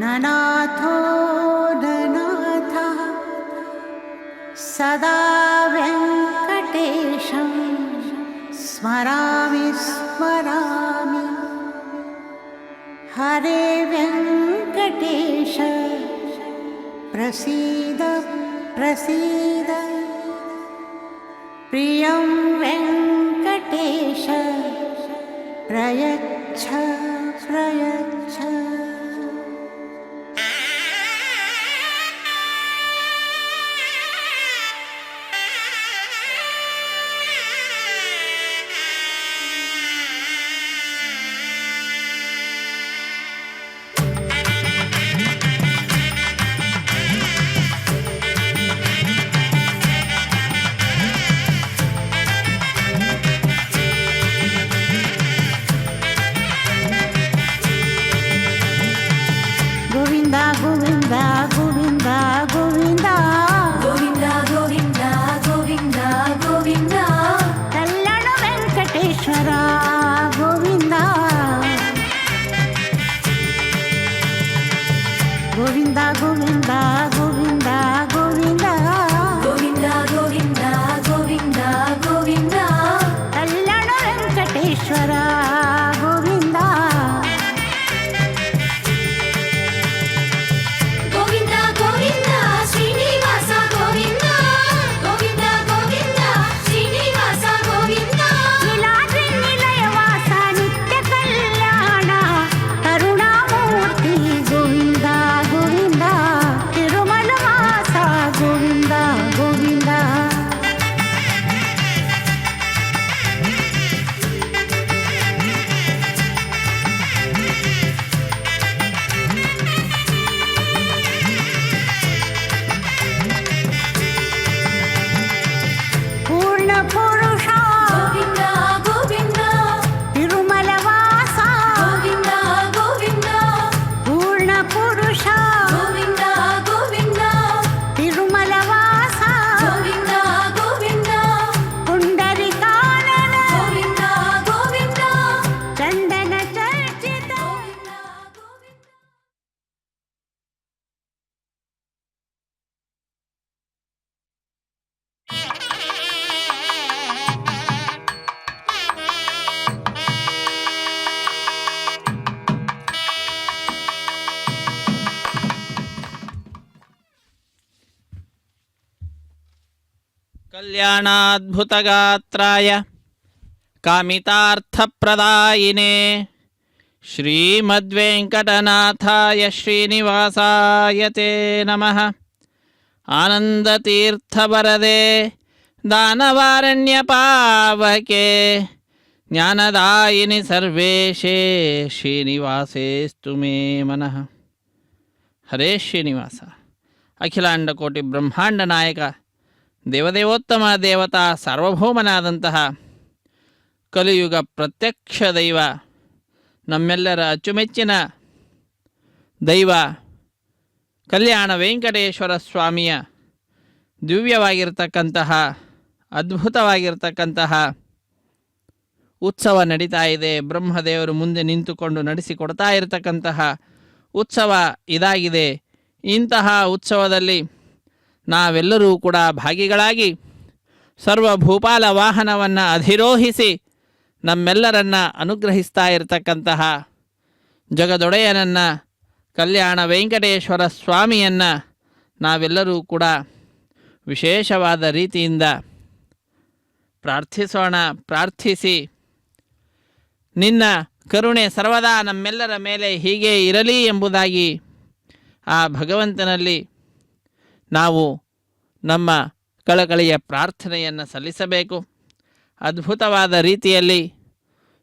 ನನಾಥೋ ನನಾಥ ಸದಾ ವೆಂಕಟೇಶಂ ಸ್ಮರಾಮಿ ಸ್ಮರಾಮಿ. ಹರೇ ವೆಂಕಟೇಶ ಪ್ರಸೀದ ಪ್ರಸೀದ. ಪ್ರಿಯಂ ವೆಂಕಟೇಶ ಪ್ರಯಚ್ಛ ಪ್ರಯಚ್ಛ. ಗೋವಿಂದ ಗೋವಿಂದ ಗೋವಿಂದ ಗೋವಿಂದ ಗೋವಿಂದ ಗೋವಿಂದ ಗೋವಿಂದ ಗೋವಿಂದ ಕಲ್ಯಾಣ ವೆಂಕಟೇಶ್ವರ ಗೋವಿಂದ. ಗೋವಿಂದ ಗೋವಿಂದ ಗೋವಿಂದ ಗೋವಿಂದ ಗೋವಿಂದ ಗೋವಿಂದ ಗೋವಿಂದ ಗೋವಿಂದ ಕಲ್ಯಾಣ ವೆಂಕಟೇಶ್ವರ ಗೋವಿಂದ. ಗೋವಿಂದ ಗೋವಿಂದ ಶ್ರೀನಿವಾಸ ಗೋವಿಂದ ಗೋವಿಂದ ಗೋವಿಂದ ಶ್ರೀನಿವಾಸ ಗೋವಿಂದ ನೀಲಾದ್ರಿ ನಿಲಯವಾಸ ನಿತ್ಯ ಕಲ್ಯಾಣ ಕರುಣಾಮೂರ್ತಿ ಗೋವಿಂದ ಗೋವಿಂದ. ತಿರುಮಲ ವಾಸ ಗೋವಿಂದ ಗೋವಿಂದ. ಪೂರ್ಣ ಪುರುಷ ಗೋವಿಂದ ಗೋವಿಂದ ತಿರುಮಲ ವಾಸ ಗೋವಿಂದ ಗೋವಿಂದ ಪೂರ್ಣ ಪುರುಷ ಗೋವಿಂದ ಗೋವಿಂದ ತಿರುಮಲ ವಾಸ ಗೋವಿಂದ ಗೋವಿಂದ ಪುಂಡರಿಕಾನನ ಗೋವಿಂದ ಗೋವಿಂದ ಚಂದನ ಚರ್ಚಿತ. ಕಲ್ಯಾಣಾದ್ಭುತಗಾತ್ರಾಯ ಕಾಮಿತಾರ್ಥಪ್ರದಾಯಿನೇ ಶ್ರೀಮದ್ವೆಂಕಟನಾಥಾಯ ಶ್ರೀನಿವಾಸಾಯ ತೇ ನಮಃ. ಆನಂದತೀರ್ಥವರದೆ ದಾನವಾರಣ್ಯಪಾವಕೆ ಜ್ಞಾನದಾಯಿನಿ ಸರ್ವೇಶೇ ಶ್ರೀನಿವಾಸೇಸ್ತು ಮೇ ಮನಃ. ಹರೇ ಶ್ರೀನಿವಾಸ. ಅಖಿಲಾಂಡಕೋಟಿ ಬ್ರಹ್ಮಾಂಡ ನಾಯಕ ದೇವದೇವೋತ್ತಮ ದೇವತಾ ಸಾರ್ವಭೌಮನಾದಂತಹ ಕಲಿಯುಗ ಪ್ರತ್ಯಕ್ಷ ದೈವ, ನಮ್ಮೆಲ್ಲರ ಅಚ್ಚುಮೆಚ್ಚಿನ ದೈವ ಕಲ್ಯಾಣ ವೆಂಕಟೇಶ್ವರ ಸ್ವಾಮಿಯ ದಿವ್ಯವಾಗಿರ್ತಕ್ಕಂತಹ ಅದ್ಭುತವಾಗಿರ್ತಕ್ಕಂತಹ ಉತ್ಸವ ನಡೀತಾ ಇದೆ. ಬ್ರಹ್ಮದೇವರು ಮುಂದೆ ನಿಂತುಕೊಂಡು ನಡೆಸಿಕೊಡ್ತಾ ಇರತಕ್ಕಂತಹ ಉತ್ಸವ ಇದಾಗಿದೆ. ಇಂತಹ ಉತ್ಸವದಲ್ಲಿ ನಾವೆಲ್ಲರೂ ಕೂಡ ಭಾಗಿಗಳಾಗಿ ಸರ್ವಭೂಪಾಲ ವಾಹನವನ್ನು ಅಧಿರೋಹಿಸಿ ನಮ್ಮೆಲ್ಲರನ್ನ ಅನುಗ್ರಹಿಸ್ತಾ ಇರತಕ್ಕಂತಹ ಜಗದೊಡೆಯನನ್ನು ಕಲ್ಯಾಣ ವೆಂಕಟೇಶ್ವರ ಸ್ವಾಮಿಯನ್ನು ನಾವೆಲ್ಲರೂ ಕೂಡ ವಿಶೇಷವಾದ ರೀತಿಯಿಂದ ಪ್ರಾರ್ಥಿಸೋಣ. ಪ್ರಾರ್ಥಿಸಿ ನಿನ್ನ ಕರುಣೆ ಸರ್ವದಾ ನಮ್ಮೆಲ್ಲರ ಮೇಲೆ ಹೀಗೆ ಇರಲಿ ಎಂಬುದಾಗಿ ಆ ಭಗವಂತನಲ್ಲಿ ನಾವು ನಮ್ಮ ಕಳಕಳಿಯ ಪ್ರಾರ್ಥನೆಯನ್ನು ಸಲ್ಲಿಸಬೇಕು. ಅದ್ಭುತವಾದ ರೀತಿಯಲ್ಲಿ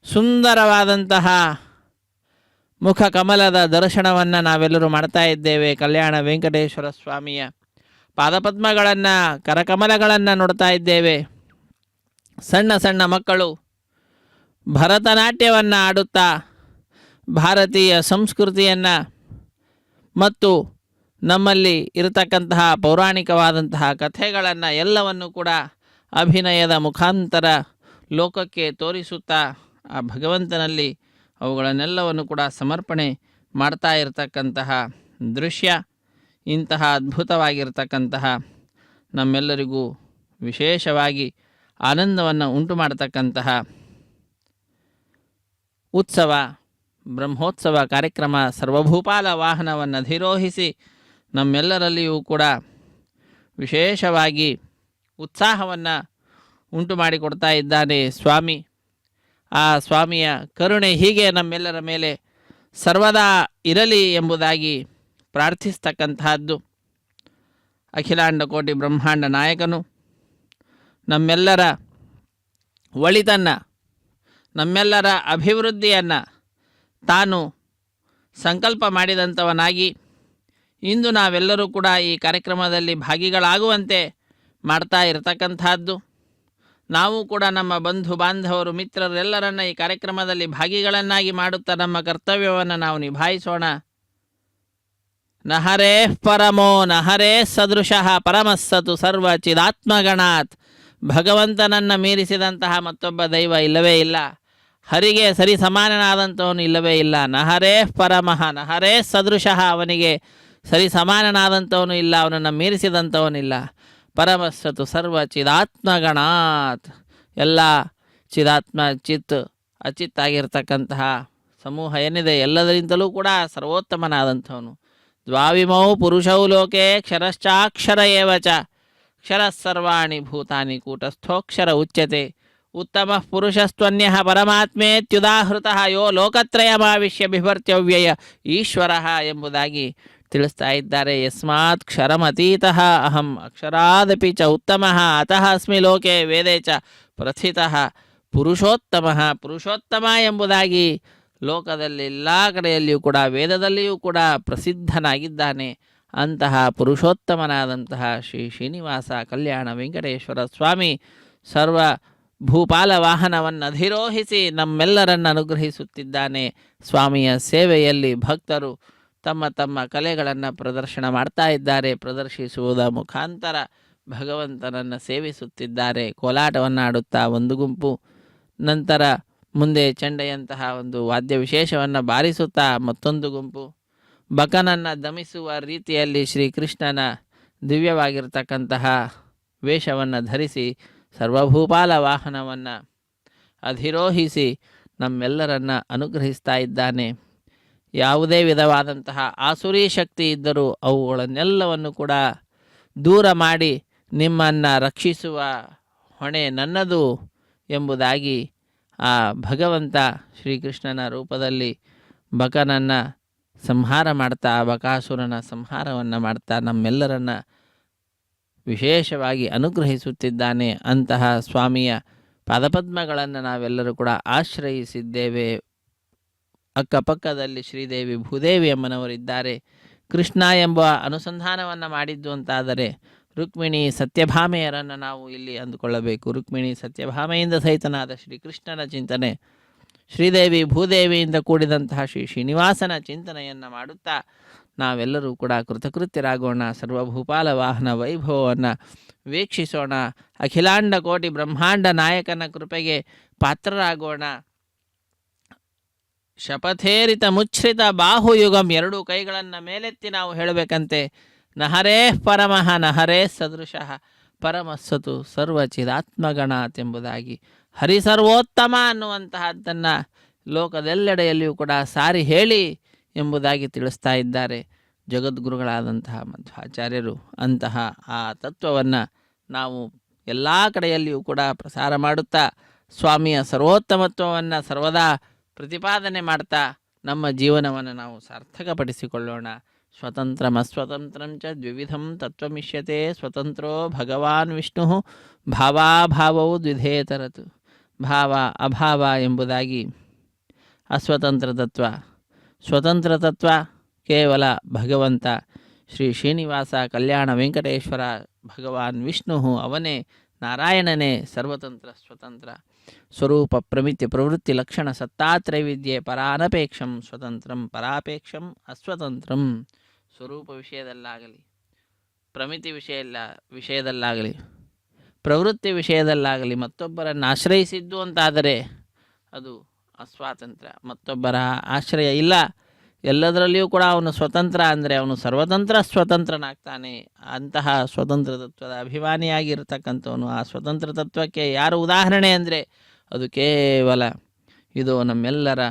ಸುಂದರವಾದಂತಹ ಮುಖ ಕಮಲದ ದರ್ಶನವನ್ನು ನಾವೆಲ್ಲರೂ ಮಾಡ್ತಾ ಇದ್ದೇವೆ. ಕಲ್ಯಾಣ ವೆಂಕಟೇಶ್ವರ ಸ್ವಾಮಿಯ ಪಾದಪದ್ಮಗಳನ್ನು, ಕರಕಮಲಗಳನ್ನು ನೋಡ್ತಾ ಇದ್ದೇವೆ. ಸಣ್ಣ ಸಣ್ಣ ಮಕ್ಕಳು ಭರತನಾಟ್ಯವನ್ನು ಆಡುತ್ತಾ ಭಾರತೀಯ ಸಂಸ್ಕೃತಿಯನ್ನು ಮತ್ತು ನಮ್ಮಲ್ಲಿ ಇರತಕ್ಕಂತಹ ಪೌರಾಣಿಕವಾದಂತಹ ಕಥೆಗಳನ್ನು ಎಲ್ಲವನ್ನು ಕೂಡ ಅಭಿನಯದ ಮುಖಾಂತರ ಲೋಕಕ್ಕೆ ತೋರಿಸುತ್ತಾ ಆ ಭಗವಂತನಲ್ಲಿ ಅವುಗಳನ್ನೆಲ್ಲವನ್ನು ಕೂಡ ಸಮರ್ಪಣೆ ಮಾಡ್ತಾ ಇರತಕ್ಕಂತಹ ದೃಶ್ಯ ಇಂತಹ ಅದ್ಭುತವಾಗಿರ್ತಕ್ಕಂತಹ ನಮ್ಮೆಲ್ಲರಿಗೂ ವಿಶೇಷವಾಗಿ ಆನಂದವನ್ನು ಉಂಟು ಮಾಡತಕ್ಕಂತಹ ಉತ್ಸವ ಬ್ರಹ್ಮೋತ್ಸವ ಕಾರ್ಯಕ್ರಮ ಸರ್ವಭೂಪಾಲ ವಾಹನವನ್ನು ಅಧಿರೋಹಿಸಿ ನಮ್ಮೆಲ್ಲರಲ್ಲಿಯೂ ಕೂಡ ವಿಶೇಷವಾಗಿ ಉತ್ಸಾಹವನ್ನು ಉಂಟು ಮಾಡಿಕೊಡ್ತಾ ಇದ್ದಾನೆ ಸ್ವಾಮಿ. ಆ ಸ್ವಾಮಿಯ ಕರುಣೆ ಹೀಗೆ ನಮ್ಮೆಲ್ಲರ ಮೇಲೆ ಸರ್ವದಾ ಇರಲಿ ಎಂಬುದಾಗಿ ಪ್ರಾರ್ಥಿಸ್ತಕ್ಕಂತಹದ್ದು. ಅಖಿಲಾಂಡ ಕೋಟಿ ಬ್ರಹ್ಮಾಂಡ ನಾಯಕನು ನಮ್ಮೆಲ್ಲರ ಒಳಿತನ್ನು, ನಮ್ಮೆಲ್ಲರ ಅಭಿವೃದ್ಧಿಯನ್ನು ತಾನು ಸಂಕಲ್ಪ ಮಾಡಿದಂಥವನಾಗಿ ಇಂದು ನಾವೆಲ್ಲರೂ ಕೂಡ ಈ ಕಾರ್ಯಕ್ರಮದಲ್ಲಿ ಭಾಗಿಗಳಾಗುವಂತೆ ಮಾಡ್ತಾ ಇರತಕ್ಕಂಥದ್ದು. ನಾವು ಕೂಡ ನಮ್ಮ ಬಂಧು ಬಾಂಧವರು ಮಿತ್ರರೆಲ್ಲರನ್ನ ಈ ಕಾರ್ಯಕ್ರಮದಲ್ಲಿ ಭಾಗಿಗಳನ್ನಾಗಿ ಮಾಡುತ್ತಾ ನಮ್ಮ ಕರ್ತವ್ಯವನ್ನು ನಾವು ನಿಭಾಯಿಸೋಣ. ನಹರೇ ಪರಮೋ ನಹರೇ ಸದೃಶಃ ಪರಮಸ್ಸತು ಸರ್ವ ಚಿದಾತ್ಮಗಣಾತ್. ಭಗವಂತನನ್ನು ಮೀರಿಸಿದಂತಹ ಮತ್ತೊಬ್ಬ ದೈವ ಇಲ್ಲವೇ ಇಲ್ಲ. ಹರಿಗೆ ಸರಿ ಸಮಾನನಾದಂಥವನು ಇಲ್ಲವೇ ಇಲ್ಲ. ನಹರೇ ಪರಮಃ ನಹರೇ ಸದೃಶಃ, ಅವನಿಗೆ ಸರಿ ಸಮಾನನಾದಂಥವನು ಇಲ್ಲ, ಅವನನ್ನು ಮೀರಿಸಿದಂಥವನಿಲ್ಲ. ಪರಮಸ್ಸತು ಸರ್ವ ಚಿದಾತ್ಮಗಣಾತ್, ಎಲ್ಲ ಚಿದಾತ್ಮ ಚಿತ್ ಅಚಿತ್ ಆಗಿರ್ತಕ್ಕಂತಹ ಸಮೂಹ ಏನಿದೆ ಎಲ್ಲದರಿಂದಲೂ ಕೂಡ ಸರ್ವೋತ್ತಮನಾದಂಥವನು. ದ್ವಾವಿಮೌ ಪುರುಷೌ ಲೋಕೆ ಕ್ಷರಶ್ಚಾಕ್ಷರ ಏವ ಚ, ಕ್ಷರಃ ಸರ್ವಾಣಿ ಭೂತಾನಿ ಕೂಟಸ್ಥೋಕ್ಷರ ಉಚ್ಯತೆ. ಉತ್ತಮ ಪುರುಷಸ್ತ್ವನ್ಯಃ ಪರಮಾತ್ಮೇತ್ಯುದಾಹೃತಃ ಯೋ ಲೋಕತ್ರಯಮಾವಿಶ್ಯ ಬಿಭರ್ತ್ಯವ್ಯಯ ಈಶ್ವರಃ ಎಂಬುದಾಗಿ ತಿಳಿಸ್ತಾ ಇದ್ದಾರೆ. ಯಸ್ಮಾತ್ ಕ್ಷರಮತೀತಃ ಅಹಂ ಅಕ್ಷರಾದಪಿ ಚ ಉತ್ತಮಃ ಅತಃ ಅಸ್ಮಿ ಲೋಕೆ ವೇದೇ ಚ ಪ್ರಥಿತಃ ಪುರುಷೋತ್ತಮಃ. ಪುರುಷೋತ್ತಮ ಎಂಬುದಾಗಿ ಲೋಕದಲ್ಲಿ ಎಲ್ಲ ಕಡೆಯಲ್ಲಿಯೂ ಕೂಡ ವೇದದಲ್ಲಿಯೂ ಕೂಡ ಪ್ರಸಿದ್ಧನಾಗಿದ್ದಾನೆ. ಅಂತಹ ಪುರುಷೋತ್ತಮನಾದಂತಹ ಶ್ರೀ ಶ್ರೀನಿವಾಸ ಕಲ್ಯಾಣ ವೆಂಕಟೇಶ್ವರ ಸ್ವಾಮಿ ಸರ್ವ ಭೂಪಾಲ ವಾಹನವನ್ನು ಅಧಿರೋಹಿಸಿ ನಮ್ಮೆಲ್ಲರನ್ನು ಅನುಗ್ರಹಿಸುತ್ತಿದ್ದಾನೆ. ಸ್ವಾಮಿಯ ಸೇವೆಯಲ್ಲಿ ಭಕ್ತರು ತಮ್ಮ ತಮ್ಮ ಕಲೆಗಳನ್ನು ಪ್ರದರ್ಶನ ಮಾಡ್ತಾ ಇದ್ದಾರೆ. ಪ್ರದರ್ಶಿಸುವುದರ ಮುಖಾಂತರ ಭಗವಂತನನ್ನು ಸೇವಿಸುತ್ತಿದ್ದಾರೆ. ಕೋಲಾಟವನ್ನು ಆಡುತ್ತಾ ಒಂದು ಗುಂಪು, ನಂತರ ಮುಂದೆ ಚೆಂಡೆಯಂತಹ ಒಂದು ವಾದ್ಯ ವಿಶೇಷವನ್ನು ಬಾರಿಸುತ್ತಾ ಮತ್ತೊಂದು ಗುಂಪು, ಬಕನನ್ನು ದಮಿಸುವ ರೀತಿಯಲ್ಲಿ ಶ್ರೀಕೃಷ್ಣನ ದಿವ್ಯವಾಗಿರ್ತಕ್ಕಂತಹ ವೇಷವನ್ನು ಧರಿಸಿ ಸರ್ವಭೂಪಾಲ ವಾಹನವನ್ನು ಅಧಿರೋಹಿಸಿ ನಮ್ಮೆಲ್ಲರನ್ನ ಅನುಗ್ರಹಿಸ್ತಾ ಇದ್ದಾನೆ. ಯಾವುದೇ ವಿಧವಾದಂತಹ ಆಸುರಿ ಶಕ್ತಿ ಇದ್ದರೂ ಅವುಗಳನ್ನೆಲ್ಲವನ್ನು ಕೂಡ ದೂರ ಮಾಡಿ ನಿಮ್ಮನ್ನು ರಕ್ಷಿಸುವ ಹೊಣೆ ನನ್ನದು ಎಂಬುದಾಗಿ ಆ ಭಗವಂತ ಶ್ರೀಕೃಷ್ಣನ ರೂಪದಲ್ಲಿ ಬಕನನ್ನು ಸಂಹಾರ ಮಾಡ್ತಾ, ಬಕಾಸುರನ ಸಂಹಾರವನ್ನು ಮಾಡ್ತಾ ನಮ್ಮೆಲ್ಲರನ್ನ ವಿಶೇಷವಾಗಿ ಅನುಗ್ರಹಿಸುತ್ತಿದ್ದಾನೆ. ಅಂತಹ ಸ್ವಾಮಿಯ ಪಾದಪದ್ಮಗಳನ್ನು ನಾವೆಲ್ಲರೂ ಕೂಡ ಆಶ್ರಯಿಸಿದ್ದೇವೆ. ಅಕ್ಕಪಕ್ಕದಲ್ಲಿ ಶ್ರೀದೇವಿ ಭೂದೇವಿ ಅಮ್ಮನವರಿದ್ದಾರೆ. ಕೃಷ್ಣ ಎಂಬ ಅನುಸಂಧಾನವನ್ನು ಮಾಡಿದ್ದು ಅಂತಾದರೆ ರುಕ್ಮಿಣಿ ಸತ್ಯಭಾಮೆಯರನ್ನು ನಾವು ಇಲ್ಲಿ ಅಂದುಕೊಳ್ಳಬೇಕು. ರುಕ್ಮಿಣಿ ಸತ್ಯಭಾಮೆಯಿಂದ ಸಹಿತನಾದ ಶ್ರೀಕೃಷ್ಣನ ಚಿಂತನೆ, ಶ್ರೀದೇವಿ ಭೂದೇವಿಯಿಂದ ಕೂಡಿದಂತಹ ಶ್ರೀ ಶ್ರೀನಿವಾಸನ ಚಿಂತನೆಯನ್ನು ಮಾಡುತ್ತಾ ನಾವೆಲ್ಲರೂ ಕೂಡ ಕೃತಕೃತ್ಯರಾಗೋಣ. ಸರ್ವಭೂಪಾಲ ವಾಹನ ವೈಭವವನ್ನು ವೀಕ್ಷಿಸೋಣ. ಅಖಿಲಾಂಡ ಕೋಟಿ ಬ್ರಹ್ಮಾಂಡ ನಾಯಕನ ಕೃಪೆಗೆ ಪಾತ್ರರಾಗೋಣ. ಶಪಥೇರಿತ ಮುಚ್ಛ್ರಿತ ಬಾಹುಯುಗಂ, ಎರಡೂ ಕೈಗಳನ್ನು ಮೇಲೆತ್ತಿ ನಾವು ಹೇಳಬೇಕಂತೆ. ನಹರೇ ಪರಮಃ ನಹರೇ ಸದೃಶಃ ಪರಮಸ್ಸತು ಸರ್ವಚಿದಾತ್ಮಗಣಾತ್ ಎಂಬುದಾಗಿ ಹರಿಸರ್ವೋತ್ತಮ ಅನ್ನುವಂತಹದ್ದನ್ನು ಲೋಕದೆಲ್ಲೆಡೆಯಲ್ಲಿಯೂ ಕೂಡ ಸಾರಿ ಹೇಳಿ ಎಂಬುದಾಗಿ ತಿಳಿಸ್ತಾ ಇದ್ದಾರೆ ಜಗದ್ಗುರುಗಳಾದಂತಹ ಮಧ್ವಾಚಾರ್ಯರು. ಅಂತಹ ಆ ತತ್ವವನ್ನು ನಾವು ಎಲ್ಲ ಕಡೆಯಲ್ಲಿಯೂ ಕೂಡ ಪ್ರಸಾರ ಮಾಡುತ್ತಾ ಸ್ವಾಮಿಯ ಸರ್ವೋತ್ತಮತ್ವವನ್ನು ಸರ್ವದಾ ಪ್ರತಿಪಾದನೆ ಮಾಡ್ತಾ ನಮ್ಮ ಜೀವನವನ್ನು ನಾವು ಸಾರ್ಥಕಪಡಿಸಿಕೊಳ್ಳೋಣ. ಸ್ವತಂತ್ರಮಸ್ವತಂತ್ರಂಚ ದ್ವಿವಿಧಂ ತತ್ವಮಿಷ್ಯತೆ, ಸ್ವತಂತ್ರೋ ಭಗವಾನ್ ವಿಷ್ಣು ಭಾವಾಭಾವವು ದ್ವಿಧೇತರತು. ಭಾವ ಅಭಾವ ಎಂಬುದಾಗಿ ಅಸ್ವತಂತ್ರ ತತ್ವ, ಸ್ವತಂತ್ರ ತತ್ವ ಕೇವಲ ಭಗವಂತ ಶ್ರೀ ಶ್ರೀನಿವಾಸ ಕಲ್ಯಾಣ ವೆಂಕಟೇಶ್ವರ ಭಗವಾನ್ ವಿಷ್ಣು, ಅವನೇ ನಾರಾಯಣನೇ ಸರ್ವತಂತ್ರ ಸ್ವತಂತ್ರ. ಸ್ವರೂಪ ಪ್ರಮಿತಿ ಪ್ರವೃತ್ತಿ ಲಕ್ಷಣ ಸತ್ತಾತ್ರೈವಿದ್ಯೆ ಪರಾನಪೇಕ್ಷಂ ಸ್ವತಂತ್ರಂ ಪರಾಪೇಕ್ಷಂ ಅಸ್ವತಂತ್ರಂ. ಸ್ವರೂಪ ವಿಷಯದಲ್ಲಾಗಲಿ, ಪ್ರಮಿತಿ ವಿಷಯದಲ್ಲಾಗಲಿ, ಪ್ರವೃತ್ತಿ ವಿಷಯದಲ್ಲಾಗಲಿ ಮತ್ತೊಬ್ಬರನ್ನು ಆಶ್ರಯಿಸಿದ್ದು ಅಂತಾದರೆ ಅದು ಅಸ್ವಾತಂತ್ರ್ಯ. ಮತ್ತೊಬ್ಬರ ಆಶ್ರಯ ಇಲ್ಲ ಎಲ್ಲದರಲ್ಲಿಯೂ ಕೂಡ ಅವನು ಸ್ವತಂತ್ರ ಅಂದರೆ ಅವನು ಸರ್ವತಂತ್ರ ಸ್ವತಂತ್ರನಾಗ್ತಾನೆ. ಅಂತಹ ಸ್ವತಂತ್ರ ತತ್ವದ ಅಭಿಮಾನಿಯಾಗಿರ್ತಕ್ಕಂಥವನು. ಆ ಸ್ವತಂತ್ರ ತತ್ವಕ್ಕೆ ಯಾರು ಉದಾಹರಣೆ ಅಂದರೆ ಅದು ಕೇವಲ ಇದು ನಮ್ಮೆಲ್ಲರ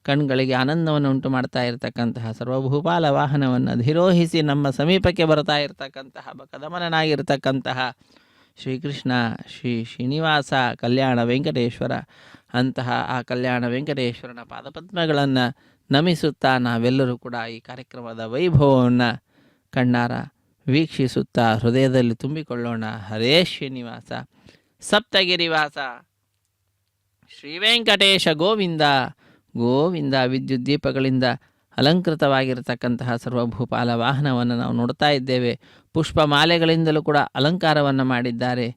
ಕಣ್ಗಳಿಗೆ ಆನಂದವನ್ನು ಉಂಟು ಮಾಡ್ತಾ ಇರತಕ್ಕಂತಹ ಸರ್ವಭೂಪಾಲ ವಾಹನವನ್ನು ಅಧಿರೋಹಿಸಿ ನಮ್ಮ ಸಮೀಪಕ್ಕೆ ಬರ್ತಾ ಇರತಕ್ಕಂತಹ ಕದಮನನಾಗಿರ್ತಕ್ಕಂತಹ ಶ್ರೀಕೃಷ್ಣ ಶ್ರೀನಿವಾಸ ಕಲ್ಯಾಣ ವೆಂಕಟೇಶ್ವರ. ಅಂತಹ ಆ ಕಲ್ಯಾಣ ವೆಂಕಟೇಶ್ವರನ ಪಾದಪದ್ಮಗಳನ್ನು ನಮಿಸುತ್ತಾ ನಾವೆಲ್ಲರೂ ಕೂಡ ಈ ಕಾರ್ಯಕ್ರಮದ ವೈಭವವನ್ನು ಕಣ್ಣಾರ ವೀಕ್ಷಿಸುತ್ತಾ ಹೃದಯದಲ್ಲಿ ತುಂಬಿಕೊಳ್ಳೋಣ. ಹರೇ ಶ್ರೀನಿವಾಸ ಸಪ್ತಗಿರಿವಾಸ ಶ್ರೀ ವೆಂಕಟೇಶ ಗೋವಿಂದ ಗೋವಿಂದ. ವಿದ್ಯುತ್ ದೀಪಗಳಿಂದ ಅಲಂಕೃತವಾಗಿರತಕ್ಕಂತಹ ಸರ್ವಭೂಪಾಲ ವಾಹನವನ್ನು ನಾವು ನೋಡ್ತಾ ಇದ್ದೇವೆ. ಪುಷ್ಪ ಮಾಲೆಗಳಿಂದಲೂ ಕೂಡ ಅಲಂಕಾರವನ್ನು ಮಾಡಿದ್ದಾರೆ.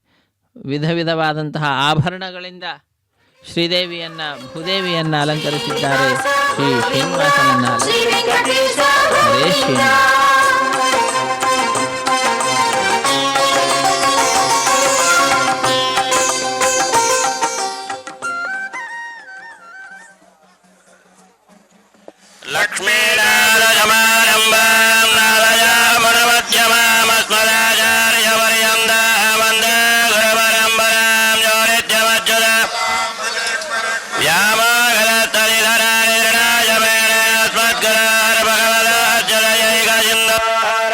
ವಿಧ ವಿಧವಾದಂತಹ ಆಭರಣಗಳಿಂದ ಶ್ರೀದೇವಿಯನ್ನು ಭೂದೇವಿಯನ್ನು ಅಲಂಕರಿಸಿದ್ದಾರೆ. ಶ್ರೀ ಶ್ರೀನಿವಾಸನನ್ನು ಹರೇ ಶ್ರೀನಿವಾಸ. ಲಕ್ಷ್ಮೀನಾರಾಯಣಮಾರಂಭಾಂ ನಾರಾಯಣಮನಮಧ್ಯಮಾಮಸ್ಮದಾಚಾರ್ಯವರ್ಯಂತಾಂ ವಂದೇ ಗುರುಪರಂಪರಾಂ ಯೋ ನಿತ್ಯಮಚ್ಯುತಂ ವ್ಯಾಮೋಹದತ್ತನಿಧರಾನಿರ್ಣಾಯ ಮೇನೆ ಅಸ್ಮದ್ಗುರೋರ್ ಭಗವದಾಚ್ಯುತಯೈಕಸಿಂಧೋ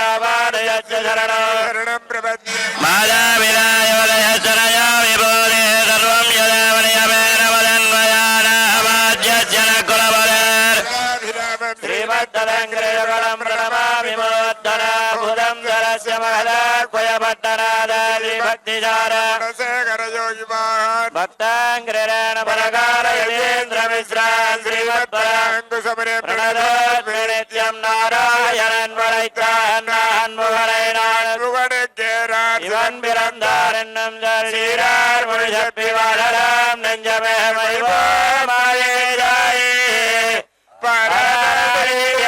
ರಾಮಾನುಜಸ್ಯ ಶರಣಂ ಪ್ರಪದ್ಯೆ ಮಾತಾಪಿತಾಯ ವದಯಶ್ಚರಯ ವಿಭೂತಿ ಸರ್ವಂ ಯದಾವನಿಯಮೇನ ವದನ್ವಯಾನಾಮಾಜ್ಯಸ್ಯ ನ ಕುಲಪದೇರ್ ಶ್ರೀಮತ್ತದಂಗ್ರೇಯಗಳಂ ಪ್ರಣಮಾಮಿ ಮೋದ್ದನಾಭುತಂ ಸರಸ್ಯ ಮಹದಾಕ್ವಯಪಟ್ಟನಾದಾಲಿ ಭಕ್ತಿಚಾರ ಭಕ್ತಾಂಗ್ರೇಣ ಪರಕಾಲ ಯತೀಂದ್ರ ಮಿಶ್ರಾನ್ ಶ್ರೀಮತ್ಪರಾಂಕುಶಮನೆ ಪ್ರಣದೋತ್ಮಿನಿತ್ಯಂ ನಾರಾಯಣನ್ ವರೈತ್ರಾಹನ್ಮುಖರೈನಾನ್ ಇವನ್ பிறந்தாரென்னும் சீரார் முனிஷப்பி வாழலாம் நெஞ்சமே மகிமா மாயேதாயே பராரிய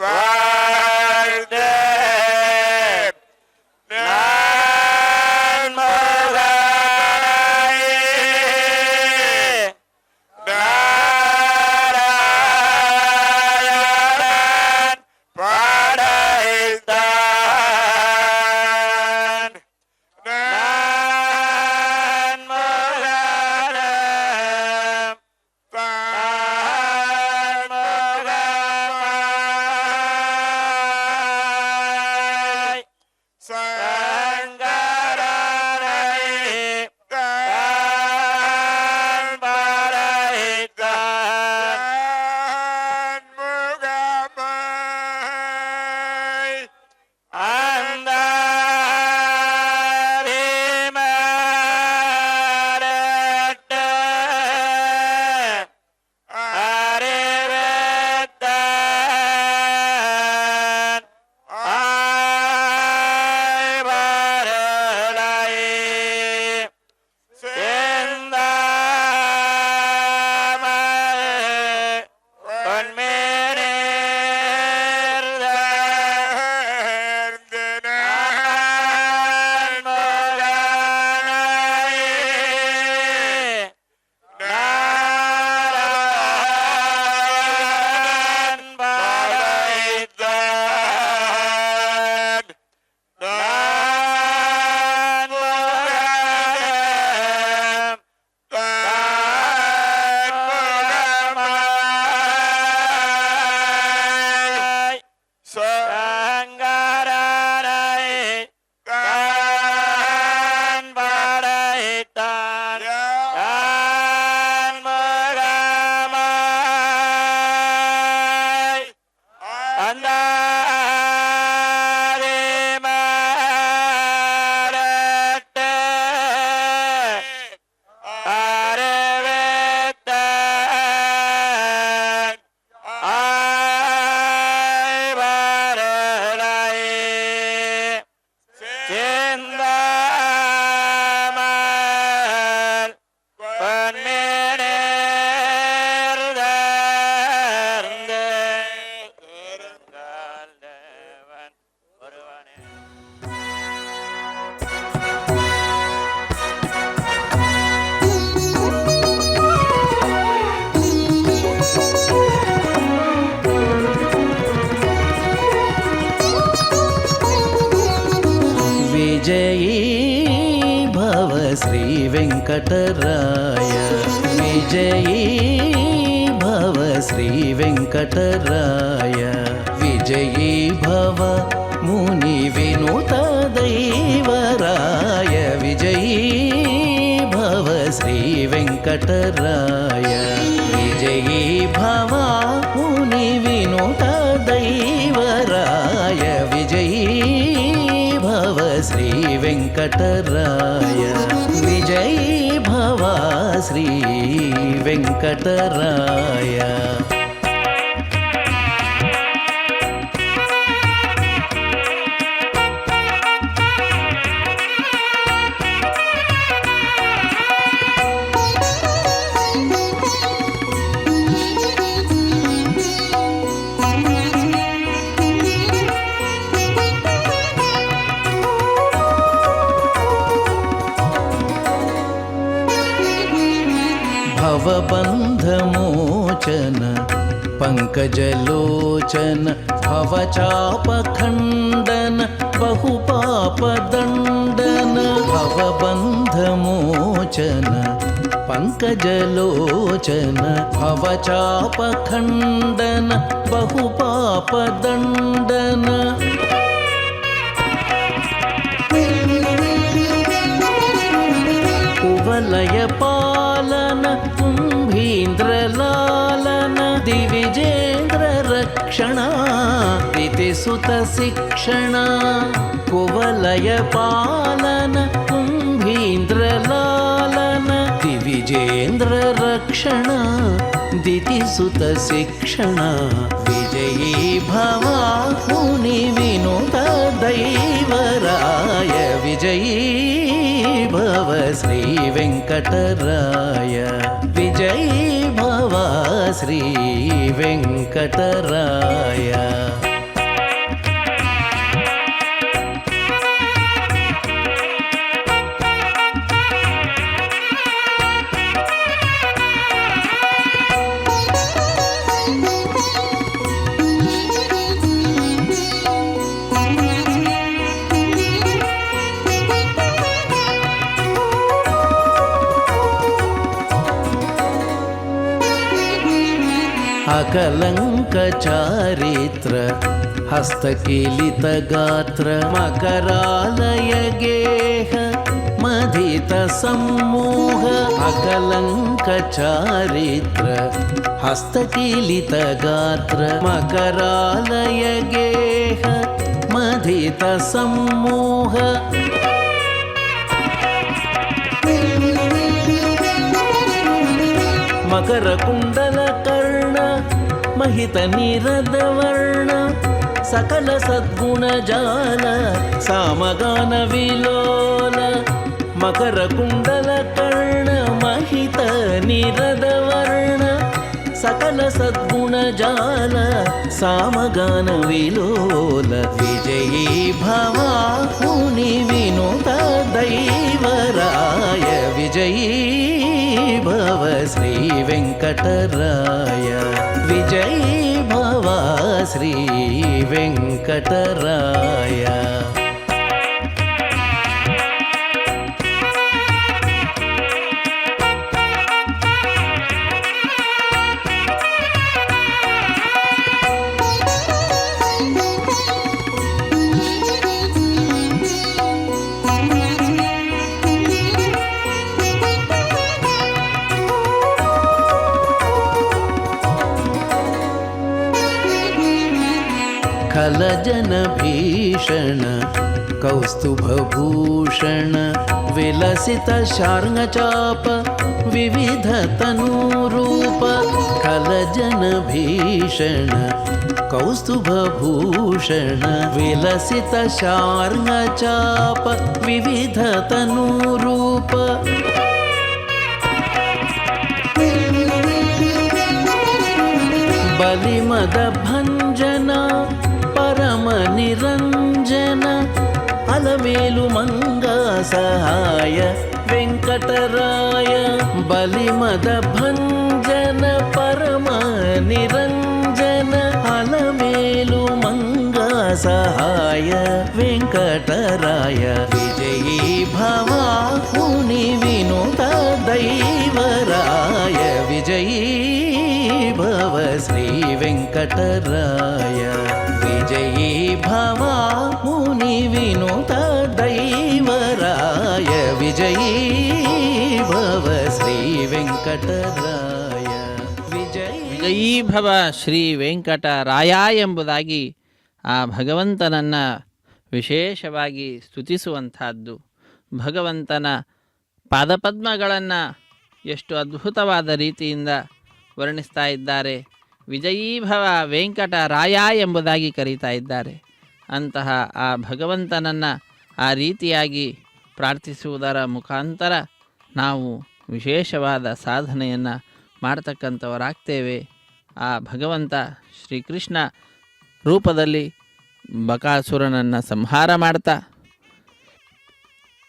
வாழ்த்தே நான் மோகாயே நாராயணன் பாடைத்தான் நான் மோகாயே ಶ್ರೀ ವೆಂಕಟರಾಯ ವಿಜಯೀ ಭವ ಶ್ರೀ ವೆಂಕಟರಾಯ ವಿಜಯೀ ಭವ ಮುನಿ ವಿನುತ ದೈವರಾಯ ವಿಜಯೀ ಭವ ಶ್ರೀ ವೆಂಕಟರಾಯ ವಿಜಯೀ ಭವ ಮುನಿ ವಿನುತ ದೈವರಾಯ ವಿಜಯೀ ಭವ ಶ್ರೀ ವೆಂಕಟರಾಯ ವಿಜಯೀ ಭವ ಶ್ರೀ ವೆಂಕಟರಾಯ. भवबन्धमोचन पङ्कजलोचन भवचापखण्डन बहुपापदण्डन भवबन्धमोचन पङ्कजलोचन भवचापखण्डन बहुपापदण्डन कुवलयपालन कुम्भीन्द्रलालन दिविजेन्द्र रक्षणा दितिसुत शिक्षण कुवलयपालन कुम्भीन्द्रलालन दिविजेन्द्र रक्षण दितिसुत शिक्षण विजयी भवा मुनि विनुत दैवराय विजयी भव श्री वेंकटराय विजयी भव श्री वेंकटराय. अकलंक चारित्र हस्तकीलित गात्र मकरालय गेह मधित सम्मोह अकलंक चारित्र हस्तकीलित गात्र मकरालय गेह मधित सम्मोह मकर कुंडल कर्ण महित निरद वर्ण सकल सद्गुण जाल सामगान विलोल मकर कुंडल कर्ण महित निरद वर्ण सकल सद्गुण जाल सामगान विलोल विजयी भवा मुनि विनुत दैवराय विजयी भव श्री वेंकटराय विजयी भव श्री वेंकटराय. खलजन भीषण कौस्तुभभूषण विलसित शार्ङ्गचाप विविध तनूरूप खलजन भीषण कौस्तुभभूषण विलसित शार्ङ्गचाप विविध तनूरूप बलिमद भंजन परम निरंजन अलमेलु मंगा सहाय वेंकटराय बलिमद भंजन परम निरंजन अलमेलु मंगा सहाय वेंकटराय विजयी भवा मुनि ಶ್ರೀ ವೆಂಕಟರಾಯ ವಿಜಯೀ ಭವ ಮುನಿ ವಿನುತ ದೈವರಾಯ ವಿಜಯೀ ಭವ ಶ್ರೀ ವೆಂಕಟರಾಯ ವಿಜಯೀಭವ ಶ್ರೀ ವೆಂಕಟರಾಯ ಎಂಬುದಾಗಿ ಆ ಭಗವಂತನನ್ನು ವಿಶೇಷವಾಗಿ ಸ್ತುತಿಸುವಂಥದ್ದು. ಭಗವಂತನ ಪಾದಪದ್ಮಗಳನ್ನು ಎಷ್ಟು ಅದ್ಭುತವಾದ ರೀತಿಯಿಂದ ವರ್ಣಿಸ್ತಾ ಇದ್ದಾರೆ. ವಿಜಯೀಭವ ವೆಂಕಟರಾಯ ಎಂಬುದಾಗಿ ಕರೀತಾ ಇದ್ದಾರೆ. ಅಂತಹ ಆ ಭಗವಂತನನ್ನು ಆ ರೀತಿಯಾಗಿ ಪ್ರಾರ್ಥಿಸುವುದರ ಮುಖಾಂತರ ನಾವು ವಿಶೇಷವಾದ ಸಾಧನೆಯನ್ನು ಮಾಡ್ತಕ್ಕಂಥವರಾಗ್ತೇವೆ. ಆ ಭಗವಂತ ಶ್ರೀಕೃಷ್ಣ ರೂಪದಲ್ಲಿ ಬಕಾಸುರನನ್ನು ಸಂಹಾರ ಮಾಡ್ತಾ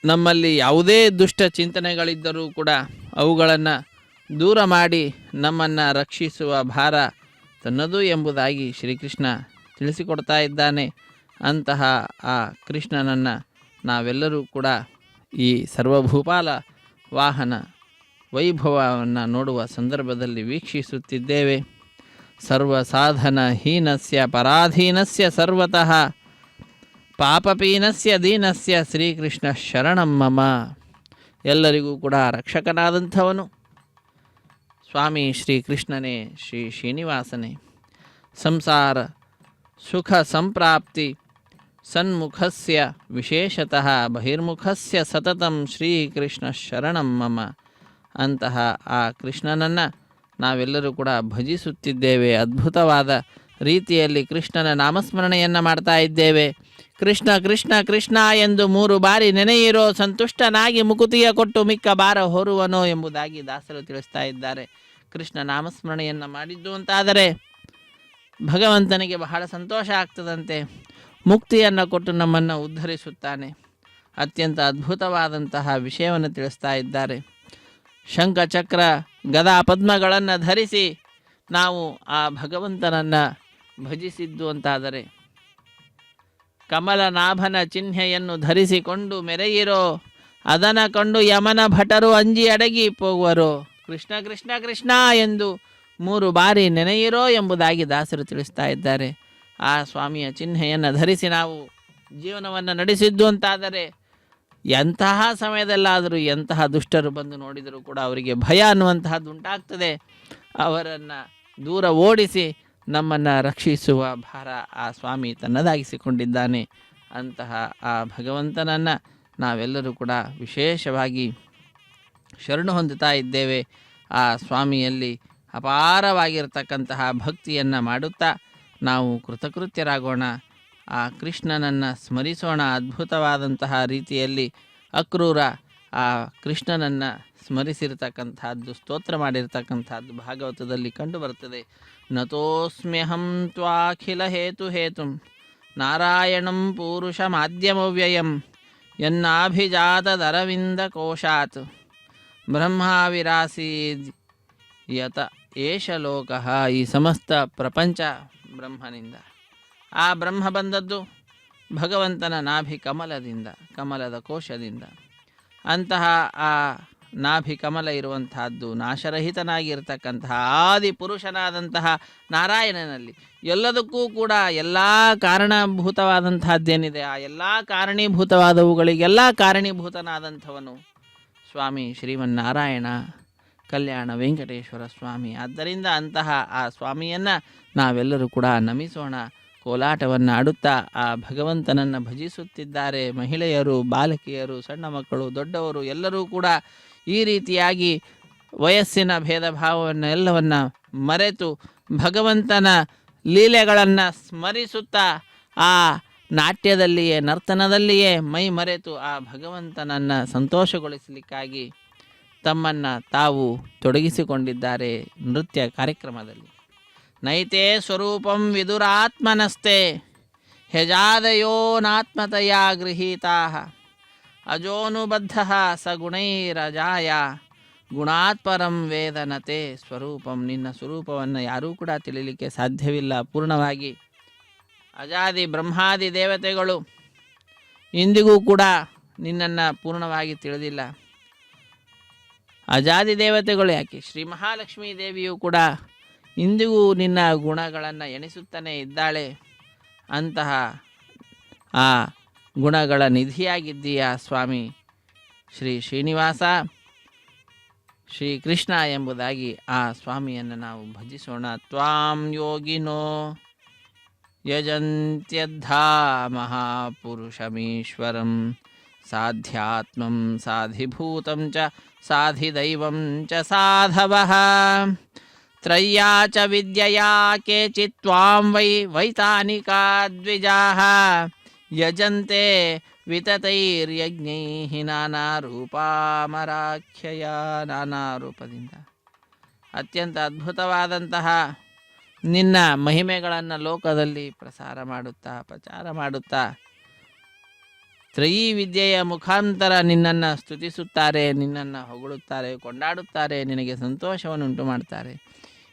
ನಮ್ಮಲ್ಲಿ ಯಾವುದೇ ದುಷ್ಟ ಚಿಂತನೆಗಳಿದ್ದರೂ ಕೂಡ ಅವುಗಳನ್ನು ದೂರ ಮಾಡಿ ನಮ್ಮನ್ನು ರಕ್ಷಿಸುವ ಭಾರ ತನ್ನದು ಎಂಬುದಾಗಿ ಶ್ರೀಕೃಷ್ಣ ತಿಳಿಸಿಕೊಡ್ತಾ ಇದ್ದಾನೆ. ಅಂತಹ ಆ ಕೃಷ್ಣನನ್ನು ನಾವೆಲ್ಲರೂ ಕೂಡ ಈ ಸರ್ವಭೂಪಾಲ ವಾಹನ ವೈಭವವನ್ನು ನೋಡುವ ಸಂದರ್ಭದಲ್ಲಿ ವೀಕ್ಷಿಸುತ್ತಿದ್ದೇವೆ. ಸರ್ವಸಾಧನ ಹೀನಸ್ಯ ಪರಾಧೀನಸ್ಯ ಸರ್ವತಃ ಪಾಪಪೀನಸ್ಯ ದೀನಸ್ಯ ಶ್ರೀಕೃಷ್ಣ ಶರಣಂ ಮಮ. ಎಲ್ಲರಿಗೂ ಕೂಡ ರಕ್ಷಕನಾದಂಥವನು ಸ್ವಾಮಿ ಶ್ರೀಕೃಷ್ಣನೇ, ಶ್ರೀ ಶ್ರೀನಿವಾಸನೇ. ಸಂಸಾರ ಸುಖ ಸಂಪ್ರಾಪ್ತಿ ಸನ್ಮುಖಸ್ಯ ವಿಶೇಷತಃ ಬಹಿರ್ಮುಖಸ್ಯ ಸತತಂ ಶ್ರೀಕೃಷ್ಣ ಶರಣಂ ಮಮ. ಅಂತಹ ಆ ಕೃಷ್ಣನನ್ನು ನಾವೆಲ್ಲರೂ ಕೂಡ ಭಜಿಸುತ್ತಿದ್ದೇವೆ. ಅದ್ಭುತವಾದ ರೀತಿಯಲ್ಲಿ ಕೃಷ್ಣನ ನಾಮಸ್ಮರಣೆಯನ್ನು ಮಾಡ್ತಾ ಇದ್ದೇವೆ. ಕೃಷ್ಣ ಕೃಷ್ಣ ಕೃಷ್ಣ ಎಂದು 3 ಬಾರಿ ನೆನೆಯಿರೋ, ಸಂತುಷ್ಟನಾಗಿ ಮುಕುತಿಯ ಕೊಟ್ಟು ಮಿಕ್ಕ ಭಾರ ಹೊರುವನೋ ಎಂಬುದಾಗಿ ದಾಸರು ತಿಳಿಸ್ತಾ ಇದ್ದಾರೆ. ಕೃಷ್ಣ ನಾಮಸ್ಮರಣೆಯನ್ನು ಮಾಡಿದ್ದು ಅಂತಾದರೆ ಭಗವಂತನಿಗೆ ಬಹಳ ಸಂತೋಷ ಆಗ್ತದಂತೆ. ಮುಕ್ತಿಯನ್ನು ಕೊಟ್ಟು ನಮ್ಮನ್ನು ಉದ್ಧರಿಸುತ್ತಾನೆ. ಅತ್ಯಂತ ಅದ್ಭುತವಾದಂತಹ ವಿಷಯವನ್ನು ತಿಳಿಸ್ತಾ ಇದ್ದಾರೆ. ಶಂಖ ಚಕ್ರ ಗದಾ ಪದ್ಮಗಳನ್ನು ಧರಿಸಿ ನಾವು ಆ ಭಗವಂತನನ್ನು ಭಜಿಸಿದ್ದು ಅಂತಾದರೆ, ಕಮಲನಾಭನ ಚಿಹ್ನೆಯನ್ನು ಧರಿಸಿಕೊಂಡು ಮೆರೆಯಿರೋ, ಅದನ್ನು ಕಂಡು ಯಮನ ಭಟರು ಅಂಜಿ ಅಡಗಿ ಹೋಗುವರು. ಕೃಷ್ಣ ಕೃಷ್ಣ ಕೃಷ್ಣ ಎಂದು 3 ಬಾರಿ ನೆನೆಯಿರೋ ಎಂಬುದಾಗಿ ದಾಸರು ತಿಳಿಸ್ತಾ ಇದ್ದಾರೆ. ಆ ಸ್ವಾಮಿಯ ಚಿಹ್ನೆಯನ್ನು ಧರಿಸಿ ನಾವು ಜೀವನವನ್ನು ನಡೆಸಿದ್ದು ಅಂತಾದರೆ ಎಂತಹ ಸಮಯದಲ್ಲಾದರೂ ಎಂತಹ ದುಷ್ಟರು ಬಂದು ನೋಡಿದರೂ ಕೂಡ ಅವರಿಗೆ ಭಯ ಅನ್ನುವಂತಹದ್ದು ಉಂಟಾಗ್ತದೆ. ಅವರನ್ನು ದೂರ ಓಡಿಸಿ ನಮ್ಮನ್ನು ರಕ್ಷಿಸುವ ಭಾರ ಆ ಸ್ವಾಮಿ ತನ್ನದಾಗಿಸಿಕೊಂಡಿದ್ದಾನೆ. ಅಂತಹ ಆ ಭಗವಂತನನ್ನು ನಾವೆಲ್ಲರೂ ಕೂಡ ವಿಶೇಷವಾಗಿ ಶರಣು ಹೊಂದುತ್ತಾ ಇದ್ದೇವೆ. ಆ ಸ್ವಾಮಿಯಲ್ಲಿ ಅಪಾರವಾಗಿರತಕ್ಕಂತಹ ಭಕ್ತಿಯನ್ನು ಮಾಡುತ್ತಾ ನಾವು ಕೃತಕೃತ್ಯರಾಗೋಣ. ಆ ಕೃಷ್ಣನನ್ನು ಸ್ಮರಿಸೋಣ. ಅದ್ಭುತವಾದಂತಹ ರೀತಿಯಲ್ಲಿ ಅಕ್ರೂರ ಆ ಕೃಷ್ಣನನ್ನು ಸ್ಮರಿಸಿರ್ತಕ್ಕಂಥದ್ದು, ಸ್ತೋತ್ರ ಮಾಡಿರ್ತಕ್ಕಂಥದ್ದು ಭಾಗವತದಲ್ಲಿ ಕಂಡುಬರ್ತದೆ. ನತೋಸ್ಮ್ಯಹಂ ತ್ವಾಖಿಲ ಹೇತುಂ ನಾರಾಯಣಂ ಪೂರುಷಮಾದ್ಯಮವ್ಯಯಂ ಯನ್ನಾಭಿಜಾತದರವಿಂದ ಕೋಶಾತ್ ಬ್ರಹ್ಮಾವಿರಾಸೀದ್ ಯತ ಏಷ ಲೋಕಃ. ಈ ಸಮಸ್ತ ಪ್ರಪಂಚ ಬ್ರಹ್ಮನಿಂದ. ಆ ಬ್ರಹ್ಮ ಬಂದದ್ದು ಭಗವಂತನ ನಾಭಿ ಕಮಲದಿಂದ, ಕಮಲದ ಕೋಶದಿಂದ. ಅಂತಹ ಆ ನಾಭಿ ಕಮಲ ಇರುವಂತಹದ್ದು ನಾಶರಹಿತನಾಗಿರ್ತಕ್ಕಂತಹ ಆದಿ ಪುರುಷನಾದಂತಹ ನಾರಾಯಣನಲ್ಲಿ ಎಲ್ಲದಕ್ಕೂ ಕೂಡ ಎಲ್ಲ ಕಾರಣಭೂತವಾದಂತಹದ್ದೇನಿದೆ, ಆ ಎಲ್ಲ ಕಾರಣೀಭೂತವಾದವುಗಳಿಗೆಲ್ಲ ಕಾರಣೀಭೂತನಾದಂಥವನು ಸ್ವಾಮಿ ಶ್ರೀಮನ್ನಾರಾಯಣ ಕಲ್ಯಾಣ ವೆಂಕಟೇಶ್ವರ ಸ್ವಾಮಿ. ಆದ್ದರಿಂದ ಅಂತಹ ಆ ಸ್ವಾಮಿಯನ್ನು ನಾವೆಲ್ಲರೂ ಕೂಡ ನಮಿಸೋಣ. ಕೋಲಾಟವನ್ನು ಆಡುತ್ತಾ ಆ ಭಗವಂತನನ್ನು ಭಜಿಸುತ್ತಿದ್ದಾರೆ. ಮಹಿಳೆಯರು, ಬಾಲಕಿಯರು, ಸಣ್ಣ ಮಕ್ಕಳು, ದೊಡ್ಡವರು ಎಲ್ಲರೂ ಕೂಡ ಈ ರೀತಿಯಾಗಿ ವಯಸ್ಸಿನ ಭೇದ ಭಾವವನ್ನು ಎಲ್ಲವನ್ನು ಮರೆತು ಭಗವಂತನ ಲೀಲೆಗಳನ್ನು ಸ್ಮರಿಸುತ್ತಾ ಆ ನಾಟ್ಯದಲ್ಲಿಯೇ, ನರ್ತನದಲ್ಲಿಯೇ ಮೈ ಮರೆತು ಆ ಭಗವಂತನನ್ನು ಸಂತೋಷಗೊಳಿಸಲಿಕ್ಕಾಗಿ ತಮ್ಮನ್ನು ತಾವು ತೊಡಗಿಸಿಕೊಂಡಿದ್ದಾರೆ ನೃತ್ಯ ಕಾರ್ಯಕ್ರಮದಲ್ಲಿ. ನೈತೆ ಸ್ವರೂಪಂ ವಿದುರಾತ್ಮನಸ್ತೆ ಹ್ಯಜಾದಯೋನಾತ್ಮತಯ ಗೃಹೀತಾ ಅಜೋನುಬದ್ಧ ಸಗುಣೈರಜಾಯ ಗುಣಾತ್ಪರಂ ವೇದನತೆ ಸ್ವರೂಪಂ. ನಿನ್ನ ಸ್ವರೂಪವನ್ನು ಯಾರೂ ಕೂಡ ತಿಳಿಯಲಿಕ್ಕೆ ಸಾಧ್ಯವಿಲ್ಲ ಪೂರ್ಣವಾಗಿ. ಅಜಾದಿ ಬ್ರಹ್ಮಾದಿ ದೇವತೆಗಳು ಇಂದಿಗೂ ಕೂಡ ನಿನ್ನನ್ನು ಪೂರ್ಣವಾಗಿ ತಿಳಿದಿಲ್ಲ. ಅಜಾದಿ ದೇವತೆಗಳು ಯಾಕೆ, ಶ್ರೀ ಮಹಾಲಕ್ಷ್ಮೀ ದೇವಿಯು ಕೂಡ ಇಂದಿಗೂ ನಿನ್ನ ಗುಣಗಳನ್ನು ಎಣಿಸುತ್ತಾನೆ ಇದ್ದಾಳೆ. ಅಂತಹ ಆ ಗುಣಗಳ ನಿಧಿಯಾಗಿದ್ದೀಯ ಸ್ವಾಮಿ ಶ್ರೀ ಶ್ರೀನಿವಾಸ, ಶ್ರೀಕೃಷ್ಣ ಎಂಬುದಾಗಿ ಆ ಸ್ವಾಮಿಯನ್ನು ನಾವು ಭಜಿಸೋಣ. ತ್ವಾಂ ಯೋಗಿನೋ ಯಜಂತ್ಯದ್ಧಾ ಮಹಾಪುರುಷಮೀಶ್ವರಂ ಸಾಧ್ಯಾತ್ಮಂ ಸಾಧಿಭೂತಂ ಚ ಸಾಧಿದೈವಂ ಚ ಸಾಧವಃ ತ್ರಯ್ಯಾ ಚ ವಿದ್ಯಯಾ ಕೇಚಿತ್ ತ್ವಾಂ ವೈ ವೈತಾನಿಕಾ ದ್ವಿಜಾಃ ಯಜಂತೆ ವಿತತೈರ್ಯಜ್ಞೈಃ ನಾನಾ ರೂಪಾಮರಾಖ್ಯಯ. ನಾನಾ ರೂಪದಿಂದ ಅತ್ಯಂತ ಅದ್ಭುತವಾದಂತಹ ನಿನ್ನ ಮಹಿಮೆಗಳನ್ನು ಲೋಕದಲ್ಲಿ ಪ್ರಚಾರ ಮಾಡುತ್ತಾ ತ್ರಯೀ ವಿದ್ಯೆಯ ಮುಖಾಂತರ ನಿನ್ನನ್ನು ಸ್ತುತಿಸುತ್ತಾರೆ, ನಿನ್ನನ್ನು ಹೊಗಳುತ್ತಾರೆ, ಕೊಂಡಾಡುತ್ತಾರೆ, ನಿನಗೆ ಸಂತೋಷವನ್ನುಂಟು ಮಾಡ್ತಾರೆ.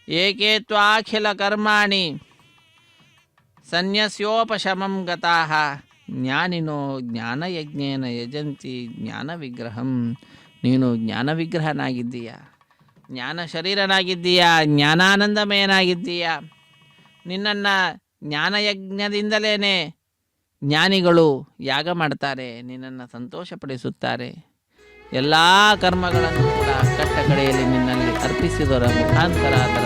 ಏಕೆ ತ್ವಾಖಿಲ ಕರ್ಮಾಣಿ ಸನ್ಯಸ್ಯೋಪಶಮಂ ಗತಾಃ ಜ್ಞಾನಿನೋ ಜ್ಞಾನಯಜ್ಞೇನ ಯಜಂತಿ ಜ್ಞಾನ ವಿಗ್ರಹಂ. ನೀನು ಜ್ಞಾನ ವಿಗ್ರಹನಾಗಿದ್ದೀಯ, ಜ್ಞಾನ ಶರೀರನಾಗಿದ್ದೀಯ, ಜ್ಞಾನಾನಂದಮಯನಾಗಿದ್ದೀಯ. ನಿನ್ನನ್ನು ಜ್ಞಾನಯಜ್ಞದಿಂದಲೇ ಜ್ಞಾನಿಗಳು ಯಾಗ ಮಾಡ್ತಾರೆ, ನಿನ್ನನ್ನು ಸಂತೋಷಪಡಿಸುತ್ತಾರೆ. ಎಲ್ಲ ಕರ್ಮಗಳನ್ನು ಕೂಡ ಕಟ್ಟ ಕಡೆಯಲ್ಲಿ ನಿನ್ನಲ್ಲಿ ಅರ್ಪಿಸಿದರ ಮುಖಾಂತರ ಅದರ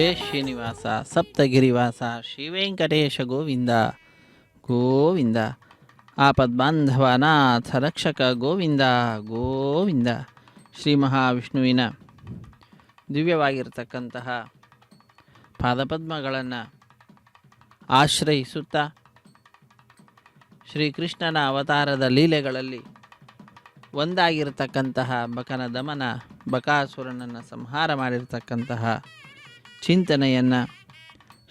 ಜಯ ಶ್ರೀನಿವಾಸ ಸಪ್ತಗಿರಿವಾಸ ಶ್ರೀವೆಂಕಟೇಶ ಗೋವಿಂದ ಗೋವಿಂದ ಆಪದ್ಬಾಂಧವನಾಥ ರಕ್ಷಕ ಗೋವಿಂದ ಗೋವಿಂದ. ಶ್ರೀ ಮಹಾವಿಷ್ಣುವಿನ ದಿವ್ಯವಾಗಿರ್ತಕ್ಕಂತಹ ಪಾದಪದ್ಮಗಳನ್ನು ಆಶ್ರಯಿಸುತ್ತಾ ಶ್ರೀಕೃಷ್ಣನ ಅವತಾರದ ಲೀಲೆಗಳಲ್ಲಿ ಒಂದಾಗಿರತಕ್ಕಂತಹ ಬಕನ ದಮನ, ಬಕಾಸುರನನ್ನು ಸಂಹಾರ ಮಾಡಿರ್ತಕ್ಕಂತಹ ಚಿಂತನೆಯನ್ನು,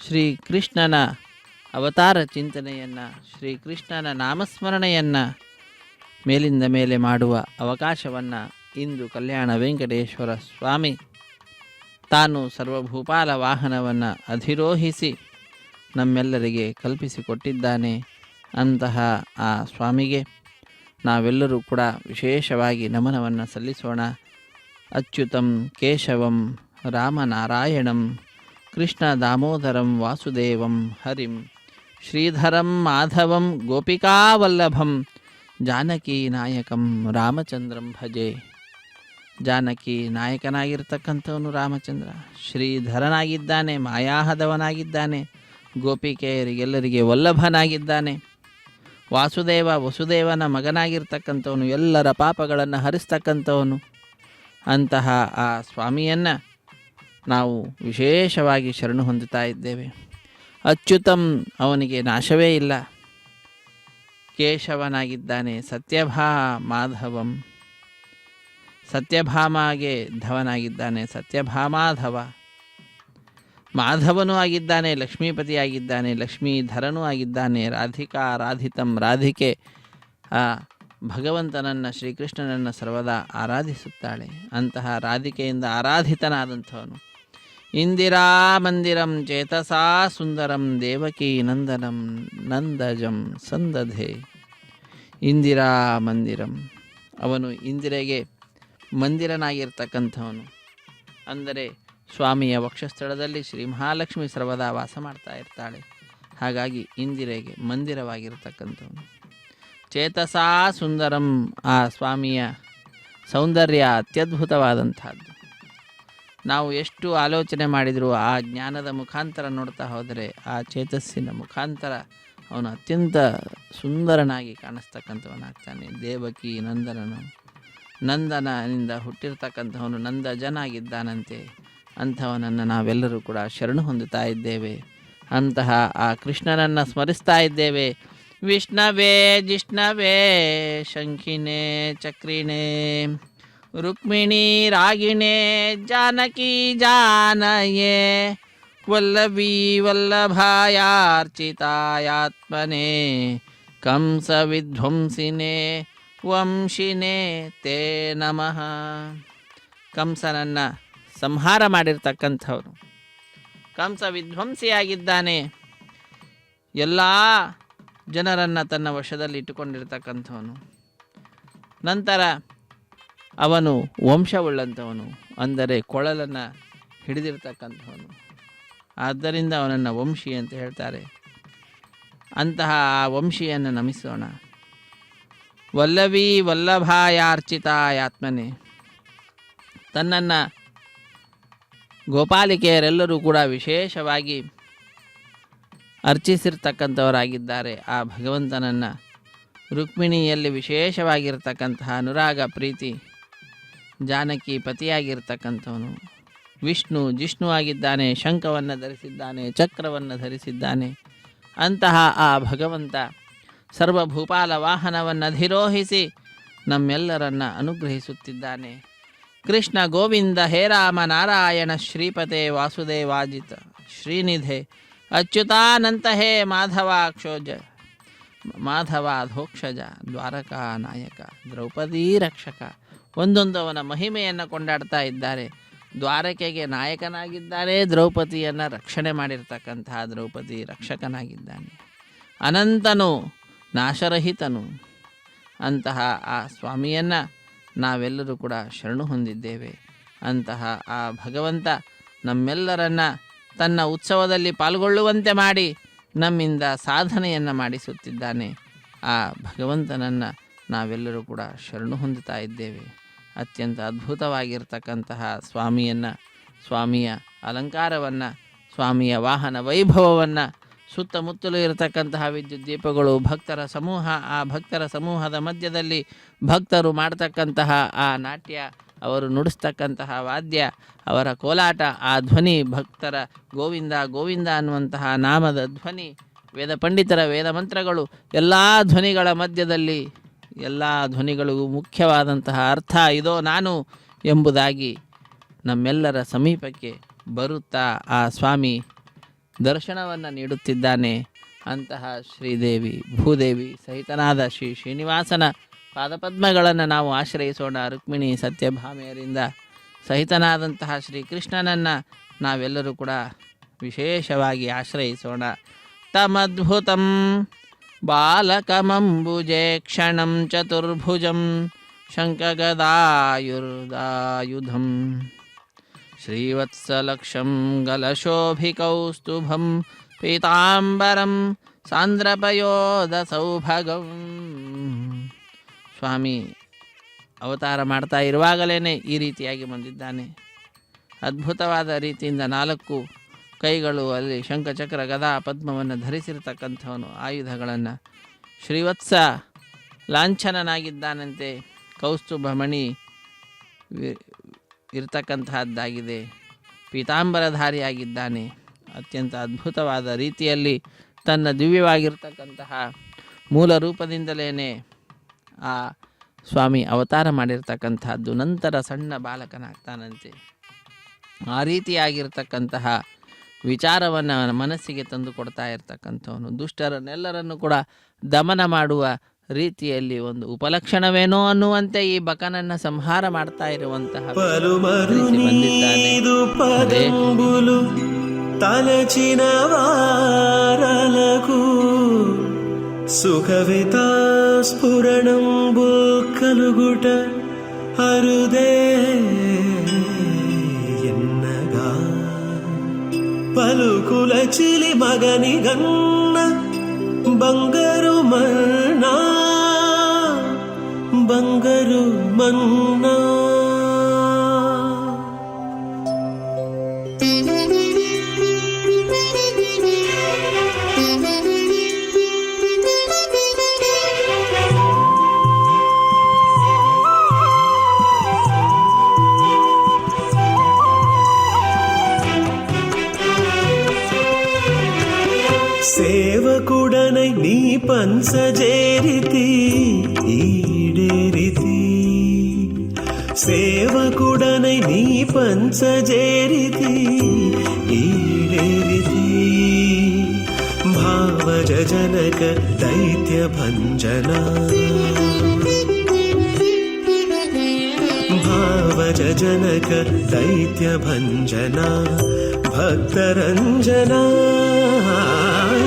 ಶ್ರೀಕೃಷ್ಣನ ಅವತಾರ ಚಿಂತನೆಯನ್ನು, ಶ್ರೀಕೃಷ್ಣನ ನಾಮಸ್ಮರಣೆಯನ್ನು ಮೇಲಿಂದ ಮೇಲೆ ಮಾಡುವ ಅವಕಾಶವನ್ನು ಇಂದು ಕಲ್ಯಾಣ ವೆಂಕಟೇಶ್ವರ ಸ್ವಾಮಿ ತಾನು ಸರ್ವಭೂಪಾಲ ವಾಹನವನ್ನು ಅಧಿರೋಹಿಸಿ ನಮ್ಮೆಲ್ಲರಿಗೆ ಕಲ್ಪಿಸಿಕೊಟ್ಟಿದ್ದಾನೆ. ಅಂತಹ ಆ ಸ್ವಾಮಿಗೆ ನಾವೆಲ್ಲರೂ ಕೂಡ ವಿಶೇಷವಾಗಿ ನಮನವನ್ನು ಸಲ್ಲಿಸೋಣ. ಅಚ್ಯುತಂ ಕೇಶವಂ ರಾಮನಾರಾಯಣಂ ಕೃಷ್ಣ ದಾಮೋದರಂ ವಾಸುದೇವಂ ಹರಿಂ ಶ್ರೀಧರಂ ಮಾಧವಂ ಗೋಪಿಕಾವಲ್ಲಭಂ ಜಾನಕಿ ನಾಯಕಂ ರಾಮಚಂದ್ರಂ ಭಜೆ. ಜಾನಕಿ ನಾಯಕನಾಗಿರ್ತಕ್ಕಂಥವನು ರಾಮಚಂದ್ರ, ಶ್ರೀಧರನಾಗಿದ್ದಾನೆ, ಮಾಯಾಹದವನಾಗಿದ್ದಾನೆ, ಗೋಪಿಕೆಯರಿಗೆಲ್ಲರಿಗೆ ವಲ್ಲಭನಾಗಿದ್ದಾನೆ, ವಾಸುದೇವ ವಸುದೇವನ ಮಗನಾಗಿರ್ತಕ್ಕಂಥವನು, ಎಲ್ಲರ ಪಾಪಗಳನ್ನು ಹರಿಸ್ತಕ್ಕಂಥವನು. ಅಂತಹ ಆ ಸ್ವಾಮಿಯನ್ನು ನಾವು ವಿಶೇಷವಾಗಿ ಶರಣು ಹೊಂದುತ್ತಾ ಇದ್ದೇವೆ. ಅಚ್ಯುತಂ, ಅವನಿಗೆ ನಾಶವೇ ಇಲ್ಲ, ಕೇಶವನಾಗಿದ್ದಾನೆ, ಸತ್ಯಭಾ ಮಾಧವಂ, ಸತ್ಯಭಾಮಗೆ ಧವನಾಗಿದ್ದಾನೆ, ಸತ್ಯಭಾಮಾಧವ, ಮಾಧವನೂ ಆಗಿದ್ದಾನೆ, ಲಕ್ಷ್ಮೀಪತಿಯಾಗಿದ್ದಾನೆ, ಲಕ್ಷ್ಮೀಧರನೂ ಆಗಿದ್ದಾನೆ, ರಾಧಿಕಾ ರಾಧಿತಂ, ರಾಧಿಕೆ ಆ ಭಗವಂತನನ್ನು ಶ್ರೀಕೃಷ್ಣನನ್ನು ಸರ್ವದಾ ಆರಾಧಿಸುತ್ತಾಳೆ. ಅಂತಹ ರಾಧಿಕೆಯಿಂದ ಆರಾಧಿತನಾದಂಥವನು. ಇಂದಿರಾ ಮಂದಿರಂ ಚೇತಸಾ ಸುಂದರಂ ದೇವಕೀ ನಂದನಂ ನಂದಜಂ ಸಂದಧೆ. ಇಂದಿರಾ ಮಂದಿರಂ, ಅವನು ಇಂದಿರೆಗೆ ಮಂದಿರನಾಗಿರ್ತಕ್ಕಂಥವನು. ಅಂದರೆ ಸ್ವಾಮಿಯ ವಕ್ಷಸ್ಥಳದಲ್ಲಿ ಶ್ರೀ ಮಹಾಲಕ್ಷ್ಮಿ ಸರ್ವದಾ ವಾಸ ಮಾಡ್ತಾ ಇರ್ತಾಳೆ. ಹಾಗಾಗಿ ಇಂದಿರೆಗೆ ಮಂದಿರವಾಗಿರ್ತಕ್ಕಂಥವನು. ಚೇತಸಾ ಸುಂದರಂ, ಆ ಸ್ವಾಮಿಯ ಸೌಂದರ್ಯ ಅತ್ಯದ್ಭುತವಾದಂಥದ್ದು. ನಾವು ಎಷ್ಟು ಆಲೋಚನೆ ಮಾಡಿದರೂ ಆ ಜ್ಞಾನದ ಮುಖಾಂತರ ನೋಡ್ತಾ ಹೋದರೆ, ಆ ಚೇತಸ್ಸಿನ ಮುಖಾಂತರ ಅವನು ಅತ್ಯಂತ ಸುಂದರನಾಗಿ ಕಾಣಿಸ್ತಕ್ಕಂಥವನಾಗ್ತಾನೆ. ದೇವಕಿ ನಂದನನು, ನಂದನನಿಂದ ಹುಟ್ಟಿರ್ತಕ್ಕಂಥವನು ನಂದಜನಾಗಿದ್ದಾನಂತೆ. ಅಂಥವನನ್ನು ನಾವೆಲ್ಲರೂ ಕೂಡ ಶರಣು ಹೊಂದುತ್ತಾ ಇದ್ದೇವೆ. ಅಂತಹ ಆ ಕೃಷ್ಣನನ್ನು ಸ್ಮರಿಸ್ತಾ ಇದ್ದೇವೆ. ವಿಷ್ಣವೇ ಜಿಷ್ಣವೇ ಶಂಖಿನೇ ಚಕ್ರಿಣೇ ರುಕ್ಮಿಣೀ ರಾಗಿಣೇ ಜಾನಕಿ ಜಾನಯೇ ವಲ್ಲಭೀ ವಲ್ಲಭಾಯಾರ್ಚಿತಾಯಾತ್ಮನೇ ಕಂಸ ವಿಧ್ವಂಸಿನೇ ವಂಶಿನೇ ತೇ ನಮಃ. ಕಂಸನನ್ನು ಸಂಹಾರ ಮಾಡಿರ್ತಕ್ಕಂಥವನು, ಕಂಸ ವಿಧ್ವಂಸಿಯಾಗಿದ್ದಾನೆ, ಎಲ್ಲ ಜನರನ್ನು ತನ್ನ ವಶದಲ್ಲಿ ಇಟ್ಟುಕೊಂಡಿರ್ತಕ್ಕಂಥವನು. ನಂತರ ಅವನು ವಂಶವುಳ್ಳಂಥವನು, ಅಂದರೆ ಕೊಳಲನ್ನು ಹಿಡಿದಿರ್ತಕ್ಕಂಥವನು. ಆದ್ದರಿಂದ ಅವನನ್ನು ವಂಶಿ ಅಂತ ಹೇಳ್ತಾರೆ. ಅಂತಹ ಆ ವಂಶಿಯನ್ನು ನಮಿಸೋಣ. ವಲ್ಲಭೀ ವಲ್ಲಭಾಯಾರ್ಚಿತಾಯಾತ್ಮನೆ, ತನ್ನನ್ನು ಗೋಪಾಲಿಕೆಯರೆಲ್ಲರೂ ಕೂಡ ವಿಶೇಷವಾಗಿ ಅರ್ಚಿಸಿರ್ತಕ್ಕಂಥವರಾಗಿದ್ದಾರೆ. ಆ ಭಗವಂತನನ್ನು ರುಕ್ಮಿಣಿಯಲ್ಲಿ ವಿಶೇಷವಾಗಿರ್ತಕ್ಕಂತಹ ಅನುರಾಗ ಪ್ರೀತಿ, ಜಾನಕಿ ಪತಿಯಾಗಿರ್ತಕ್ಕಂಥವನು. ವಿಷ್ಣು ಜಿಷ್ಣು ಆಗಿದ್ದಾನೆ, ಶಂಖವನ್ನು ಧರಿಸಿದ್ದಾನೆ, ಚಕ್ರವನ್ನು ಧರಿಸಿದ್ದಾನೆ. ಅಂತಹ ಆ ಭಗವಂತ ಸರ್ವಭೂಪಾಲ ವಾಹನವನ್ನು ಅಧಿರೋಹಿಸಿ ನಮ್ಮೆಲ್ಲರನ್ನು ಅನುಗ್ರಹಿಸುತ್ತಿದ್ದಾನೆ. ಕೃಷ್ಣ ಗೋವಿಂದ ಹೇ ರಾಮ ನಾರಾಯಣ ಶ್ರೀಪತೆ ವಾಸುದೇವಾಜಿತ ಶ್ರೀನಿಧೆ ಅಚ್ಯುತಾನಂತ ಹೇ ಮಾಧವಾಕ್ಷೋಜ ಮಾಧವಾಧೋಕ್ಷಜ ದ್ವಾರಕಾ ನಾಯಕ ದ್ರೌಪದೀ ರಕ್ಷಕ. ಒಂದೊಂದು ಅವನ ಮಹಿಮೆಯನ್ನು ಕೊಂಡಾಡ್ತಾ ಇದ್ದಾರೆ. ದ್ವಾರಕೆಗೆ ನಾಯಕನಾಗಿದ್ದಾನೆ, ದ್ರೌಪದಿಯನ್ನು ರಕ್ಷಣೆ ಮಾಡಿರ್ತಕ್ಕಂತಹ ದ್ರೌಪದಿ ರಕ್ಷಕನಾಗಿದ್ದಾನೆ. ಅನಂತನು, ನಾಶರಹಿತನು. ಅಂತಹ ಆ ಸ್ವಾಮಿಯನ್ನು ನಾವೆಲ್ಲರೂ ಕೂಡ ಶರಣು ಹೊಂದಿದ್ದೇವೆ. ಅಂತಹ ಆ ಭಗವಂತ ನಮ್ಮೆಲ್ಲರನ್ನ ತನ್ನ ಉತ್ಸವದಲ್ಲಿ ಪಾಲ್ಗೊಳ್ಳುವಂತೆ ಮಾಡಿ ನಮ್ಮಿಂದ ಸಾಧನೆಯನ್ನು ಮಾಡಿಸುತ್ತಿದ್ದಾನೆ. ಆ ಭಗವಂತನನ್ನು ನಾವೆಲ್ಲರೂ ಕೂಡ ಶರಣು ಹೊಂದುತ್ತಾ ಇದ್ದೇವೆ. ಅತ್ಯಂತ ಅದ್ಭುತವಾಗಿರ್ತಕ್ಕಂತಹ ಸ್ವಾಮಿಯ ಅಲಂಕಾರವನ್ನು ಸ್ವಾಮಿಯ ವಾಹನ ವೈಭವವನ್ನು ಸುತ್ತಮುತ್ತಲೂ ಇರತಕ್ಕಂತಹ ವಿದ್ಯುತ್ ದೀಪಗಳು, ಭಕ್ತರ ಸಮೂಹ, ಆ ಭಕ್ತರ ಸಮೂಹದ ಮಧ್ಯದಲ್ಲಿ ಭಕ್ತರು ಮಾಡ್ತಕ್ಕಂತಹ ಆ ನಾಟ್ಯ, ಅವರು ನುಡಿಸ್ತಕ್ಕಂತಹ ವಾದ್ಯ, ಅವರ ಕೋಲಾಟ, ಆ ಧ್ವನಿ, ಭಕ್ತರ ಗೋವಿಂದ ಗೋವಿಂದ ಅನ್ನುವಂತಹ ನಾಮದ ಧ್ವನಿ, ವೇದ ಪಂಡಿತರ ವೇದ ಮಂತ್ರಗಳು, ಎಲ್ಲ ಧ್ವನಿಗಳ ಮಧ್ಯದಲ್ಲಿ ಎಲ್ಲ ಧ್ವನಿಗಳಿಗೂ ಮುಖ್ಯವಾದಂತಹ ಅರ್ಥ ಇದೋ ನಾನು ಎಂಬುದಾಗಿ ನಮ್ಮೆಲ್ಲರ ಸಮೀಪಕ್ಕೆ ಬರುತ್ತಾ ಆ ಸ್ವಾಮಿ ದರ್ಶನವನ್ನು ನೀಡುತ್ತಿದ್ದಾನೆ. ಅಂತಹ ಶ್ರೀದೇವಿ ಭೂದೇವಿ ಸಹಿತನಾದ ಶ್ರೀ ಶ್ರೀನಿವಾಸನ ಪಾದಪದ್ಮಗಳನ್ನು ನಾವು ಆಶ್ರಯಿಸೋಣ. ರುಕ್ಮಿಣಿ ಸತ್ಯಭಾಮೆಯರಿಂದ ಸಹಿತನಾದಂತಹ ಶ್ರೀಕೃಷ್ಣನನ್ನು ನಾವೆಲ್ಲರೂ ಕೂಡ ವಿಶೇಷವಾಗಿ ಆಶ್ರಯಿಸೋಣ. ತಮದ್ಭುತಂ ಬಾಲಕಮಂಬುಜೆ ಕ್ಷಣಂ ಚತುರ್ಭುಜಂ ಶಂಖಗದಾಯುರ್ದಾಯುಧಂ ಶ್ರೀವತ್ಸಲಕ್ಷಂ ಗಲಶೋಭಿಕೌಸ್ತುಭಂ ಪೀತಾಂಬರಂ ಸಾಂದ್ರಪಯೋಧ ಸೌಭಗಂ. ಸ್ವಾಮಿ ಅವತಾರ ಮಾಡ್ತಾ ಇರುವಾಗಲೇ ಈ ರೀತಿಯಾಗಿ ಬಂದಿದ್ದಾನೆ. ಅದ್ಭುತವಾದ ರೀತಿಯಿಂದ 4 ಕೈಗಳು, ಅಲ್ಲಿ ಶಂಖಚಕ್ರ ಗದಾ ಪದ್ಮವನ್ನು ಧರಿಸಿರ್ತಕ್ಕಂಥವನು, ಆಯುಧಗಳನ್ನು, ಶ್ರೀವತ್ಸ ಲಾಂಛನನಾಗಿದ್ದಾನಂತೆ, ಕೌಸ್ತುಭಮಣಿ ಇರ್ತಕ್ಕಂತಹದ್ದಾಗಿದೆ, ಪೀತಾಂಬರಧಾರಿಯಾಗಿದ್ದಾನೆ. ಅತ್ಯಂತ ಅದ್ಭುತವಾದ ರೀತಿಯಲ್ಲಿ ತನ್ನ ದಿವ್ಯವಾಗಿರ್ತಕ್ಕಂತಹ ಮೂಲ ರೂಪದಿಂದಲೇ ಆ ಸ್ವಾಮಿ ಅವತಾರ ಮಾಡಿರ್ತಕ್ಕಂಥದ್ದು. ನಂತರ ಸಣ್ಣ ಬಾಲಕನಾಗ್ತಾನಂತೆ. ಆ ರೀತಿಯಾಗಿರ್ತಕ್ಕಂತಹ ವಿಚಾರವನ್ನು ಮನಸ್ಸಿಗೆ ತಂದು ಕೊಡ್ತಾ ಇರ್ತಕ್ಕಂಥವನು. ದುಷ್ಟರನ್ನೆಲ್ಲರನ್ನು ಕೂಡ ದಮನ ಮಾಡುವ ರೀತಿಯಲ್ಲಿ ಒಂದು ಉಪಲಕ್ಷಣವೇನೋ ಅನ್ನುವಂತೆ ಈ ಬಕನನ್ನ ಸಂಹಾರ ಮಾಡ್ತಾ ಇರುವಂತಹ ಬಂದಿದ್ದಾನೆ. తలచిన వారలకు సుఖవిత స్ఫురణంబు కలుగుట అరుదే ఎన్నగా పలుకుల చిలి మగని గన్న బంగారు మన్నా బంగారు మన్నా. సేవకుడనై నీ పంచజేరితి ఈడేరితి, సేవకుడనై నీ పంచజేరితి ఈడేరితి. భావజ జనక దైత్య భంజన, భావజ జనక దైత్య భంజన భక్తరంజన.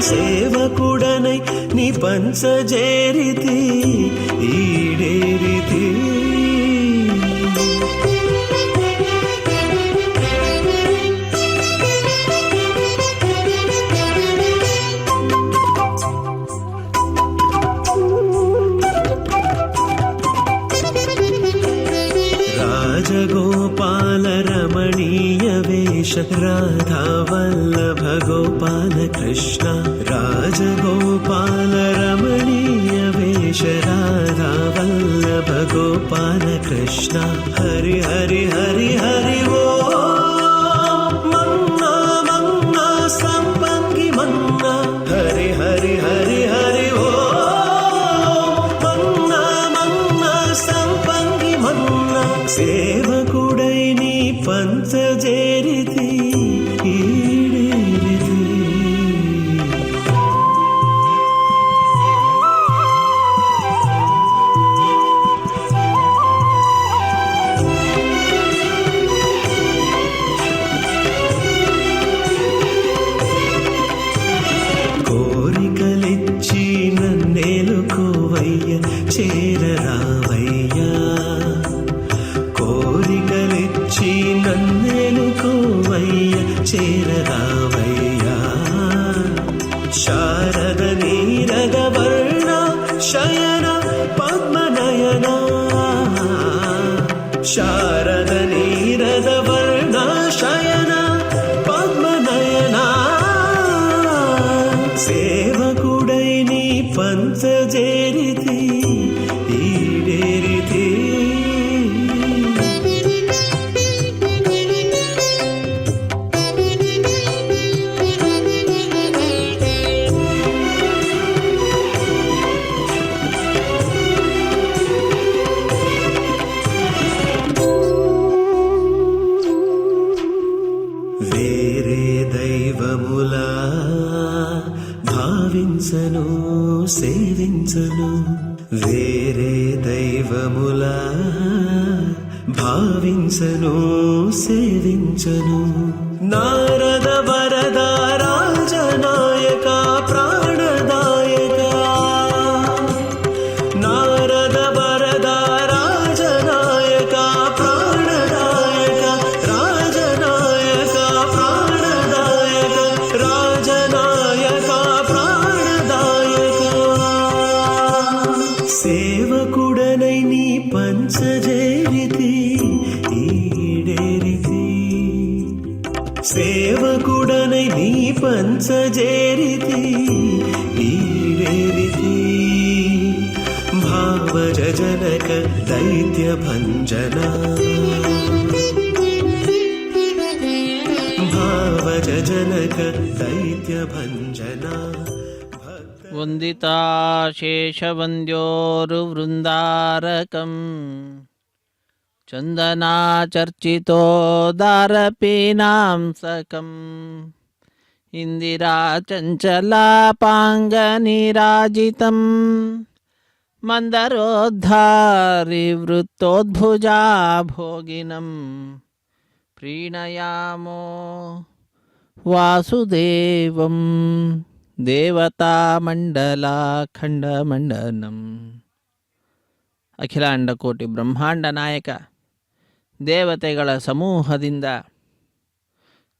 సేవకుడనై నీ పంచజేరితి ఈడేరితి. రాజగోపాల రమణీయ వేష రాధా వల్లభ గోపాల కృష్ణ. రాజగోపాల రమణీయ వేష రాధా వల్లభ గోపాల కృష్ణ. హరి హరి హరి హరి ఓ మన్నా మన్నా సంపంగి మన్నా. హరి హరి హరి హరి ఓ మన్నా మన్నా సంపంగి మన్నా. సేవకుడై నీ పంచజేరితి ఈడేరితి. కోరికలిచ్చి నన్నేలుకోవయ్య చేరరావయ్యా. కోరికలిచ్చి నన్నేలుకోవయ్య చేరరావయ్యా. శారద నీరద వర్ణ శయన పద్మనయన. శారద నీరద వర్ణ శయన పద్మనయన. దైవములా భావించను సేవించను నారద వరద రాజనాయక ప్రాణదాయక నారద వరద రాజనాయక ప్రాణదాయక రాజనాయక ప్రాణదాయక రాజనాయక ప్రాణదాయక సేవకుడనై నీ పంచజేరితి ఈడేరితి సేవకుడనై నీ పంచజేరితి ఈడేరితి భావజ జనక దైత్య భంజన భావజ జనక దైత్య భంజన ವಂದಿತಾ ಶೇಷವಂದ್ಯೋರುವೃಂದಾರಕಂ ಚಂದನಾಚರ್ಚಿತೋದಾರಪೀನಾಂಸಕಂ ಇಂದಿರಾಚಂಚಲಾಪಾಂಗನಿರಾಜಿತಂ ಮಂದರೋದ್ಧಾರಿವೃತ್ತೋದ್ಭುಜಾ ಭೋಗಿನಂ ಪ್ರೀಣಯಾಮೋ ವಾಸುದೇವಂ ದೇವತಾಮಂಡಲಾಖಂಡಮಂಡನಂ. ಅಖಿಲಾಂಡ ಕೋಟಿ ಬ್ರಹ್ಮಾಂಡ ನಾಯಕ ದೇವತೆಗಳ ಸಮೂಹದಿಂದ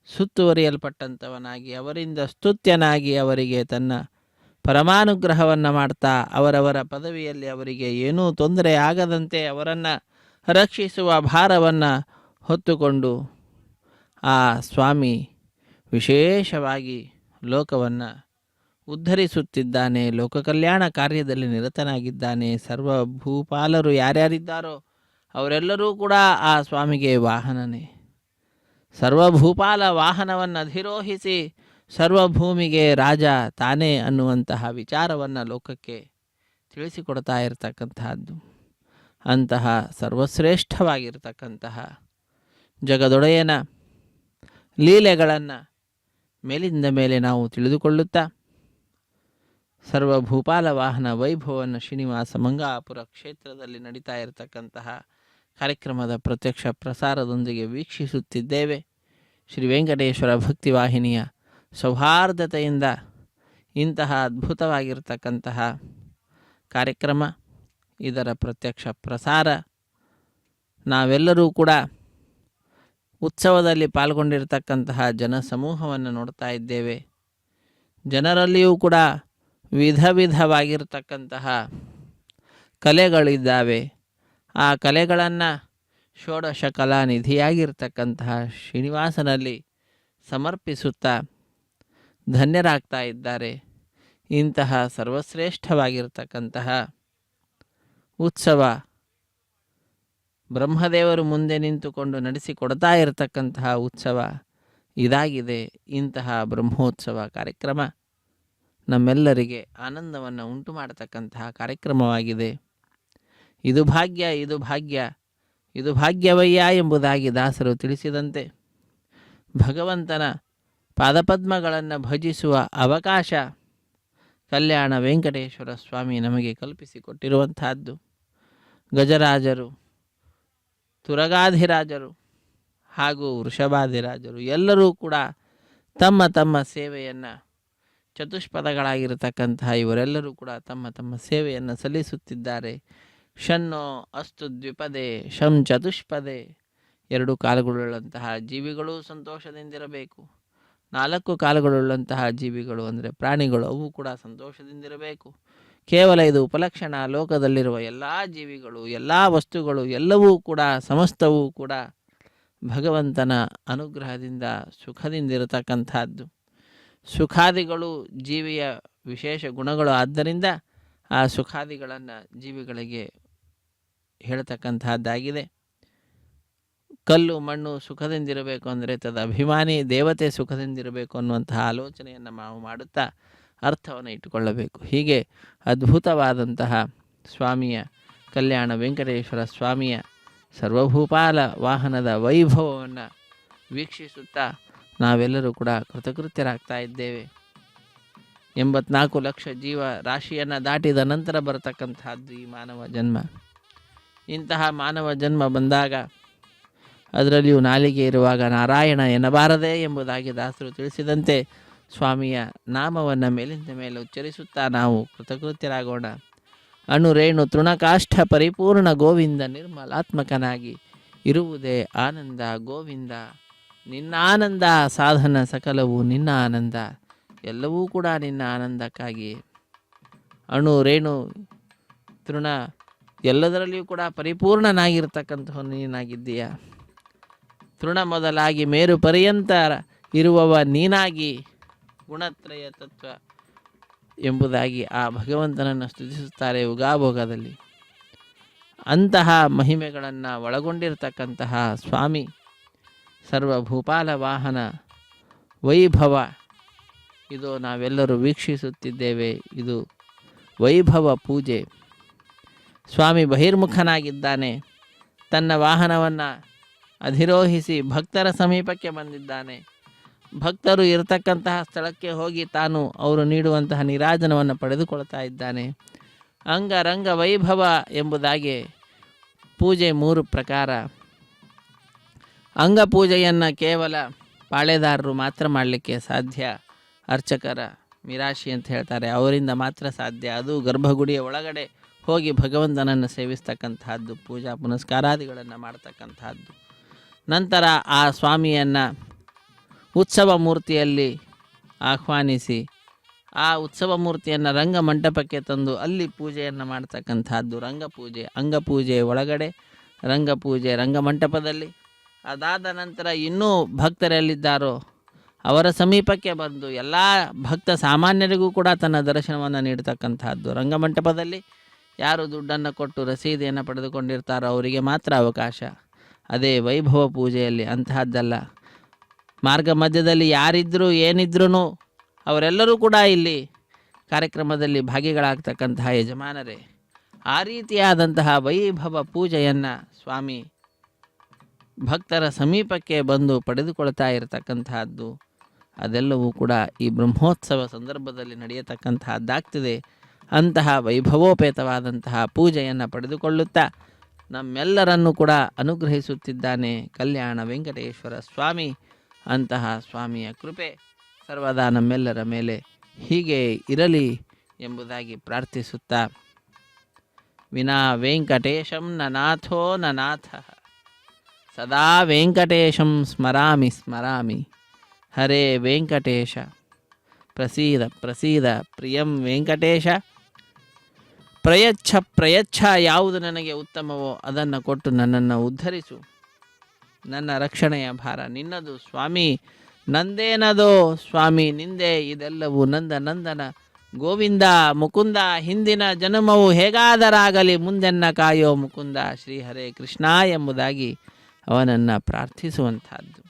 ಸುತ್ತುವರಿಯಲ್ಪಟ್ಟಂಥವನಾಗಿ ಅವರಿಂದ ಸ್ತುತ್ಯನಾಗಿ ಅವರಿಗೆ ತನ್ನ ಪರಮಾನುಗ್ರಹವನ್ನು ಮಾಡ್ತಾ ಅವರವರ ಪದವಿಯಲ್ಲಿ ಅವರಿಗೆ ಏನೂ ತೊಂದರೆ ಆಗದಂತೆ ಅವರನ್ನು ರಕ್ಷಿಸುವ ಭಾರವನ್ನು ಹೊತ್ತುಕೊಂಡು ಆ ಸ್ವಾಮಿ ವಿಶೇಷವಾಗಿ ಲೋಕವನ್ನು ಉದ್ಧರಿಸುತ್ತಿದ್ದಾನೆ, ಲೋಕ ಕಲ್ಯಾಣ ಕಾರ್ಯದಲ್ಲಿ ನಿರತನಾಗಿದ್ದಾನೆ. ಸರ್ವ ಭೂಪಾಲರು ಯಾರ್ಯಾರಿದ್ದಾರೋ ಅವರೆಲ್ಲರೂ ಕೂಡ ಆ ಸ್ವಾಮಿಗೆ ವಾಹನನೇ. ಸರ್ವಭೂಪಾಲ ವಾಹನವನ್ನು ಅಧಿರೋಹಿಸಿ ಸರ್ವಭೂಮಿಗೆ ರಾಜ ತಾನೇ ಅನ್ನುವಂತಹ ವಿಚಾರವನ್ನು ಲೋಕಕ್ಕೆ ತಿಳಿಸಿಕೊಡ್ತಾ ಇರತಕ್ಕಂತಹದ್ದು. ಅಂತಹ ಸರ್ವಶ್ರೇಷ್ಠವಾಗಿರ್ತಕ್ಕಂತಹ ಜಗದೊಡೆಯನ ಲೀಲೆಗಳನ್ನು ಮೇಲಿಂದ ಮೇಲೆ ನಾವು ತಿಳಿದುಕೊಳ್ಳುತ್ತಾ ಸರ್ವಭೂಪಾಲ ವಾಹನ ವೈಭವವನ್ನು ಶ್ರೀನಿವಾಸ ಮಂಗಾಪುರ ಕ್ಷೇತ್ರದಲ್ಲಿ ನಡೀತಾ ಇರತಕ್ಕಂತಹ ಕಾರ್ಯಕ್ರಮದ ಪ್ರತ್ಯಕ್ಷ ಪ್ರಸಾರದೊಂದಿಗೆ ವೀಕ್ಷಿಸುತ್ತಿದ್ದೇವೆ. ಶ್ರೀ ವೆಂಕಟೇಶ್ವರ ಭಕ್ತಿವಾಹಿನಿಯ ಸೌಹಾರ್ದತೆಯಿಂದ ಇಂತಹ ಅದ್ಭುತವಾಗಿರ್ತಕ್ಕಂತಹ ಕಾರ್ಯಕ್ರಮ, ಇದರ ಪ್ರತ್ಯಕ್ಷ ಪ್ರಸಾರ ನಾವೆಲ್ಲರೂ ಕೂಡ ಉತ್ಸವದಲ್ಲಿ ಪಾಲ್ಗೊಂಡಿರತಕ್ಕಂತಹ ಜನಸಮೂಹವನ್ನು ನೋಡ್ತಾ ಇದ್ದೇವೆ. ಜನರಲ್ಲಿಯೂ ಕೂಡ ವಿಧ ವಿಧವಾಗಿರ್ತಕ್ಕಂತಹ ಕಲೆಗಳಿದ್ದಾವೆ. ಆ ಕಲೆಗಳನ್ನು ಷೋಡಶ ಕಲಾನಿಧಿಯಾಗಿರ್ತಕ್ಕಂತಹ ಶ್ರೀನಿವಾಸನಲ್ಲಿ ಸಮರ್ಪಿಸುತ್ತಾ ಧನ್ಯರಾಗ್ತಾ ಇದ್ದಾರೆ. ಇಂತಹ ಸರ್ವಶ್ರೇಷ್ಠವಾಗಿರ್ತಕ್ಕಂತಹ ಉತ್ಸವ ಬ್ರಹ್ಮದೇವರು ಮುಂದೆ ನಿಂತುಕೊಂಡು ನಡೆಸಿಕೊಡ್ತಾ ಇರತಕ್ಕಂತಹ ಉತ್ಸವ ಇದಾಗಿದೆ. ಇಂತಹ ಬ್ರಹ್ಮೋತ್ಸವ ಕಾರ್ಯಕ್ರಮ ನಮ್ಮೆಲ್ಲರಿಗೆ ಆನಂದವನ್ನು ಉಂಟು ಮಾಡತಕ್ಕಂತಹ ಕಾರ್ಯಕ್ರಮವಾಗಿದೆ. ಇದು ಭಾಗ್ಯ, ಇದು ಭಾಗ್ಯ, ಇದು ಭಾಗ್ಯವಯ್ಯ ಎಂಬುದಾಗಿ ದಾಸರು ತಿಳಿಸಿದಂತೆ ಭಗವಂತನ ಪಾದಪದ್ಮಗಳನ್ನು ಭಜಿಸುವ ಅವಕಾಶ ಕಲ್ಯಾಣ ವೆಂಕಟೇಶ್ವರ ಸ್ವಾಮಿ ನಮಗೆ ಕಲ್ಪಿಸಿಕೊಟ್ಟಿರುವಂತಹದ್ದು. ಗಜರಾಜರು, ತುರಗಾಧಿರಾಜರು ಹಾಗೂ ವೃಷಭಾಧಿರಾಜರು ಎಲ್ಲರೂ ಕೂಡ ತಮ್ಮ ತಮ್ಮ ಸೇವೆಯನ್ನು, ಚತುಷ್ಪದಗಳಾಗಿರತಕ್ಕಂತಹ ಇವರೆಲ್ಲರೂ ಕೂಡ ತಮ್ಮ ತಮ್ಮ ಸೇವೆಯನ್ನು ಸಲ್ಲಿಸುತ್ತಿದ್ದಾರೆ. ಶನ್ನೋ ಅಸ್ತು ದ್ವಿಪದೇ ಶಂ ಚತುಷ್ಪದೇ. 2 ಕಾಲುಗಳುಳ್ಳಂತಹ ಜೀವಿಗಳು ಸಂತೋಷದಿಂದಿರಬೇಕು. 4 ಕಾಲುಗಳುಳ್ಳಂತಹ ಜೀವಿಗಳು ಅಂದರೆ ಪ್ರಾಣಿಗಳು, ಅವು ಕೂಡ ಸಂತೋಷದಿಂದಿರಬೇಕು. ಕೇವಲ ಇದು ಉಪಲಕ್ಷಣ. ಲೋಕದಲ್ಲಿರುವ ಎಲ್ಲ ಜೀವಿಗಳು, ಎಲ್ಲ ವಸ್ತುಗಳು ಎಲ್ಲವೂ ಕೂಡ, ಸಮಸ್ತವೂ ಕೂಡ ಭಗವಂತನ ಅನುಗ್ರಹದಿಂದ ಸುಖದಿಂದಿರತಕ್ಕಂಥದ್ದು. ಸುಖಾದಿಗಳು ಜೀವಿಯ ವಿಶೇಷ ಗುಣಗಳು. ಆದ್ದರಿಂದ ಆ ಸುಖಾದಿಗಳನ್ನು ಜೀವಿಗಳಿಗೆ ಹೇಳ್ತಕ್ಕಂತಹದ್ದಾಗಿದೆ. ಕಲ್ಲು ಮಣ್ಣು ಸುಖದಿಂದಿರಬೇಕು ಅಂದರೆ ಅಭಿಮಾನಿ ದೇವತೆ ಸುಖದಿಂದಿರಬೇಕು ಅನ್ನುವಂತಹ ಆಲೋಚನೆಯನ್ನು ನಾವು ಮಾಡುತ್ತಾ ಅರ್ಥವನ್ನು ಇಟ್ಟುಕೊಳ್ಳಬೇಕು. ಹೀಗೆ ಅದ್ಭುತವಾದಂತಹ ಸ್ವಾಮಿಯ ಕಲ್ಯಾಣ ವೆಂಕಟೇಶ್ವರ ಸ್ವಾಮಿಯ ಸರ್ವಭೂಪಾಲ ವಾಹನದ ವೈಭವವನ್ನು ವೀಕ್ಷಿಸುತ್ತಾ ನಾವೆಲ್ಲರೂ ಕೂಡ ಕೃತಕೃತ್ಯರಾಗ್ತಾ ಇದ್ದೇವೆ. 84 ಲಕ್ಷ ಜೀವ ರಾಶಿಯನ್ನು ದಾಟಿದ ನಂತರ ಬರತಕ್ಕಂತಹದ್ದು ಈ ಮಾನವ ಜನ್ಮ. ಇಂತಹ ಮಾನವ ಜನ್ಮ ಬಂದಾಗ ಅದರಲ್ಲಿಯೂ ನಾಲಿಗೆ ಇರುವಾಗ ನಾರಾಯಣ ಎನ್ನಬಾರದೆ ಎಂಬುದಾಗಿ ದಾಸರು ತಿಳಿಸಿದಂತೆ ಸ್ವಾಮಿಯ ನಾಮವನ್ನು ಮೇಲಿಂದ ಮೇಲೆ ಉಚ್ಚರಿಸುತ್ತಾ ನಾವು ಕೃತಕೃತ್ಯರಾಗೋಣ. ಅಣುರೇಣು ತೃಣಕಾಷ್ಠ ಪರಿಪೂರ್ಣ ಗೋವಿಂದ ನಿರ್ಮಲಾತ್ಮಕನಾಗಿ ಇರುವುದೇ ಆನಂದ ಗೋವಿಂದ. ನಿನ್ನ ಆನಂದ ಸಾಧನ ಸಕಲವು ನಿನ್ನ ಆನಂದ, ಎಲ್ಲವೂ ಕೂಡ ನಿನ್ನ ಆನಂದಕ್ಕಾಗಿ. ಅಣು ರೇಣು ತೃಣ ಎಲ್ಲದರಲ್ಲಿಯೂ ಕೂಡ ಪರಿಪೂರ್ಣನಾಗಿರ್ತಕ್ಕಂತಹ ನೀನಾಗಿದ್ದೀಯ. ತೃಣ ಮೊದಲಾಗಿ ಮೇರು ಪರ್ಯಂತ ಇರುವವ ನೀನಾಗಿ ಗುಣತ್ರಯ ತತ್ವ ಎಂಬುದಾಗಿ ಆ ಭಗವಂತನನ್ನು ಸ್ತುತಿಸುತ್ತಾರೆ ಉಗಾಭೋಗದಲ್ಲಿ. ಅಂತಹ ಮಹಿಮೆಗಳನ್ನು ಒಳಗೊಂಡಿರತಕ್ಕಂತಹ ಸ್ವಾಮಿ ಸರ್ವಭೂಪಾಲ ವಾಹನ ವೈಭವ, ಇದು ನಾವೆಲ್ಲರೂ ವೀಕ್ಷಿಸುತ್ತಿದ್ದೇವೆ. ಇದು ವೈಭವ ಪೂಜೆ. ಸ್ವಾಮಿ ಬಹಿರ್ಮುಖನಾಗಿದ್ದಾನೆ. ತನ್ನ ವಾಹನವನ್ನು ಅಧಿರೋಹಿಸಿ ಭಕ್ತರ ಸಮೀಪಕ್ಕೆ ಬಂದಿದ್ದಾನೆ. ಭಕ್ತರು ಇರತಕ್ಕಂತಹ ಸ್ಥಳಕ್ಕೆ ಹೋಗಿ ತಾನು ಅವರು ನೀಡುವಂತಹ ನೀರಾಜನವನ್ನು ಪಡೆದುಕೊಳ್ತಾ ಇದ್ದಾನೆ. ಅಂಗರಂಗ ವೈಭವ ಎಂಬುದಾಗಿ ಪೂಜೆ 3 ಪ್ರಕಾರ. ಅಂಗಪೂಜೆಯನ್ನು ಕೇವಲ ಪಾಳೆದಾರರು ಮಾತ್ರ ಮಾಡಲಿಕ್ಕೆ ಸಾಧ್ಯ. ಅರ್ಚಕರ ಮಿರಾಶಿ ಅಂತ ಹೇಳ್ತಾರೆ, ಅವರಿಂದ ಮಾತ್ರ ಸಾಧ್ಯ. ಅದು ಗರ್ಭಗುಡಿಯ ಒಳಗಡೆ ಹೋಗಿ ಭಗವಂತನನ್ನು ಸೇವಿಸ್ತಕ್ಕಂತಹದ್ದು, ಪೂಜಾ ಪುನಸ್ಕಾರಾದಿಗಳನ್ನು ಮಾಡ್ತಕ್ಕಂತಹದ್ದು. ನಂತರ ಆ ಸ್ವಾಮಿಯನ್ನು ಉತ್ಸವ ಮೂರ್ತಿಯಲ್ಲಿ ಆಹ್ವಾನಿಸಿ ಆ ಉತ್ಸವ ಮೂರ್ತಿಯನ್ನು ರಂಗಮಂಟಪಕ್ಕೆ ತಂದು ಅಲ್ಲಿ ಪೂಜೆಯನ್ನು ಮಾಡ್ತಕ್ಕಂಥದ್ದು ರಂಗಪೂಜೆ. ಅಂಗಪೂಜೆ ಒಳಗಡೆ, ರಂಗಪೂಜೆ ರಂಗಮಂಟಪದಲ್ಲಿ. ಅದಾದ ನಂತರ ಇನ್ನೂ ಭಕ್ತರೆಲ್ಲಿದ್ದಾರೋ ಅವರ ಸಮೀಪಕ್ಕೆ ಬಂದು ಎಲ್ಲ ಭಕ್ತ ಸಾಮಾನ್ಯರಿಗೂ ಕೂಡ ತನ್ನ ದರ್ಶನವನ್ನು ನೀಡ್ತಕ್ಕಂಥದ್ದು ರಂಗಮಂಟಪದಲ್ಲಿ. ಯಾರು ದುಡ್ಡನ್ನು ಕೊಟ್ಟು ರಸೀದಿಯನ್ನು ಪಡೆದುಕೊಂಡಿರ್ತಾರೋ ಅವರಿಗೆ ಮಾತ್ರ ಅವಕಾಶ. ಅದೇ ವೈಭವ ಪೂಜೆಯಲ್ಲಿ ಅಂತಹದ್ದಲ್ಲ. ಮಾರ್ಗ ಮಧ್ಯದಲ್ಲಿ ಯಾರಿದ್ದರೂ ಏನಿದ್ರೂ ಅವರೆಲ್ಲರೂ ಕೂಡ ಇಲ್ಲಿ ಕಾರ್ಯಕ್ರಮದಲ್ಲಿ ಭಾಗಿಗಳಾಗ್ತಕ್ಕಂತಹ ಯಜಮಾನರೇ. ಆ ರೀತಿಯಾದಂತಹ ವೈಭವ ಪೂಜೆಯನ್ನು ಸ್ವಾಮಿ ಭಕ್ತರ ಸಮೀಪಕ್ಕೆ ಬಂದು ಪಡೆದುಕೊಳ್ತಾ ಇರತಕ್ಕಂತಹದ್ದು ಅದೆಲ್ಲವೂ ಕೂಡ ಈ ಬ್ರಹ್ಮೋತ್ಸವ ಸಂದರ್ಭದಲ್ಲಿ ನಡೆಯತಕ್ಕಂತಹದ್ದಾಗ್ತದೆ. ಅಂತಹ ವೈಭವೋಪೇತವಾದಂತಹ ಪೂಜೆಯನ್ನು ಪಡೆದುಕೊಳ್ಳುತ್ತಾ ನಮ್ಮೆಲ್ಲರನ್ನು ಕೂಡ ಅನುಗ್ರಹಿಸುತ್ತಿದ್ದಾನೆ ಕಲ್ಯಾಣ ವೆಂಕಟೇಶ್ವರ ಸ್ವಾಮಿ. ಅಂತಹ ಸ್ವಾಮಿಯ ಕೃಪೆ ಸರ್ವದಾ ನಮ್ಮೆಲ್ಲರ ಮೇಲೆ ಹೀಗೆ ಇರಲಿ ಎಂಬುದಾಗಿ ಪ್ರಾರ್ಥಿಸುತ್ತಾ, ವಿನಾ ವೆಂಕಟೇಶಂ ನನಾಥೋ ನನಾಥ ಸದಾ ವೆಂಕಟೇಶಂ ಸ್ಮರಾಮಿ ಸ್ಮರಾಮಿ. ಹರೇ ವೆಂಕಟೇಶ ಪ್ರಸೀದ ಪ್ರಸೀದ ಪ್ರಿಯಂ ವೆಂಕಟೇಶ. ಪ್ರಯಚ್ಛ ಪ್ರಯಚ್ಛ, ಯಾವುದು ನನಗೆ ಉತ್ತಮವೋ ಅದನ್ನು ಕೊಟ್ಟು ನನ್ನನ್ನು ಉದ್ಧರಿಸು. ನನ್ನ ರಕ್ಷಣೆಯ ಭಾರ ನಿನ್ನದು ಸ್ವಾಮಿ, ನಂದೇನದೋ ಸ್ವಾಮಿ ನಿಂದೆ. ಇದೆಲ್ಲವೂ ನಂದ ನಂದನ ಗೋವಿಂದ ಮುಕುಂದ. ಹಿಂದಿನ ಜನ್ಮವು ಹೇಗಾದರಾಗಲಿ ಮುಂದೆನ್ನ ಕಾಯೋ ಮುಕುಂದ ಶ್ರೀ ಹರೇ ಕೃಷ್ಣ ಎಂಬುದಾಗಿ ಅವನನ್ನು ಪ್ರಾರ್ಥಿಸುವಂಥದ್ದು.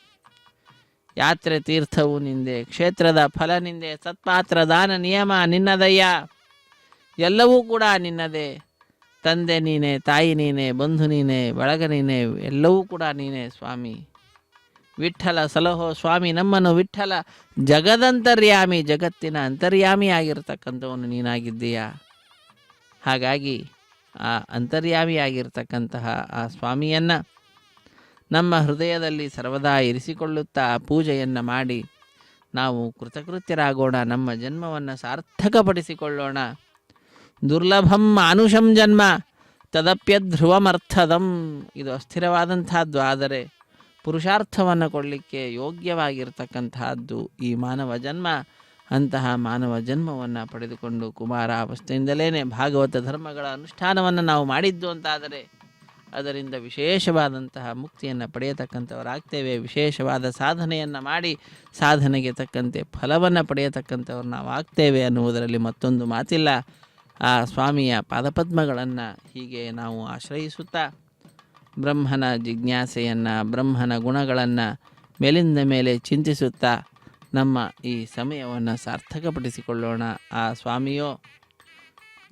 ಯಾತ್ರೆ ತೀರ್ಥವು ನಿಂದೆ, ಕ್ಷೇತ್ರದ ಫಲ ನಿಂದೆ, ಸತ್ಪಾತ್ರ ದಾನ ನಿಯಮ ನಿನ್ನದಯ್ಯ. ಎಲ್ಲವೂ ಕೂಡ ನಿನ್ನದೇ. ತಂದೆ ನೀನೇ, ತಾಯಿ ನೀನೇ, ಬಂಧು ನೀನೇ, ಬಳಗ ನೀನೇ, ಎಲ್ಲವೂ ಕೂಡ ನೀನೇ ಸ್ವಾಮಿ. ವಿಠ್ಠಲ ಸಲಹೋ ಸ್ವಾಮಿ ನಮ್ಮನ್ನು. ವಿಠ್ಠಲ ಜಗದಂತರ್ಯಾಮಿ, ಜಗತ್ತಿನ ಅಂತರ್ಯಾಮಿ ಆಗಿರ್ತಕ್ಕಂಥವನು ನೀನಾಗಿದ್ದೀಯ. ಹಾಗಾಗಿ ಆ ಅಂತರ್ಯಾಮಿಯಾಗಿರ್ತಕ್ಕಂತಹ ಆ ಸ್ವಾಮಿಯನ್ನು ನಮ್ಮ ಹೃದಯದಲ್ಲಿ ಸರ್ವದಾ ಇರಿಸಿಕೊಳ್ಳುತ್ತಾ ಪೂಜೆಯನ್ನು ಮಾಡಿ ನಾವು ಕೃತಕೃತ್ಯರಾಗೋಣ. ನಮ್ಮ ಜನ್ಮವನ್ನು ಸಾರ್ಥಕಪಡಿಸಿಕೊಳ್ಳೋಣ. ದುರ್ಲಭಂ ಮಾನುಷಂ ಜನ್ಮ ತದಪ್ಯಧ್ರುವಮರ್ಥದಂ. ಇದು ಅಸ್ಥಿರವಾದಂತಹದ್ದು, ಆದರೆ ಪುರುಷಾರ್ಥವನ್ನು ಕೊಡಲಿಕ್ಕೆ ಯೋಗ್ಯವಾಗಿರ್ತಕ್ಕಂತಹದ್ದು ಈ ಮಾನವ ಜನ್ಮ. ಅಂತಹ ಮಾನವ ಜನ್ಮವನ್ನು ಪಡೆದುಕೊಂಡು ಕುಮಾರ ಅವಸ್ಥೆಯಿಂದಲೇ ಭಾಗವತ ಧರ್ಮಗಳ ಅನುಷ್ಠಾನವನ್ನು ನಾವು ಮಾಡಿದ್ದು ಅಂತಾದರೆ ಅದರಿಂದ ವಿಶೇಷವಾದಂತಹ ಮುಕ್ತಿಯನ್ನು ಪಡೆಯತಕ್ಕಂಥವರಾಗ್ತೇವೆ. ವಿಶೇಷವಾದ ಸಾಧನೆಯನ್ನು ಮಾಡಿ ಸಾಧನೆಗೆ ತಕ್ಕಂತೆ ಫಲವನ್ನು ಪಡೆಯತಕ್ಕಂಥವ್ರು ನಾವು ಆಗ್ತೇವೆ ಅನ್ನುವುದರಲ್ಲಿ ಮತ್ತೊಂದು ಮಾತಿಲ್ಲ. ಆ ಸ್ವಾಮಿಯ ಪಾದಪದ್ಮಗಳನ್ನು ಹೀಗೆ ನಾವು ಆಶ್ರಯಿಸುತ್ತಾ ಬ್ರಹ್ಮನ ಜಿಜ್ಞಾಸೆಯನ್ನು, ಬ್ರಹ್ಮನ ಗುಣಗಳನ್ನು ಮೇಲಿಂದ ಮೇಲೆ ಚಿಂತಿಸುತ್ತಾ ನಮ್ಮ ಈ ಸಮಯವನ್ನು ಸಾರ್ಥಕಪಡಿಸಿಕೊಳ್ಳೋಣ. ಆ ಸ್ವಾಮಿಯೋ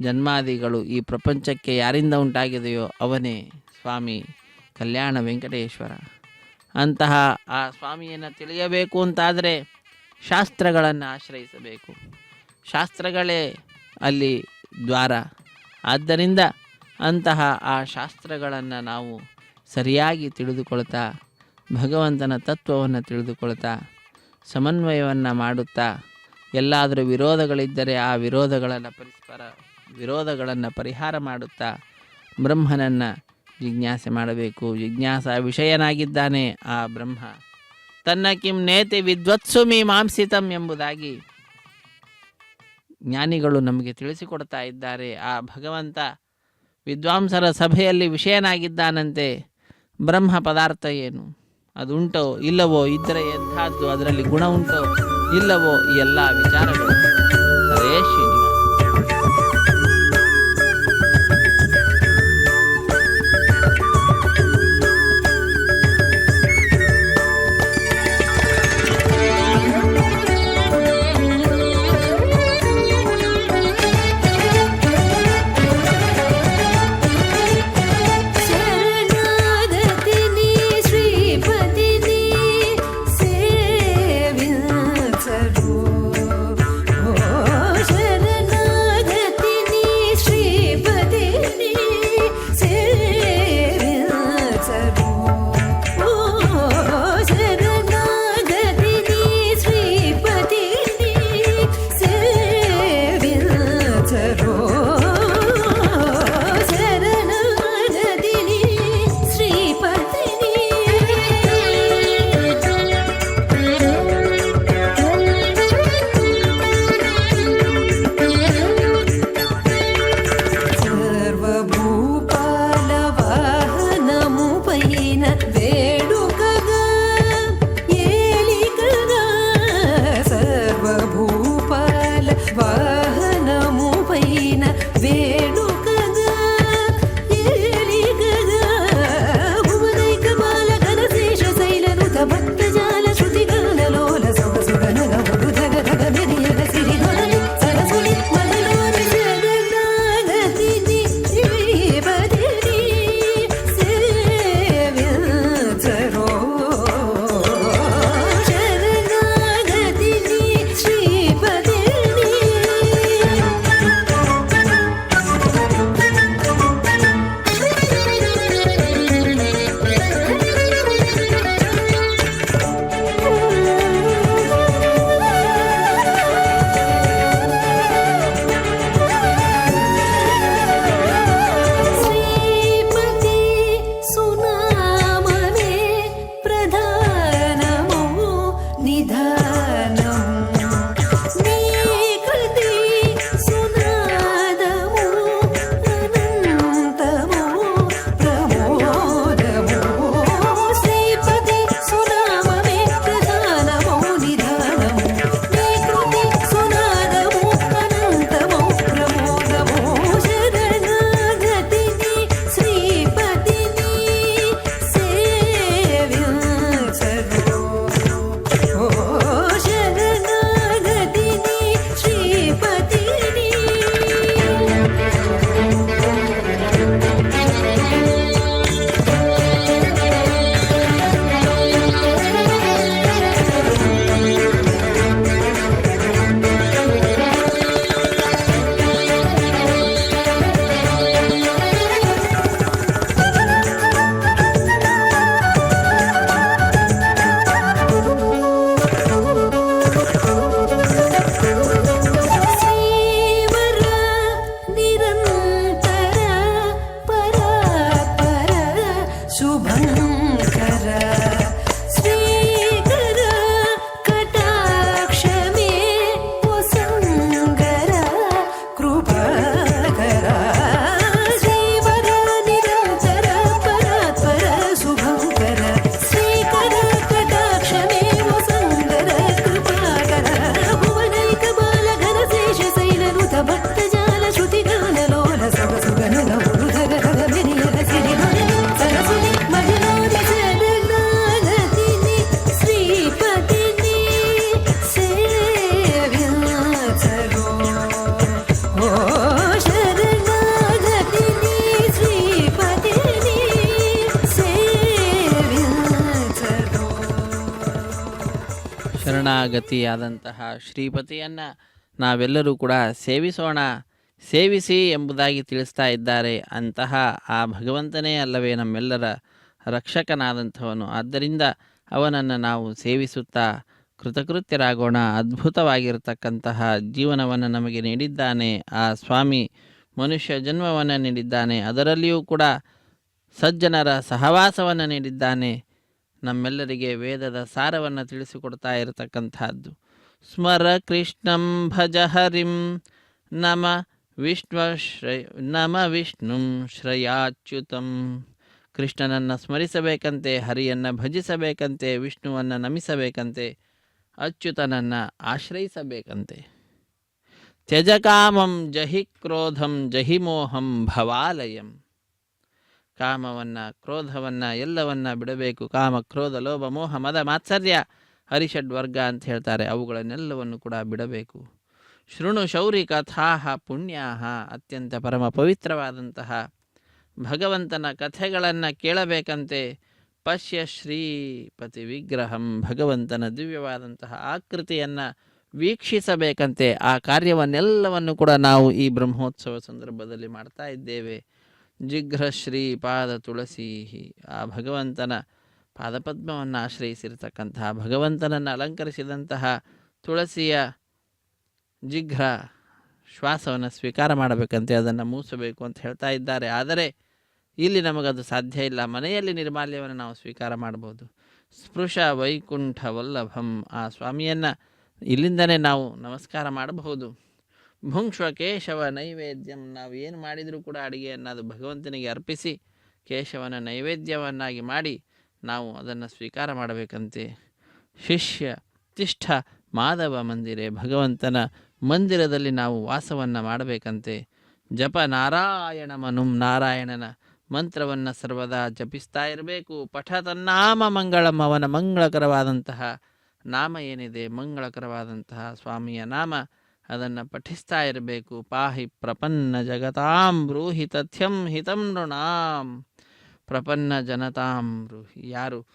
ಜನ್ಮಾದಿಗಳು ಈ ಪ್ರಪಂಚಕ್ಕೆ ಯಾರಿಂದ ಉಂಟಾಗಿದೆಯೋ ಅವನೇ ಸ್ವಾಮಿ ಕಲ್ಯಾಣ ವೆಂಕಟೇಶ್ವರ. ಅಂತಹ ಆ ಸ್ವಾಮಿಯನ್ನು ತಿಳಿಯಬೇಕು ಅಂತಾದರೆ ಶಾಸ್ತ್ರಗಳನ್ನು ಆಶ್ರಯಿಸಬೇಕು. ಶಾಸ್ತ್ರಗಳೇ ಅಲ್ಲಿ ದ್ವಾರ. ಆದ್ದರಿಂದ ಅಂತಹ ಆ ಶಾಸ್ತ್ರಗಳನ್ನು ನಾವು ಸರಿಯಾಗಿ ತಿಳಿದುಕೊಳ್ತಾ, ಭಗವಂತನ ತತ್ವವನ್ನು ತಿಳಿದುಕೊಳ್ತಾ, ಸಮನ್ವಯವನ್ನು ಮಾಡುತ್ತಾ, ಎಲ್ಲಾದರೂ ವಿರೋಧಗಳಿದ್ದರೆ ಆ ವಿರೋಧಗಳನ್ನು ಪರಿಹಾರ ಮಾಡುತ್ತಾ ಬ್ರಹ್ಮನನ್ನು ಜಿಜ್ಞಾಸೆ ಮಾಡಬೇಕು. ಜಿಜ್ಞಾಸಾ ವಿಷಯನಾಗಿದ್ದಾನೆ ಆ ಬ್ರಹ್ಮ. ತನ್ನ ಕಿಂ ನೇತಿ ವಿದ್ವತ್ಸು ಮೀಮಾಂಸಿತಂ ಎಂಬುದಾಗಿ ಜ್ಞಾನಿಗಳು ನಮಗೆ ತಿಳಿಸಿಕೊಡ್ತಾ ಇದ್ದಾರೆ. ಆ ಭಗವಂತ ವಿದ್ವಾಂಸರ ಸಭೆಯಲ್ಲಿ ವಿಷಯನಾಗಿದ್ದಾನಂತೆ. ಬ್ರಹ್ಮ ಪದಾರ್ಥ ಏನು, ಅದುಂಟೋ ಇಲ್ಲವೋ, ಇದ್ದರೆ ಎಂಥದ್ದು, ಅದರಲ್ಲಿ ಗುಣ ಉಂಟೋ ಇಲ್ಲವೋ, ಈ ಎಲ್ಲ ವಿಚಾರಗಳು. ಹರೇ ಶ್ರೀನಿವಾಸ. ಶರಣಾಗತಿನಿ ಶ್ರೀಪತಿನಿ ಸೇವಿಸರು. ಶರಣಾಗತಿನಿ ಶ್ರೀಪತಿನಿ ಸೇವಿಸರು. ಶರಣಾಗತಿನಿ ಶ್ರೀಪತಿನಿ ಸೇವಿಸರು. ಶರಣಾಗತಿಯಾದಂತಹ ಶ್ರೀಪತಿಯನ್ನು ನಾವೆಲ್ಲರೂ ಕೂಡ ಸೇವಿಸೋಣ ಸೇವಿಸಿ ಎಂಬುದಾಗಿ ತಿಳಿಸ್ತಾ ಇದ್ದಾರೆ. ಅಂತಹ ಆ ಭಗವಂತನೇ ಅಲ್ಲವೇ ನಮ್ಮೆಲ್ಲರ ರಕ್ಷಕನಾದಂಥವನು. ಆದ್ದರಿಂದ ಅವನನ್ನು ನಾವು ಸೇವಿಸುತ್ತಾ ಕೃತಕೃತ್ಯರಾಗೋಣ. ಅದ್ಭುತವಾಗಿರತಕ್ಕಂತಹ ಜೀವನವನ್ನು ನಮಗೆ ನೀಡಿದ್ದಾನೆ ಆ ಸ್ವಾಮಿ. ಮನುಷ್ಯ ಜನ್ಮವನ್ನು ನೀಡಿದ್ದಾನೆ, ಅದರಲ್ಲಿಯೂ ಕೂಡ ಸಜ್ಜನರ ಸಹವಾಸವನ್ನು ನೀಡಿದ್ದಾನೆ. ನಮ್ಮೆಲ್ಲರಿಗೆ ವೇದದ ಸಾರವನ್ನು ತಿಳಿಸಿಕೊಡ್ತಾ ಇರತಕ್ಕಂಥದ್ದು. ಸ್ಮರ ಕೃಷ್ಣಂ ಭಜ ಹರಿಂ ನಮ ವಿಷ್ಣುಂ ಶ್ರಯಾಚ್ಯುತಂ. ಕೃಷ್ಣನನ್ನು ಸ್ಮರಿಸಬೇಕಂತೆ, ಹರಿಯನ್ನು ಭಜಿಸಬೇಕಂತೆ, ವಿಷ್ಣುವನ್ನು ನಮಿಸಬೇಕಂತೆ, ಅಚ್ಯುತನನ್ನು ಆಶ್ರಯಿಸಬೇಕಂತೆ. ತ್ಯಜ ಕಾಮಂ ಜಹಿ ಕ್ರೋಧಂ ಜಹಿ ಮೋಹಂ ಭವಾಲಯಂ. ಕಾಮವನ್ನು, ಕ್ರೋಧವನ್ನು ಎಲ್ಲವನ್ನು ಬಿಡಬೇಕು. ಕಾಮ, ಕ್ರೋಧ, ಲೋಭ, ಮೋಹ, ಮದ, ಮಾತ್ಸರ್ಯ, ಹರಿಷಡ್ವರ್ಗ ಅಂತ ಹೇಳ್ತಾರೆ. ಅವುಗಳನ್ನೆಲ್ಲವನ್ನು ಕೂಡ ಬಿಡಬೇಕು. ಶೃಣು ಶೌರಿ ಕಥಾಹ ಪುಣ್ಯಾಹ. ಅತ್ಯಂತ ಪರಮ ಪವಿತ್ರವಾದಂತಹ ಭಗವಂತನ ಕಥೆಗಳನ್ನು ಕೇಳಬೇಕಂತೆ. ಪಶ್ಯ ಶ್ರೀಪತಿ ವಿಗ್ರಹಂ. ಭಗವಂತನ ದಿವ್ಯವಾದಂತಹ ಆಕೃತಿಯನ್ನು ವೀಕ್ಷಿಸಬೇಕಂತೆ. ಆ ಕಾರ್ಯವನ್ನೆಲ್ಲವನ್ನು ಕೂಡ ನಾವು ಈ ಬ್ರಹ್ಮೋತ್ಸವ ಸಂದರ್ಭದಲ್ಲಿ ಮಾಡ್ತಾ ಇದ್ದೇವೆ. ಜಿಘ್ರ ಶ್ರೀ ಪಾದ ತುಳಸಿ. ಆ ಭಗವಂತನ ಪಾದಪದ್ಮವನ್ನು ಆಶ್ರಯಿಸಿರ್ತಕ್ಕಂತಹ, ಭಗವಂತನನ್ನು ಅಲಂಕರಿಸಿದಂತಹ ತುಳಸಿಯ ಜಿಘ್ರ ಶ್ವಾಸವನ್ನು ಸ್ವೀಕಾರ ಮಾಡಬೇಕಂತೆ, ಅದನ್ನು ಮೂಸಬೇಕು ಅಂತ ಹೇಳ್ತಾ ಇದ್ದಾರೆ. ಆದರೆ ಇಲ್ಲಿ ನಮಗದು ಸಾಧ್ಯ ಇಲ್ಲ. ಮನೆಯಲ್ಲಿ ನಿರ್ಮಾಲ್ಯವನ್ನು ನಾವು ಸ್ವೀಕಾರ ಮಾಡ್ಬೋದು. ಸ್ಪೃಶ ವೈಕುಂಠ ವಲ್ಲಭಂ. ಆ ಸ್ವಾಮಿಯನ್ನು ಇಲ್ಲಿಂದನೇ ನಾವು ನಮಸ್ಕಾರ ಮಾಡಬಹುದು. ಭುಂಕ್ಷ್ವ ಕೇಶವ ನೈವೇದ್ಯಂ. ನಾವು ಏನು ಮಾಡಿದರೂ ಕೂಡ ಅಡಿಗೆಯನ್ನು ಅದು ಭಗವಂತನಿಗೆ ಅರ್ಪಿಸಿ ಕೇಶವನ ನೈವೇದ್ಯವನ್ನಾಗಿ ಮಾಡಿ ನಾವು ಅದನ್ನು ಸ್ವೀಕಾರ ಮಾಡಬೇಕಂತೆ. ಶಿಷ್ಯ ತಿಷ್ಠ ಮಾಧವ ಮಂದಿರೆ. ಭಗವಂತನ ಮಂದಿರದಲ್ಲಿ ನಾವು ವಾಸವನ್ನು ಮಾಡಬೇಕಂತೆ. ಜಪ ನಾರಾಯಣ ಮನುಂ. ನಾರಾಯಣನ ಮಂತ್ರವನ್ನು ಸರ್ವದಾ ಜಪಿಸ್ತಾ ಇರಬೇಕು. ಪಠ ತನ್ನಾಮ ಮಂಗಳಂ. ಅವನ ಮಂಗಳಕರವಾದಂತಹ ನಾಮ ಏನಿದೆ, ಮಂಗಳಕರವಾದಂತಹ ಸ್ವಾಮಿಯ ನಾಮ, ಅದನ್ನು ಪಠಿಸ್ತಾ ಇರಬೇಕು. ಪಾಹಿ ಪ್ರಪನ್ನ ಜಗತಾಂ ಬ್ರೂಹಿ ತಥ್ಯಂ ಹಿತಂ ನೃಣಾಂ. ಪ್ರಪನ್ನ ಜನತಾಂ ಬ್ರೂಹಿ. ಯಾರು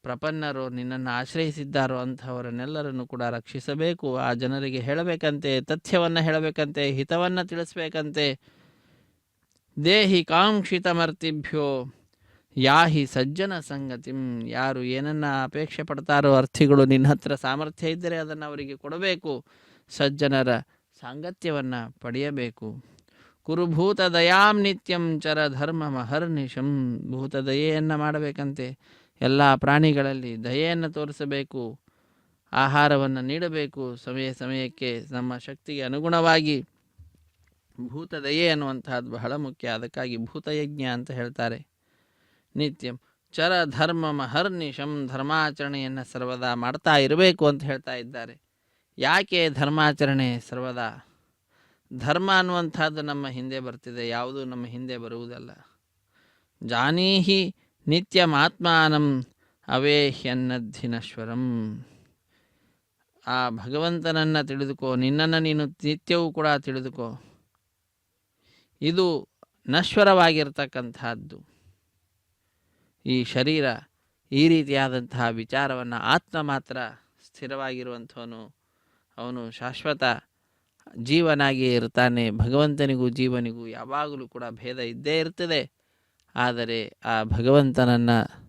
ಪ್ರಪನ್ನರೋ, ನಿನ್ನನ್ನು ಆಶ್ರಯಿಸಿದ್ದಾರೋ ಅಂಥವರನ್ನೆಲ್ಲರನ್ನು ಕೂಡ ರಕ್ಷಿಸಬೇಕು. ಆ ಜನರಿಗೆ ಹೇಳಬೇಕಂತೆ, ತಥ್ಯವನ್ನು ಹೇಳಬೇಕಂತೆ, ಹಿತವನ್ನು ತಿಳಿಸ್ಬೇಕಂತೆ. ದೇಹಿ ಕಾಂಕ್ಷಿತಮರ್ತಿಭ್ಯೋ ಯಾಹಿ ಸಜ್ಜನ ಸಂಗತಿಂ. ಯಾರು ಏನನ್ನು ಅಪೇಕ್ಷೆ ಪಡ್ತಾರೋ ಅರ್ಥಿಗಳು, ನಿನ್ನ ಹತ್ರ ಸಾಮರ್ಥ್ಯ ಇದ್ದರೆ ಅದನ್ನು ಅವರಿಗೆ ಕೊಡಬೇಕು. ಸಜ್ಜನರ ಸಾಂಗತ್ಯವನ್ನು ಪಡೆಯಬೇಕು. ಕುರುಭೂತ ದಯಾಂ ನಿತ್ಯಂ ಚರ ಧರ್ಮ ಮಹರ್ನಿಶಂ. ಭೂತ ದಯೆಯನ್ನು ಮಾಡಬೇಕಂತೆ. ಎಲ್ಲ ಪ್ರಾಣಿಗಳಲ್ಲಿ ದಯೆಯನ್ನು ತೋರಿಸಬೇಕು. ಆಹಾರವನ್ನು ನೀಡಬೇಕು ಸಮಯ ಸಮಯಕ್ಕೆ, ನಮ್ಮ ಶಕ್ತಿಗೆ ಅನುಗುಣವಾಗಿ. ಭೂತ ದಯೆ ಅನ್ನುವಂಥದ್ದು ಬಹಳ ಮುಖ್ಯ. ಅದಕ್ಕಾಗಿ ಭೂತಯಜ್ಞ ಅಂತ ಹೇಳ್ತಾರೆ. ನಿತ್ಯಂ ಚರ ಧರ್ಮ ಮಹರ್ನಿಶಂ. ಧರ್ಮಾಚರಣೆಯನ್ನು ಸರ್ವದಾ ಮಾಡ್ತಾ ಇರಬೇಕು ಅಂತ ಹೇಳ್ತಾ ಇದ್ದಾರೆ. ಯಾಕೆ ಧರ್ಮಾಚರಣೆ ಸರ್ವದಾ? ಧರ್ಮ ಅನ್ನುವಂಥದ್ದು ನಮ್ಮ ಹಿಂದೆ ಬರ್ತಿದೆ, ಯಾವುದೂ ನಮ್ಮ ಹಿಂದೆ ಬರುವುದಲ್ಲ. ಜಾನೀಹಿ ನಿತ್ಯಮಾತ್ಮಾನಂ ಅವೇಹ್ಯನ್ನದ್ಧಿನಶ್ವರಂ. ಆ ಭಗವಂತನನ್ನು ತಿಳಿದುಕೋ, ನಿನ್ನನ್ನು ನೀನು ನಿತ್ಯವೂ ಕೂಡ ತಿಳಿದುಕೋ. ಇದು ನಶ್ವರವಾಗಿರ್ತಕ್ಕಂಥದ್ದು. ಈ ಶರೀರ ಈ ರೀತಿಯಾದಂತಹ ವಿಚಾರವನ್ನು, ಆತ್ಮ ಮಾತ್ರ ಸ್ಥಿರವಾಗಿರುವಂಥವನು, ಅವನು ಶಾಶ್ವತ ಜೀವನಾಗಿ ಇರ್ತಾನೆ. ಭಗವಂತನಿಗೂ ಜೀವನಿಗೂ ಯಾವಾಗಲೂ ಕೂಡ ಭೇದ ಇದ್ದೇ ಇರ್ತದೆ. ಆದರೆ ಆ ಭಗವಂತನನ್ನು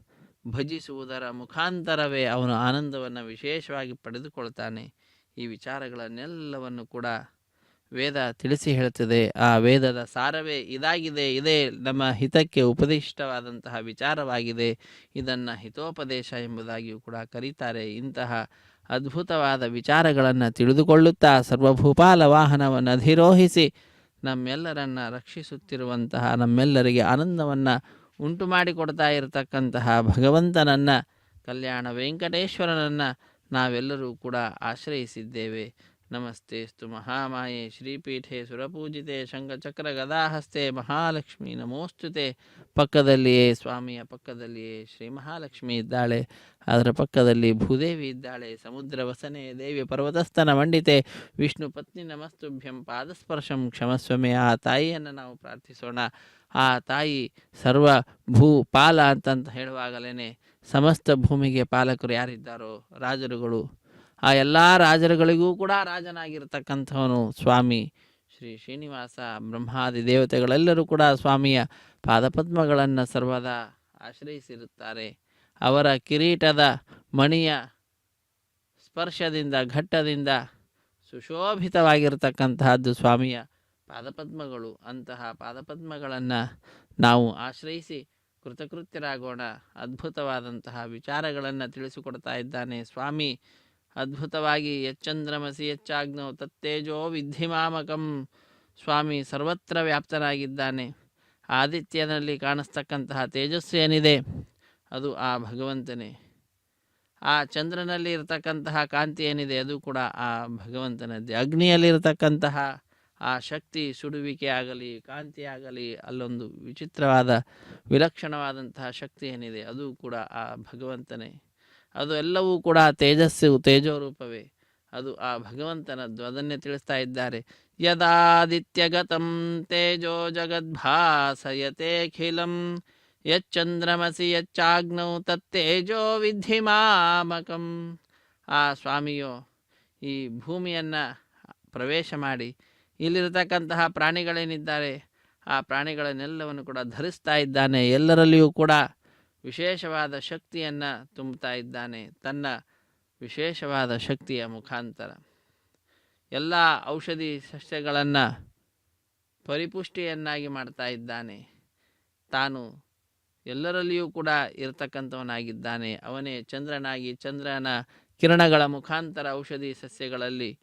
ಭಜಿಸುವುದರ ಮುಖಾಂತರವೇ ಅವನು ಆನಂದವನ್ನು ವಿಶೇಷವಾಗಿ ಪಡೆದುಕೊಳ್ತಾನೆ. ಈ ವಿಚಾರಗಳನ್ನೆಲ್ಲವನ್ನು ಕೂಡ ವೇದ ತಿಳಿಸಿ ಹೇಳ್ತದೆ. ಆ ವೇದದ ಸಾರವೇ ಇದಾಗಿದೆ. ಇದೇ ನಮ್ಮ ಹಿತಕ್ಕೆ ಉಪದಿಷ್ಟವಾದಂತಹ ವಿಚಾರವಾಗಿದೆ. ಇದನ್ನು ಹಿತೋಪದೇಶ ಎಂಬುದಾಗಿಯೂ ಕೂಡ ಕರೀತಾರೆ. ಇಂತಹ ಅದ್ಭುತವಾದ ವಿಚಾರಗಳನ್ನು ತಿಳಿದುಕೊಳ್ಳುತ್ತಾ ಸರ್ವಭೂಪಾಲ ವಾಹನವನ್ನು ಅಧಿರೋಹಿಸಿ ನಮ್ಮೆಲ್ಲರನ್ನು ರಕ್ಷಿಸುತ್ತಿರುವಂತಹ, ನಮ್ಮೆಲ್ಲರಿಗೆ ಆನಂದವನ್ನು ಉಂಟು ಮಾಡಿಕೊಡ್ತಾ ಇರತಕ್ಕಂತಹ ಭಗವಂತನನ್ನು, ಕಲ್ಯಾಣ ವೆಂಕಟೇಶ್ವರನನ್ನು ನಾವೆಲ್ಲರೂ ಕೂಡ ಆಶ್ರಯಿಸಿದ್ದೇವೆ. ನಮಸ್ತೆಸ್ತು ಮಹಾಮಾಯೆ ಶ್ರೀಪೀಠೆ ಸುರಪೂಜಿತೆ ಶಂಖಚಕ್ರ ಗದಾಹಸ್ತೆ ಮಹಾಲಕ್ಷ್ಮಿ ನಮೋಸ್ತುತೆ. ಪಕ್ಕದಲ್ಲಿಯೇ, ಸ್ವಾಮಿಯ ಪಕ್ಕದಲ್ಲಿಯೇ ಶ್ರೀ ಮಹಾಲಕ್ಷ್ಮಿ ಇದ್ದಾಳೆ. ಅದರ ಪಕ್ಕದಲ್ಲಿ ಭೂದೇವಿ ಇದ್ದಾಳೆ. ಸಮುದ್ರ ವಸನೆ ದೇವಿ ಪರ್ವತಸ್ಥನ ಮಂಡಿತೆ ವಿಷ್ಣು ಪತ್ನಿ ನಮಸ್ತುಭ್ಯಂ ಪಾದಸ್ಪರ್ಶಂ ಕ್ಷಮಸ್ವಮೆ. ಆ ತಾಯಿಯನ್ನು ನಾವು ಪ್ರಾರ್ಥಿಸೋಣ. ಆ ತಾಯಿ ಸರ್ವ ಭೂಪಾಲ ಅಂತಂತ ಹೇಳುವಾಗಲೇ ಸಮಸ್ತ ಭೂಮಿಗೆ ಪಾಲಕರು ಯಾರಿದ್ದಾರೋ ರಾಜರುಗಳು, ಆ ಎಲ್ಲ ರಾಜರುಗಳಿಗೂ ಕೂಡ ರಾಜನಾಗಿರ್ತಕ್ಕಂಥವನು ಸ್ವಾಮಿ ಶ್ರೀ ಶ್ರೀ ಶ್ರೀನಿವಾಸ ಬ್ರಹ್ಮಾದಿ ದೇವತೆಗಳೆಲ್ಲರೂ ಕೂಡ ಸ್ವಾಮಿಯ ಪಾದಪದ್ಮಗಳನ್ನು ಸರ್ವದಾ ಆಶ್ರಯಿಸಿರುತ್ತಾರೆ. ಅವರ ಕಿರೀಟದ ಮಣಿಯ ಸ್ಪರ್ಶದಿಂದ ಘಟ್ಟದಿಂದ ಸುಶೋಭಿತವಾಗಿರತಕ್ಕಂತಹದ್ದು ಸ್ವಾಮಿಯ ಪಾದಪದ್ಮಗಳು. ಅಂತಹ ಪಾದಪದ್ಮಗಳನ್ನು ನಾವು ಆಶ್ರಯಿಸಿ ಕೃತಕೃತ್ಯರಾಗೋಣ. ಅದ್ಭುತವಾದಂತಹ ವಿಚಾರಗಳನ್ನು ತಿಳಿಸಿಕೊಡ್ತಾ ಇದ್ದಾನೆ ಸ್ವಾಮಿ. ಅದ್ಭುತವಾಗಿ ಯಚ್ಚಂದ್ರಮಸಿ ಯಚ್ಚಾಗ್ನೋ ತತ್ತೇಜೋ ವಿದ್ಧಿಮಾಮಕಂ. ಸ್ವಾಮಿ ಸರ್ವತ್ರ ವ್ಯಾಪ್ತನಾಗಿದ್ದಾನೆ. ಆದಿತ್ಯನಲ್ಲಿ ಕಾಣಿಸ್ತಕ್ಕಂತಹ ತೇಜಸ್ಸು ಏನಿದೆ ಅದು ಆ ಭಗವಂತನೇ. ಆ ಚಂದ್ರನಲ್ಲಿ ಇರತಕ್ಕಂತಹ ಕಾಂತಿ ಏನಿದೆ ಅದು ಕೂಡ ಆ ಭಗವಂತನದ್ದೇ. ಅಗ್ನಿಯಲ್ಲಿರತಕ್ಕಂತಹ ಆ ಶಕ್ತಿ, ಸುಡುವಿಕೆ ಆಗಲಿ ಕಾಂತಿ ಆಗಲಿ, ಅಲ್ಲೊಂದು ವಿಚಿತ್ರವಾದ ವಿಲಕ್ಷಣವಾದಂತಹ ಶಕ್ತಿ ಏನಿದೆ ಅದು ಕೂಡ ಆ ಭಗವಂತನೇ. ಅದು ಎಲ್ಲವೂ ಕೂಡ ತೇಜಸ್ಸು, ತೇಜೋರೂಪವೇ. ಅದು ಆ ಭಗವಂತನದ್ದು. ಅದನ್ನೇ ತಿಳಿಸ್ತಾ ಇದ್ದಾರೆ. ಯದಾದಿತ್ಯಗತಂ ತೇಜೋ ಜಗದ್ಭಾಸಯತೆಖಿಲಂ ಯಚ್ಚಂದ್ರಮಸಿ ಯಚ್ಚಾಗ್ನೌ ತತ್ತೇಜೋ ವಿದ್ಧಿಮಾಮಕಂ. ಆ ಸ್ವಾಮಿಯು ಈ ಭೂಮಿಯನ್ನು ಪ್ರವೇಶ ಮಾಡಿ ಇಲ್ಲಿರತಕ್ಕಂತಹ ಪ್ರಾಣಿಗಳೇನಿದ್ದಾರೆ ಆ ಪ್ರಾಣಿಗಳನ್ನೆಲ್ಲವನ್ನು ಕೂಡ ಧರಿಸ್ತಾ ಇದ್ದಾನೆ. ಎಲ್ಲರಲ್ಲಿಯೂ ಕೂಡ ವಿಶೇಷವಾದ ಶಕ್ತಿಯನ್ನು ತುಂಬುತ್ತಾ ಇದ್ದಾನೆ. ತನ್ನ ವಿಶೇಷವಾದ ಶಕ್ತಿಯ ಮುಖಾಂತರ ಎಲ್ಲ ಔಷಧಿ ಸಸ್ಯಗಳನ್ನು ಪರಿಪುಷ್ಟಿಯನ್ನಾಗಿ ಮಾಡ್ತಾ ಇದ್ದಾನೆ. ತಾನು ಎಲ್ಲರಲ್ಲಿಯೂ ಕೂಡ ಇರತಕ್ಕಂಥವನಾಗಿದ್ದಾನೆ. ಅವನೇ ಚಂದ್ರನಾಗಿ ಚಂದ್ರನ ಕಿರಣಗಳ ಮುಖಾಂತರ ಔಷಧಿ ಸಸ್ಯಗಳಲ್ಲಿ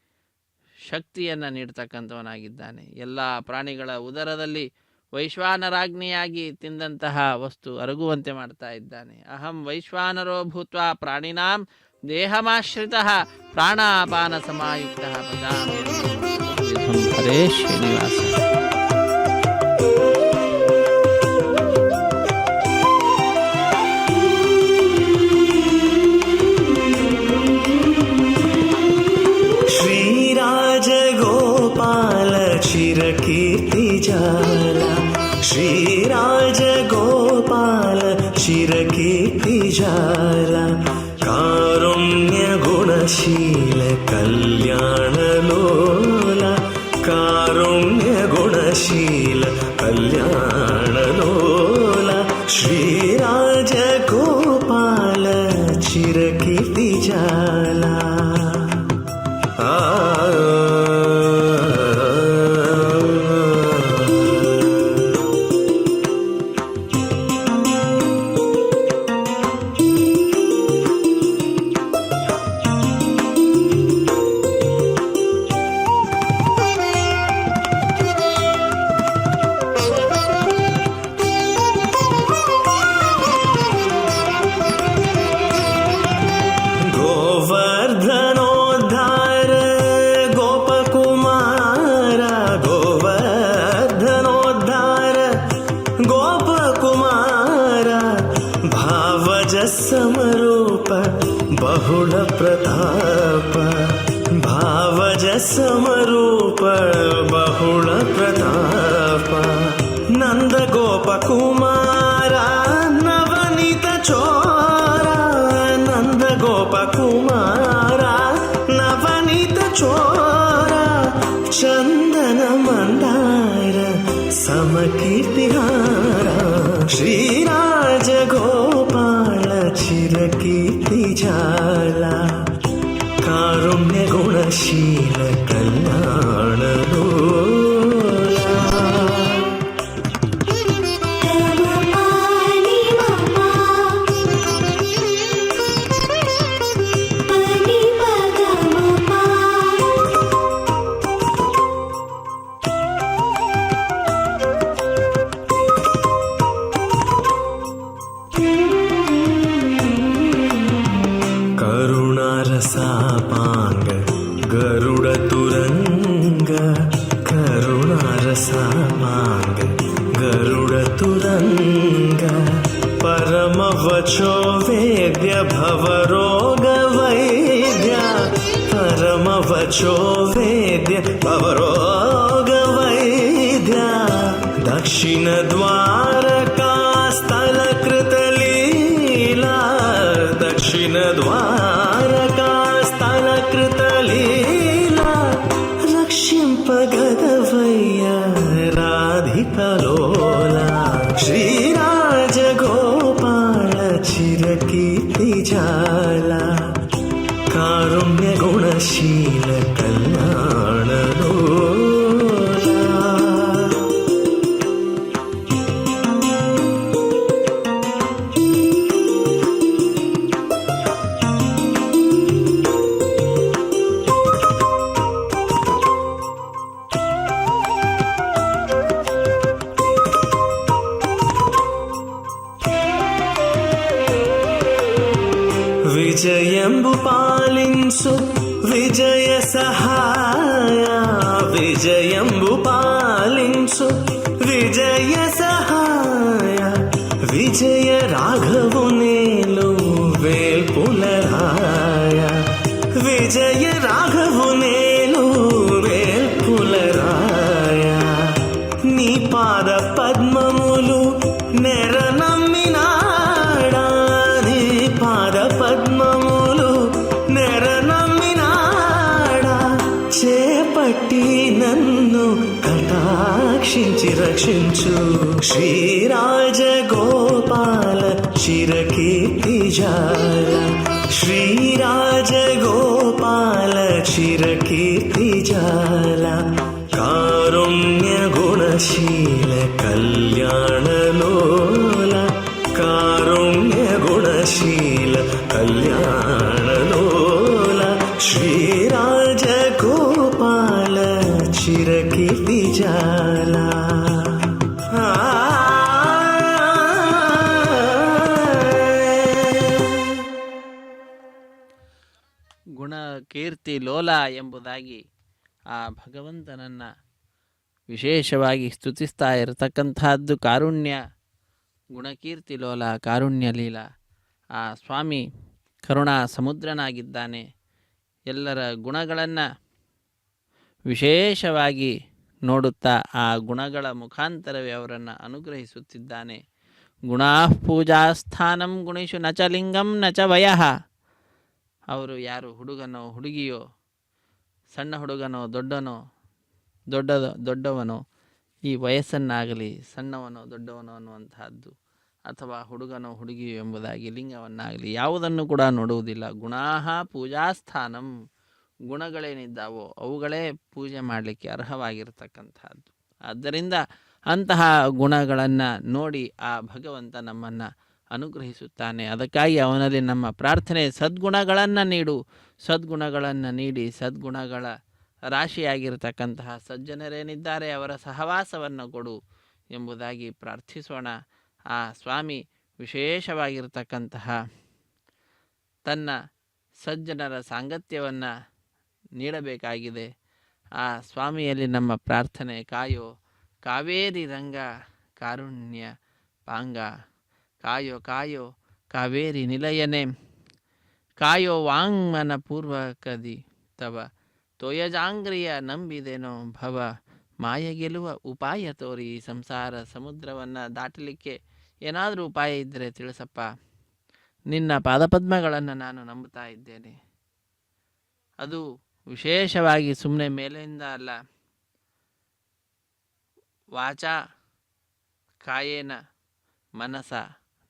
ಶಕ್ತಿಯನ್ನು ನೀಡ್ತಕ್ಕಂಥವನಾಗಿದ್ದಾನೆ. ಎಲ್ಲ ಪ್ರಾಣಿಗಳ ಉದರದಲ್ಲಿ ವೈಶ್ವಾನರಾಜ್ಞಿಯಾಗಿ ತಿಂದಂತಹ ವಸ್ತು ಅರಗುವಂತೆ ಮಾಡ್ತಾ ಇದ್ದಾನೆ. ಅಹಂ ವೈಶ್ವಾನರೋ ಭೂತ್ವಾ ಪ್ರಾಣಿನಾಂ ದೇಹಮಾಶ್ರಿತಃ ಪ್ರಾಣಾಪಾನ ಸಮಾಯುಕ್ತಃ ಪಚಾಮಿ. ಹರೇ ಶ್ರೀನಿವಾಸ. श्रीराजगोपाल चिरकीर्तिजाला, श्रीराजगोपाल चिरकीर्तिजाला, कारुण्यगुणशील कल्याणलोला, कारुण्यगुणशील कल्याणलोला, श्रीराजगोपाल चिरकीर्तिजाला. गोवर्धनोद्धार गोपकुमार, गोवर्धनोद्धार गोपकुमार, भावज समरूप बहुल प्रताप, भावज समरूप बहुल प्रताप, नंद गोपकुमार नवनीत चोरा, नंद गोपकुमार नवनीत चोरा, चंदन मंदार समकीर्तिहारा, श्रीराजगोपाल चिरकीर्तिजाला, कारुण्य गुणशील कल्याणलोला. करुणारसापांग गरुडतुरंग, करुणारसापांग गरुडतुरंग, परमवचो वेद्य भवरोग वैद्य, परमवचो वेद्य भवरोग वैद्य, दक्षिण द्वारका स्थलकृतलीला, दक्षिण द्वारका स्थलकृतलीला, लक्ष्यं पगद वै విజయంబు పాలించు విజయ సహాయ విజయంబు పాలించు విజయ సహాయ విజయ రాఘవు నేలు వేల్పులరాయ విజయ రాఘవు నేలు వేల్పులరాయ నీ పాద పద్మములు నెర నమ్మినాడా నీ పాద పద్మములు నెర నమ్మినాడా చేపట్టి నన్ను కటాక్షించి రక్షించు శ్రీరాజగోపాల చిరకీర్తిజాల శ్రీరాజగోపాల చిరకీర్తిజాల కారుణ్య గుణశీల కళ్యాణలోల కారుణ్య గుణశీల కళ్యాణలోల శ్రీరాజగోపాల చిరకీర్తిజాల ಗುಣ ಕೀರ್ತಿ ಲೋಲ ಎಂಬುದಾಗಿ ಆ ಭಗವಂತನನ್ನು ವಿಶೇಷವಾಗಿ ಸ್ತುತಿಸ್ತಾ ಇರತಕ್ಕಂತಹದ್ದು ಕಾರುಣ್ಯ ಗುಣಕೀರ್ತಿ ಲೋಲ ಕಾರುಣ್ಯ ಲೀಲ. ಆ ಸ್ವಾಮಿ ಕರುಣಾ ಸಮುದ್ರನಾಗಿದ್ದಾನೆ. ಎಲ್ಲರ ಗುಣಗಳನ್ನು ವಿಶೇಷವಾಗಿ ನೋಡುತ್ತಾ ಆ ಗುಣಗಳ ಮುಖಾಂತರವೇ ಅವರನ್ನು ಅನುಗ್ರಹಿಸುತ್ತಿದ್ದಾನೆ. ಗುಣಾ ಪೂಜಾಸ್ಥಾನಂ ಗುಣಿಷು ನಚ ಲಿಂಗಂ ನಚ ವಯಃ. ಅವರು ಯಾರು ಹುಡುಗನೋ ಹುಡುಗಿಯೋ, ಸಣ್ಣ ಹುಡುಗನೋ ದೊಡ್ಡವನೋ, ಈ ವಯಸ್ಸನ್ನಾಗಲಿ ಸಣ್ಣವನೋ ದೊಡ್ಡವನೋ ಅನ್ನುವಂತಹದ್ದು, ಅಥವಾ ಹುಡುಗನೋ ಹುಡುಗಿಯೋ ಎಂಬುದಾಗಿ ಲಿಂಗವನ್ನಾಗಲಿ ಯಾವುದನ್ನು ಕೂಡ ನೋಡುವುದಿಲ್ಲ. ಗುಣಾಹ ಪೂಜಾಸ್ಥಾನಂ, ಗುಣಗಳೇನಿದ್ದಾವೋ ಅವುಗಳೇ ಪೂಜೆ ಮಾಡಲಿಕ್ಕೆ ಅರ್ಹವಾಗಿರತಕ್ಕಂತಹದ್ದು. ಆದ್ದರಿಂದ ಅಂತಹ ಗುಣಗಳನ್ನು ನೋಡಿ ಆ ಭಗವಂತ ನಮ್ಮನ್ನು ಅನುಗ್ರಹಿಸುತ್ತಾನೆ. ಅದಕ್ಕಾಗಿ ಅವನಲ್ಲಿ ನಮ್ಮ ಪ್ರಾರ್ಥನೆ, ಸದ್ಗುಣಗಳನ್ನು ನೀಡು, ಸದ್ಗುಣಗಳನ್ನು ನೀಡಿ ಸದ್ಗುಣಗಳ ರಾಶಿಯಾಗಿರ್ತಕ್ಕಂತಹ ಸಜ್ಜನರೇನಿದ್ದಾರೆ ಅವರ ಸಹವಾಸವನ್ನು ಕೊಡು ಎಂಬುದಾಗಿ ಪ್ರಾರ್ಥಿಸೋಣ. ಆ ಸ್ವಾಮಿ ವಿಶೇಷವಾಗಿರ್ತಕ್ಕಂತಹ ತನ್ನ ಸಜ್ಜನರ ಸಾಂಗತ್ಯವನ್ನು ನೀಡಬೇಕಾಗಿದೆ. ಆ ಸ್ವಾಮಿಯಲ್ಲಿ ನಮ್ಮ ಪ್ರಾರ್ಥನೆ. ಕಾಯೋ ಕಾವೇರಿ ರಂಗ ಕಾರುಣ್ಯ ಪಾಂಗ, ಕಾಯೋ ಕಾಯೋ ಕಾವೇರಿ ನಿಲಯನೆ, ಕಾಯೋ ವಾಂಗ್ಮನ ಪೂರ್ವಕದಿ ತವ ತೋಯಜಾಂಗ್ರಿಯ ನಂಬಿದೆನೋ ಭವ ಮಾಯ ಗೆಲ್ಲುವ ಉಪಾಯ ತೋರಿ. ಸಂಸಾರ ಸಮುದ್ರವನ್ನು ದಾಟಲಿಕ್ಕೆ ಏನಾದರೂ ಉಪಾಯ ಇದ್ದರೆ ತಿಳಿಸಪ್ಪ. ನಿನ್ನ ಪಾದಪದ್ಮಗಳನ್ನು ನಾನು ನಂಬುತ್ತಾ ಇದ್ದೇನೆ. ಅದು ವಿಶೇಷವಾಗಿ ಸುಮ್ಮನೆ ಮೇಲಿಂದ ಅಲ್ಲ, ವಾಚ ಕಾಯೇನ ಮನಸ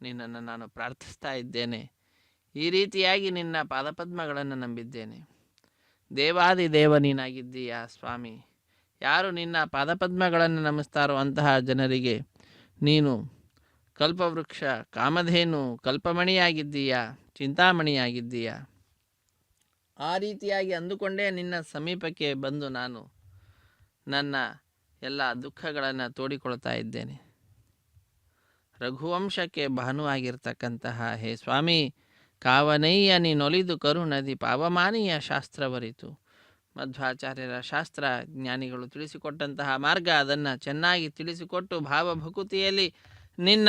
ನಿನ್ನನ್ನು ನಾನು ಪ್ರಾರ್ಥಿಸ್ತಾ ಇದ್ದೇನೆ. ಈ ರೀತಿಯಾಗಿ ನಿನ್ನ ಪಾದಪದ್ಮಗಳನ್ನು ನಂಬಿದ್ದೇನೆ. ದೇವಾದಿ ದೇವ ನೀನಾಗಿದ್ದೀಯ ಸ್ವಾಮಿ. ಯಾರು ನಿನ್ನ ಪಾದಪದ್ಮಗಳನ್ನು ನಮಿಸ್ತಾರೋ ಅಂತಹ ಜನರಿಗೆ ನೀನು ಕಲ್ಪವೃಕ್ಷ, ಕಾಮಧೇನು, ಕಲ್ಪಮಣಿಯಾಗಿದ್ದೀಯ, ಚಿಂತಾಮಣಿಯಾಗಿದ್ದೀಯ. ಆ ರೀತಿಯಾಗಿ ಅಂದುಕೊಂಡೇ ನಿನ್ನ ಸಮೀಪಕ್ಕೆ ಬಂದು ನಾನು ನನ್ನ ಎಲ್ಲ ದುಃಖಗಳನ್ನು ತೋಡಿಕೊಳ್ತಾ ಇದ್ದೇನೆ. ರಘುವಂಶಕ್ಕೆ ಭಾನುವಾಗಿರ್ತಕ್ಕಂತಹ ಹೇ ಸ್ವಾಮಿ, ಕಾವನಯ್ಯ ನೀನೊಲಿದು ಕರುಣದಿ ಪಾವಮಾನೀಯ ಶಾಸ್ತ್ರವರಿತು. ಮಧ್ವಾಚಾರ್ಯರ ಶಾಸ್ತ್ರ ಜ್ಞಾನಿಗಳು ತಿಳಿಸಿಕೊಟ್ಟಂತಹ ಮಾರ್ಗ, ಅದನ್ನು ಚೆನ್ನಾಗಿ ತಿಳಿಸಿಕೊಟ್ಟು ಭಾವಭಕುತಿಯಲ್ಲಿ ನಿನ್ನ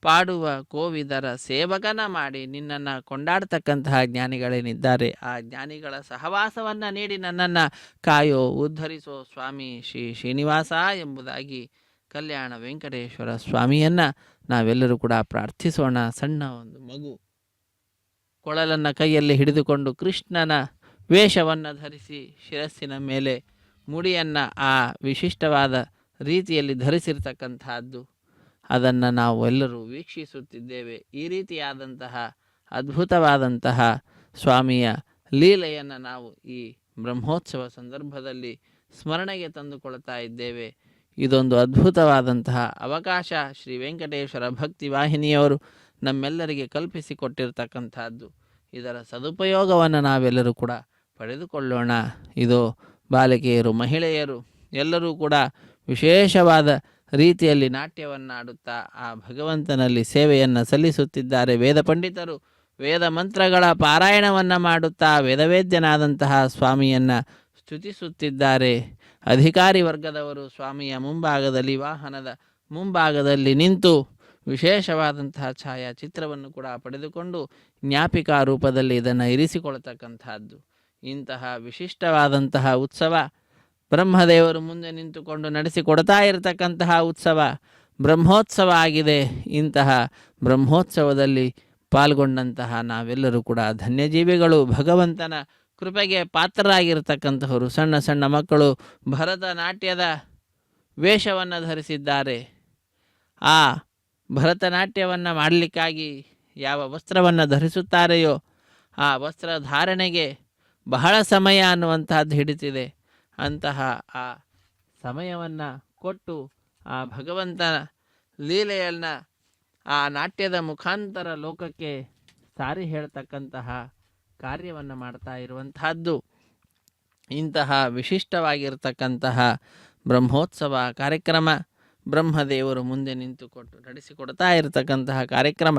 ಪಾಡುವ ಕೋವಿದರ ಸೇವಕನ ಮಾಡಿ ನಿನ್ನನ್ನು ಕೊಂಡಾಡ್ತಕ್ಕಂತಹ ಜ್ಞಾನಿಗಳೇನಿದ್ದಾರೆ ಆ ಜ್ಞಾನಿಗಳ ಸಹವಾಸವನ್ನು ನೀಡಿ ನನ್ನನ್ನು ಕಾಯೋ, ಉದ್ಧರಿಸೋ ಸ್ವಾಮಿ ಶ್ರೀ ಶ್ರೀನಿವಾಸ ಎಂಬುದಾಗಿ ಕಲ್ಯಾಣ ವೆಂಕಟೇಶ್ವರ ಸ್ವಾಮಿಯನ್ನು ನಾವೆಲ್ಲರೂ ಕೂಡ ಪ್ರಾರ್ಥಿಸೋಣ. ಸಣ್ಣ ಒಂದು ಮಗು ಕೊಳಲನ್ನು ಕೈಯಲ್ಲಿ ಹಿಡಿದುಕೊಂಡು ಕೃಷ್ಣನ ವೇಷವನ್ನು ಧರಿಸಿ ಶಿರಸ್ಸಿನ ಮೇಲೆ ಮುಡಿಯನ್ನು ಆ ವಿಶಿಷ್ಟವಾದ ರೀತಿಯಲ್ಲಿ ಧರಿಸಿರ್ತಕ್ಕಂತಹದ್ದು, ಅದನ್ನು ನಾವು ಎಲ್ಲರೂ ವೀಕ್ಷಿಸುತ್ತಿದ್ದೇವೆ. ಈ ರೀತಿಯಾದಂತಹ ಅದ್ಭುತವಾದಂತಹ ಸ್ವಾಮಿಯ ಲೀಲೆಯನ್ನು ನಾವು ಈ ಬ್ರಹ್ಮೋತ್ಸವ ಸಂದರ್ಭದಲ್ಲಿ ಸ್ಮರಣೆಗೆ ತಂದುಕೊಳ್ತಾ ಇದ್ದೇವೆ. ಇದೊಂದು ಅದ್ಭುತವಾದಂತಹ ಅವಕಾಶ ಶ್ರೀ ವೆಂಕಟೇಶ್ವರ ಭಕ್ತಿ ವಾಹಿನಿಯವರು ನಮ್ಮೆಲ್ಲರಿಗೆ ಕಲ್ಪಿಸಿಕೊಟ್ಟಿರ್ತಕ್ಕಂಥದ್ದು. ಇದರ ಸದುಪಯೋಗವನ್ನು ನಾವೆಲ್ಲರೂ ಕೂಡ ಪಡೆದುಕೊಳ್ಳೋಣ. ಇದು ಬಾಲಕಿಯರು, ಮಹಿಳೆಯರು ಎಲ್ಲರೂ ಕೂಡ ವಿಶೇಷವಾದ ರೀತಿಯಲ್ಲಿ ನಾಟ್ಯವನ್ನು ಆಡುತ್ತಾ ಆ ಭಗವಂತನಲ್ಲಿ ಸೇವೆಯನ್ನು ಸಲ್ಲಿಸುತ್ತಿದ್ದಾರೆ. ವೇದ ಪಂಡಿತರು ವೇದ ಮಂತ್ರಗಳ ಪಾರಾಯಣವನ್ನು ಮಾಡುತ್ತಾ ವೇದವೇದ್ಯನಾದಂತಹ ಸ್ವಾಮಿಯನ್ನು ಸ್ತುತಿಸುತ್ತಿದ್ದಾರೆ. ಅಧಿಕಾರಿ ವರ್ಗದವರು ಸ್ವಾಮಿಯ ಮುಂಭಾಗದಲ್ಲಿ, ವಾಹನದ ಮುಂಭಾಗದಲ್ಲಿ ನಿಂತು ವಿಶೇಷವಾದಂತಹ ಛಾಯಾಚಿತ್ರವನ್ನು ಕೂಡ ಪಡೆದುಕೊಂಡು ಜ್ಞಾಪಿಕಾ ರೂಪದಲ್ಲಿ ಇದನ್ನು ಇರಿಸಿಕೊಳ್ತಕ್ಕಂಥದ್ದು. ಇಂತಹ ವಿಶಿಷ್ಟವಾದಂತಹ ಉತ್ಸವ ಬ್ರಹ್ಮದೇವರು ಮುಂದೆ ನಿಂತುಕೊಂಡು ನಡೆಸಿಕೊಡ್ತಾ ಇರತಕ್ಕಂತಹ ಉತ್ಸವ ಬ್ರಹ್ಮೋತ್ಸವ ಆಗಿದೆ. ಇಂತಹ ಬ್ರಹ್ಮೋತ್ಸವದಲ್ಲಿ ಪಾಲ್ಗೊಂಡಂತಹ ನಾವೆಲ್ಲರೂ ಕೂಡ ಧನ್ಯಜೀವಿಗಳು. ಭಗವಂತನ ಕೃಪೆಗೆ ಪಾತ್ರರಾಗಿರ್ತಕ್ಕಂಥವರು. ಸಣ್ಣ ಸಣ್ಣ ಮಕ್ಕಳು ಭರತನಾಟ್ಯದ ವೇಷವನ್ನು ಧರಿಸಿದ್ದಾರೆ. ಆ ಭರತನಾಟ್ಯವನ್ನು ಮಾಡಲಿಕ್ಕಾಗಿ ಯಾವ ವಸ್ತ್ರವನ್ನು ಧರಿಸುತ್ತಾರೆಯೋ ಆ ವಸ್ತ್ರಧಾರಣೆಗೆ ಬಹಳ ಸಮಯ ಅನ್ನುವಂಥದ್ದು ಹಿಡಿತಿದೆ. ಅಂತಹ ಆ ಸಮಯವನ್ನು ಕೊಟ್ಟು ಆ ಭಗವಂತನ ಲೀಲೆಯನ್ನು ಆ ನಾಟ್ಯದ ಮುಖಾಂತರ ಲೋಕಕ್ಕೆ ಸಾರಿ ಹೇಳ್ತಕ್ಕಂತಹ ಕಾರ್ಯವನ್ನು ಮಾಡ್ತಾ ಇರುವಂತಹದ್ದು. ಇಂತಹ ವಿಶಿಷ್ಟವಾಗಿರ್ತಕ್ಕಂತಹ ಬ್ರಹ್ಮೋತ್ಸವ ಕಾರ್ಯಕ್ರಮ ಬ್ರಹ್ಮದೇವರು ಮುಂದೆ ನಿಂತುಕೊಟ್ಟು ನಡೆಸಿಕೊಡ್ತಾ ಇರತಕ್ಕಂತಹ ಕಾರ್ಯಕ್ರಮ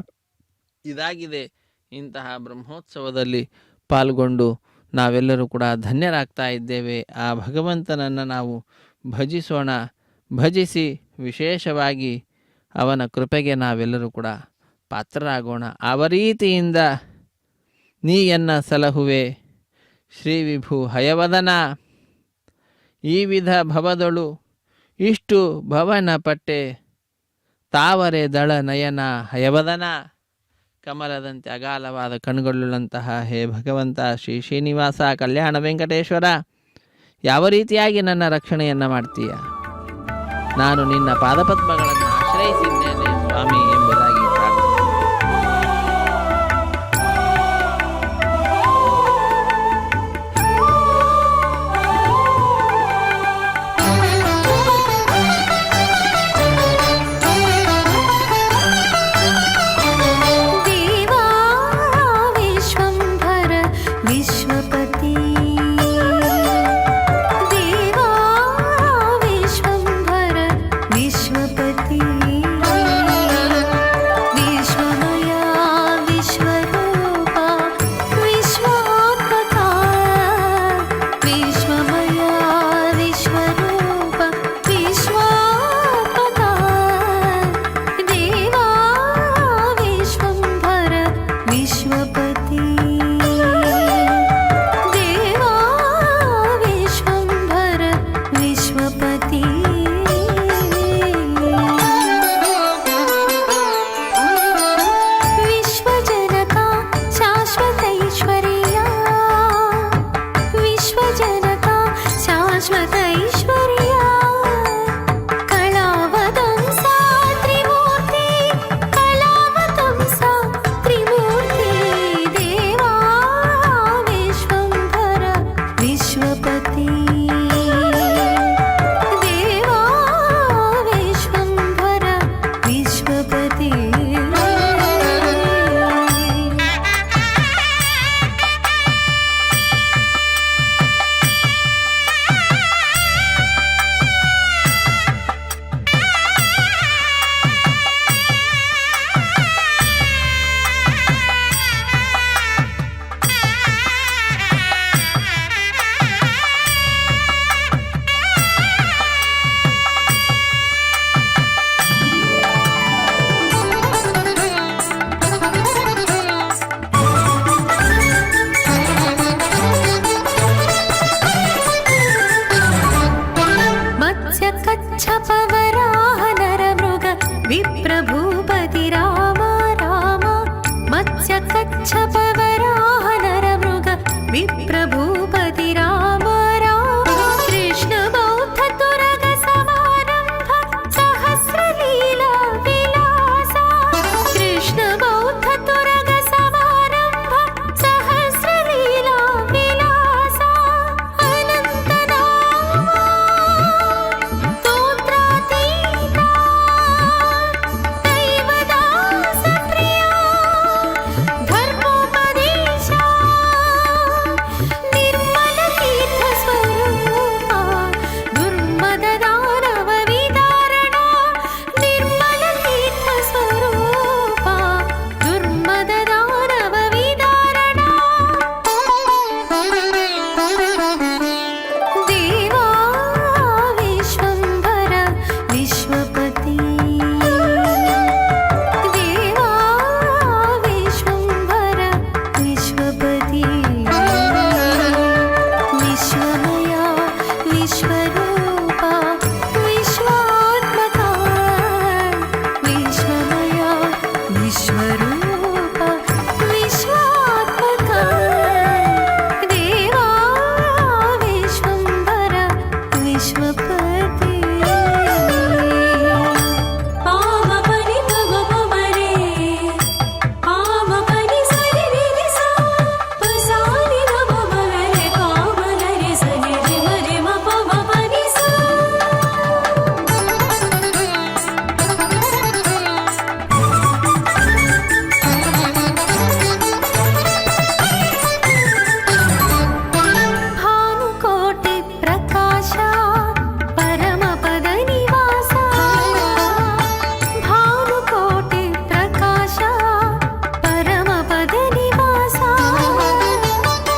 ಇದಾಗಿದೆ. ಇಂತಹ ಬ್ರಹ್ಮೋತ್ಸವದಲ್ಲಿ ಪಾಲ್ಗೊಂಡು ನಾವೆಲ್ಲರೂ ಕೂಡ ಧನ್ಯರಾಗ್ತಾ ಇದ್ದೇವೆ. ಆ ಭಗವಂತನನ್ನು ನಾವು ಭಜಿಸೋಣ. ಭಜಿಸಿ ವಿಶೇಷವಾಗಿ ಅವನ ಕೃಪೆಗೆ ನಾವೆಲ್ಲರೂ ಕೂಡ ಪಾತ್ರರಾಗೋಣ. ಆವ ರೀತಿಯಿಂದ ನೀಯನ್ನ ಸಲಹುವೆ ಶ್ರೀ ವಿಭು ಹಯವದನ. ಈ ವಿಧ ಭವದಳು ಇಷ್ಟು ಭವನ ಪಟ್ಟೆ ತಾವರೆ ದಳ ನಯನ ಹಯವದನ. ಕಮಲದಂತೆ ಅಗಾಲವಾದ ಕಣ್ಗಳುಳ್ಳಂತಹ ಹೇ ಭಗವಂತ ಶ್ರೀ ಶ್ರೀನಿವಾಸ ಕಲ್ಯಾಣ ವೆಂಕಟೇಶ್ವರ, ಯಾವ ರೀತಿಯಾಗಿ ನನ್ನ ರಕ್ಷಣೆಯನ್ನು ಮಾಡ್ತೀಯ? ನಾನು ನಿನ್ನ ಪಾದಪದ್ಮಗಳನ್ನು ಆಶ್ರಯಿಸಿದ್ದೇನೆ ಸ್ವಾಮಿ ಎಂಬುದಾಗಿ ಪ್ರಾರ್ಥನೆ. देवा विश्वंभर विश्वपति, देवा विश्वंभर विश्वपति, स्वरूप विश्वात्मक देवा विश्वंभर विश्वपति पाम परि पव पवरे पाम परि सरि रि सा पसारि नम मरे पाम रे सरि रि मरे म पव परि सा भानुकोटि प्रकाश परमपद निवास भानुकोटि प्रकाश परमपद निवास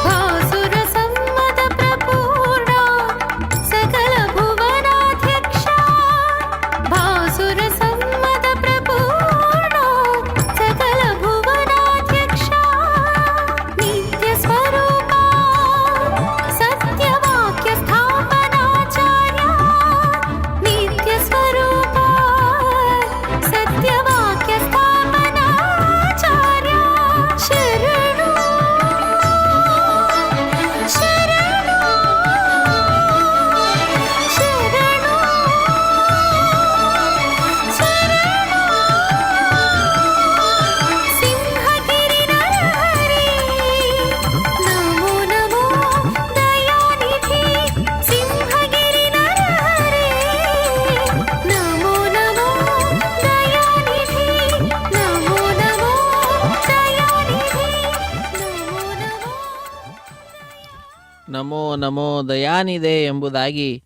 भासुर सम्मत प्रपूर्ण सकल भुवनाध्यक्ष भासुर सम्मत प्रपूर्ण सकल भुवनाध्यक्ष नित्य स्वरूप सत्यवाक्य स्थापनाचार्य नित्य स्वरूप सत्यवाक्य स्थापनाचार्य शरणु शरणु शरणु सिंहगिरि नरहरि नमो नमो दयानिधि सिंहगिरि नरहरि नमो नमो दयानिधि नमो नमो दयानिधि ನಮೋ ನಮೋ ದಯಾನಿದೆ ಎಂಬುದಾಗಿ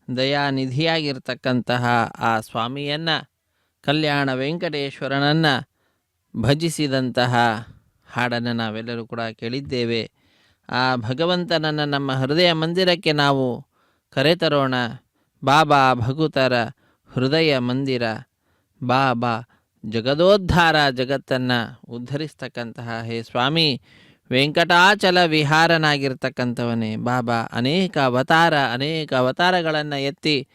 ದಯಾನಿಧಿಯಾಗಿರ್ತಕ್ಕಂತಹ ಆ ಸ್ವಾಮಿಯನ್ನು ಕಲ್ಯಾಣ ವೆಂಕಟೇಶ್ವರನನ್ನು ಭಜಿಸಿದಂತಹ ಹಾಡನ್ನು ನಾವೆಲ್ಲರೂ ಕೂಡ ಕೇಳಿದ್ದೇವೆ. ಆ ಭಗವಂತನನ್ನು ನಮ್ಮ ಹೃದಯ ಮಂದಿರಕ್ಕೆ ನಾವು ಕರೆತರೋಣ. ಬಾಬಾ ಭಗುತರ ಹೃದಯ ಮಂದಿರ, ಬಾಬಾ ಜಗದೋದ್ಧಾರ, ಜಗತ್ತನ್ನು ಉದ್ಧರಿಸ್ತಕ್ಕಂತಹ ಹೇ ಸ್ವಾಮಿ ವೆಂಕಟಾಚಲ ವಿಹಾರನಾಗಿರ್ತಕ್ಕಂಥವನೇ ಬಾಬಾ ಅನೇಕ ಅವತಾರಗಳನ್ನು ಎತ್ತಿ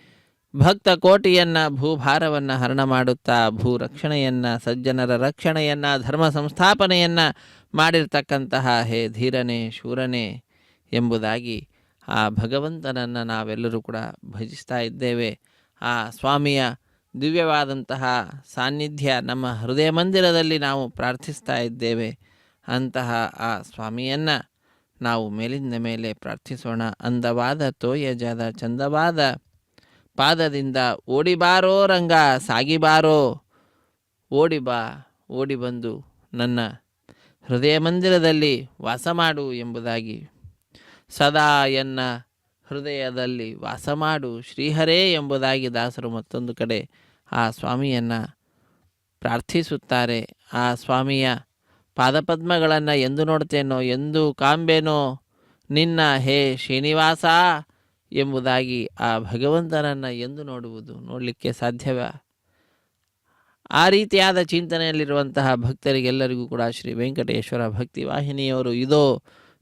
ಭಕ್ತ ಕೋಟಿಯನ್ನು ಭೂಭಾರವನ್ನು ಹರಣ ಮಾಡುತ್ತಾ ಭೂರಕ್ಷಣೆಯನ್ನು, ಸಜ್ಜನರ ರಕ್ಷಣೆಯನ್ನು, ಧರ್ಮ ಸಂಸ್ಥಾಪನೆಯನ್ನು ಮಾಡಿರ್ತಕ್ಕಂತಹ ಹೇ ಧೀರನೇ ಶೂರನೇ ಎಂಬುದಾಗಿ ಆ ಭಗವಂತನನ್ನು ನಾವೆಲ್ಲರೂ ಕೂಡ ಭಜಿಸ್ತಾ ಇದ್ದೇವೆ. ಆ ಸ್ವಾಮಿಯ ದಿವ್ಯವಾದಂತಹ ಸಾನ್ನಿಧ್ಯ ನಮ್ಮ ಹೃದಯ ಮಂದಿರದಲ್ಲಿ ನಾವು ಪ್ರಾರ್ಥಿಸ್ತಾ ಇದ್ದೇವೆ. ಅಂತಹ ಆ ಸ್ವಾಮಿಯನ್ನು ನಾವು ಮೇಲಿಂದ ಮೇಲೆ ಪ್ರಾರ್ಥಿಸೋಣ. ಅಂದವಾದ ತೋಯಜಾದ ಚಂದವಾದ ಪಾದದಿಂದ ಓಡಿಬಾರೋ ರಂಗ ಸಾಗಿಬಾರೋ, ಓಡಿಬಾ ಓಡಿ ಬಂದು ನನ್ನ ಹೃದಯ ಮಂದಿರದಲ್ಲಿ ವಾಸ ಮಾಡು ಎಂಬುದಾಗಿ, ಸದಾ ಎನ್ನ ಹೃದಯದಲ್ಲಿ ವಾಸ ಮಾಡು ಶ್ರೀಹರೇ ಎಂಬುದಾಗಿ ದಾಸರು ಮತ್ತೊಂದು ಕಡೆ ಆ ಸ್ವಾಮಿಯನ್ನು ಪ್ರಾರ್ಥಿಸುತ್ತಾರೆ. ಆ ಸ್ವಾಮಿಯ ಪಾದಪದ್ಮಗಳನ್ನು ಎಂದು ನೋಡ್ತೇನೋ ಎಂದು ಕಾಂಬೇನೋ ನಿನ್ನ ಹೇ ಶ್ರೀನಿವಾಸ ಎಂಬುದಾಗಿ ಆ ಭಗವಂತನನ್ನು ಎಂದು ನೋಡಲಿಕ್ಕೆ ಸಾಧ್ಯವೇ? ಆ ರೀತಿಯಾದ ಚಿಂತನೆಯಲ್ಲಿರುವಂತಹ ಭಕ್ತರಿಗೆಲ್ಲರಿಗೂ ಕೂಡ ಶ್ರೀ ವೆಂಕಟೇಶ್ವರ ಭಕ್ತಿ ವಾಹಿನಿಯವರು ಇದೋ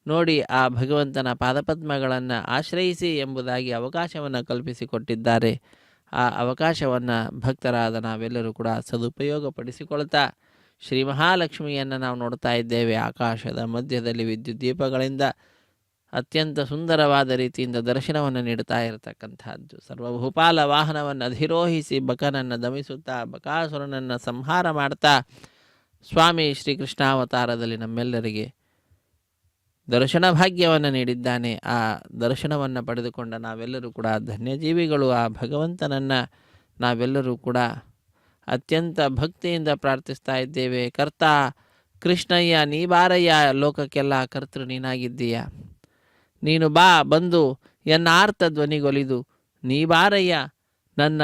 ನೋಡಿ ಆ ಭಗವಂತನ ಪಾದಪದ್ಮಗಳನ್ನು ಆಶ್ರಯಿಸಿ ಎಂಬುದಾಗಿ ಅವಕಾಶವನ್ನು ಕಲ್ಪಿಸಿಕೊಟ್ಟಿದ್ದಾರೆ. ಆ ಅವಕಾಶವನ್ನು ಭಕ್ತರಾದ ನಾವೆಲ್ಲರೂ ಕೂಡ ಸದುಪಯೋಗಪಡಿಸಿಕೊಳ್ತಾ ಶ್ರೀ ಮಹಾಲಕ್ಷ್ಮಿಯನ್ನು ನಾವು ನೋಡ್ತಾ ಇದ್ದೇವೆ. ಆಕಾಶದ ಮಧ್ಯದಲ್ಲಿ ವಿದ್ಯುತ್ ದೀಪಗಳಿಂದ ಅತ್ಯಂತ ಸುಂದರವಾದ ರೀತಿಯಿಂದ ದರ್ಶನವನ್ನು ನೀಡುತ್ತಾ ಇರತಕ್ಕಂಥದ್ದು. ಸರ್ವಭೂಪಾಲ ವಾಹನವನ್ನು ಅಧಿರೋಹಿಸಿ ಬಕನನ್ನು ದಮಿಸುತ್ತಾ ಬಕಾಸುರನನ್ನು ಸಂಹಾರ ಮಾಡ್ತಾ ಸ್ವಾಮಿ ಶ್ರೀಕೃಷ್ಣಾವತಾರದಲ್ಲಿ ನಮ್ಮೆಲ್ಲರಿಗೆ ದರ್ಶನ ಭಾಗ್ಯವನ್ನು ನೀಡಿದ್ದಾನೆ. ಆ ದರ್ಶನವನ್ನು ಪಡೆದುಕೊಂಡ ನಾವೆಲ್ಲರೂ ಕೂಡ ಧನ್ಯಜೀವಿಗಳು. ಆ ಭಗವಂತನನ್ನು ನಾವೆಲ್ಲರೂ ಕೂಡ ಅತ್ಯಂತ ಭಕ್ತಿಯಿಂದ ಪ್ರಾರ್ಥಿಸ್ತಾ ಇದ್ದೇವೆ. ಕರ್ತ ಕೃಷ್ಣಯ್ಯ ನೀ ಬಾರಯ್ಯ, ಲೋಕಕ್ಕೆಲ್ಲ ಕರ್ತೃ ನೀನಾಗಿದ್ದೀಯ. ನೀನು ಬಾ ಬಂದು ಎನ್ನ ಆರ್ತಧ್ವನಿಗೊಲಿದು ನೀ ಬಾರಯ್ಯ, ನನ್ನ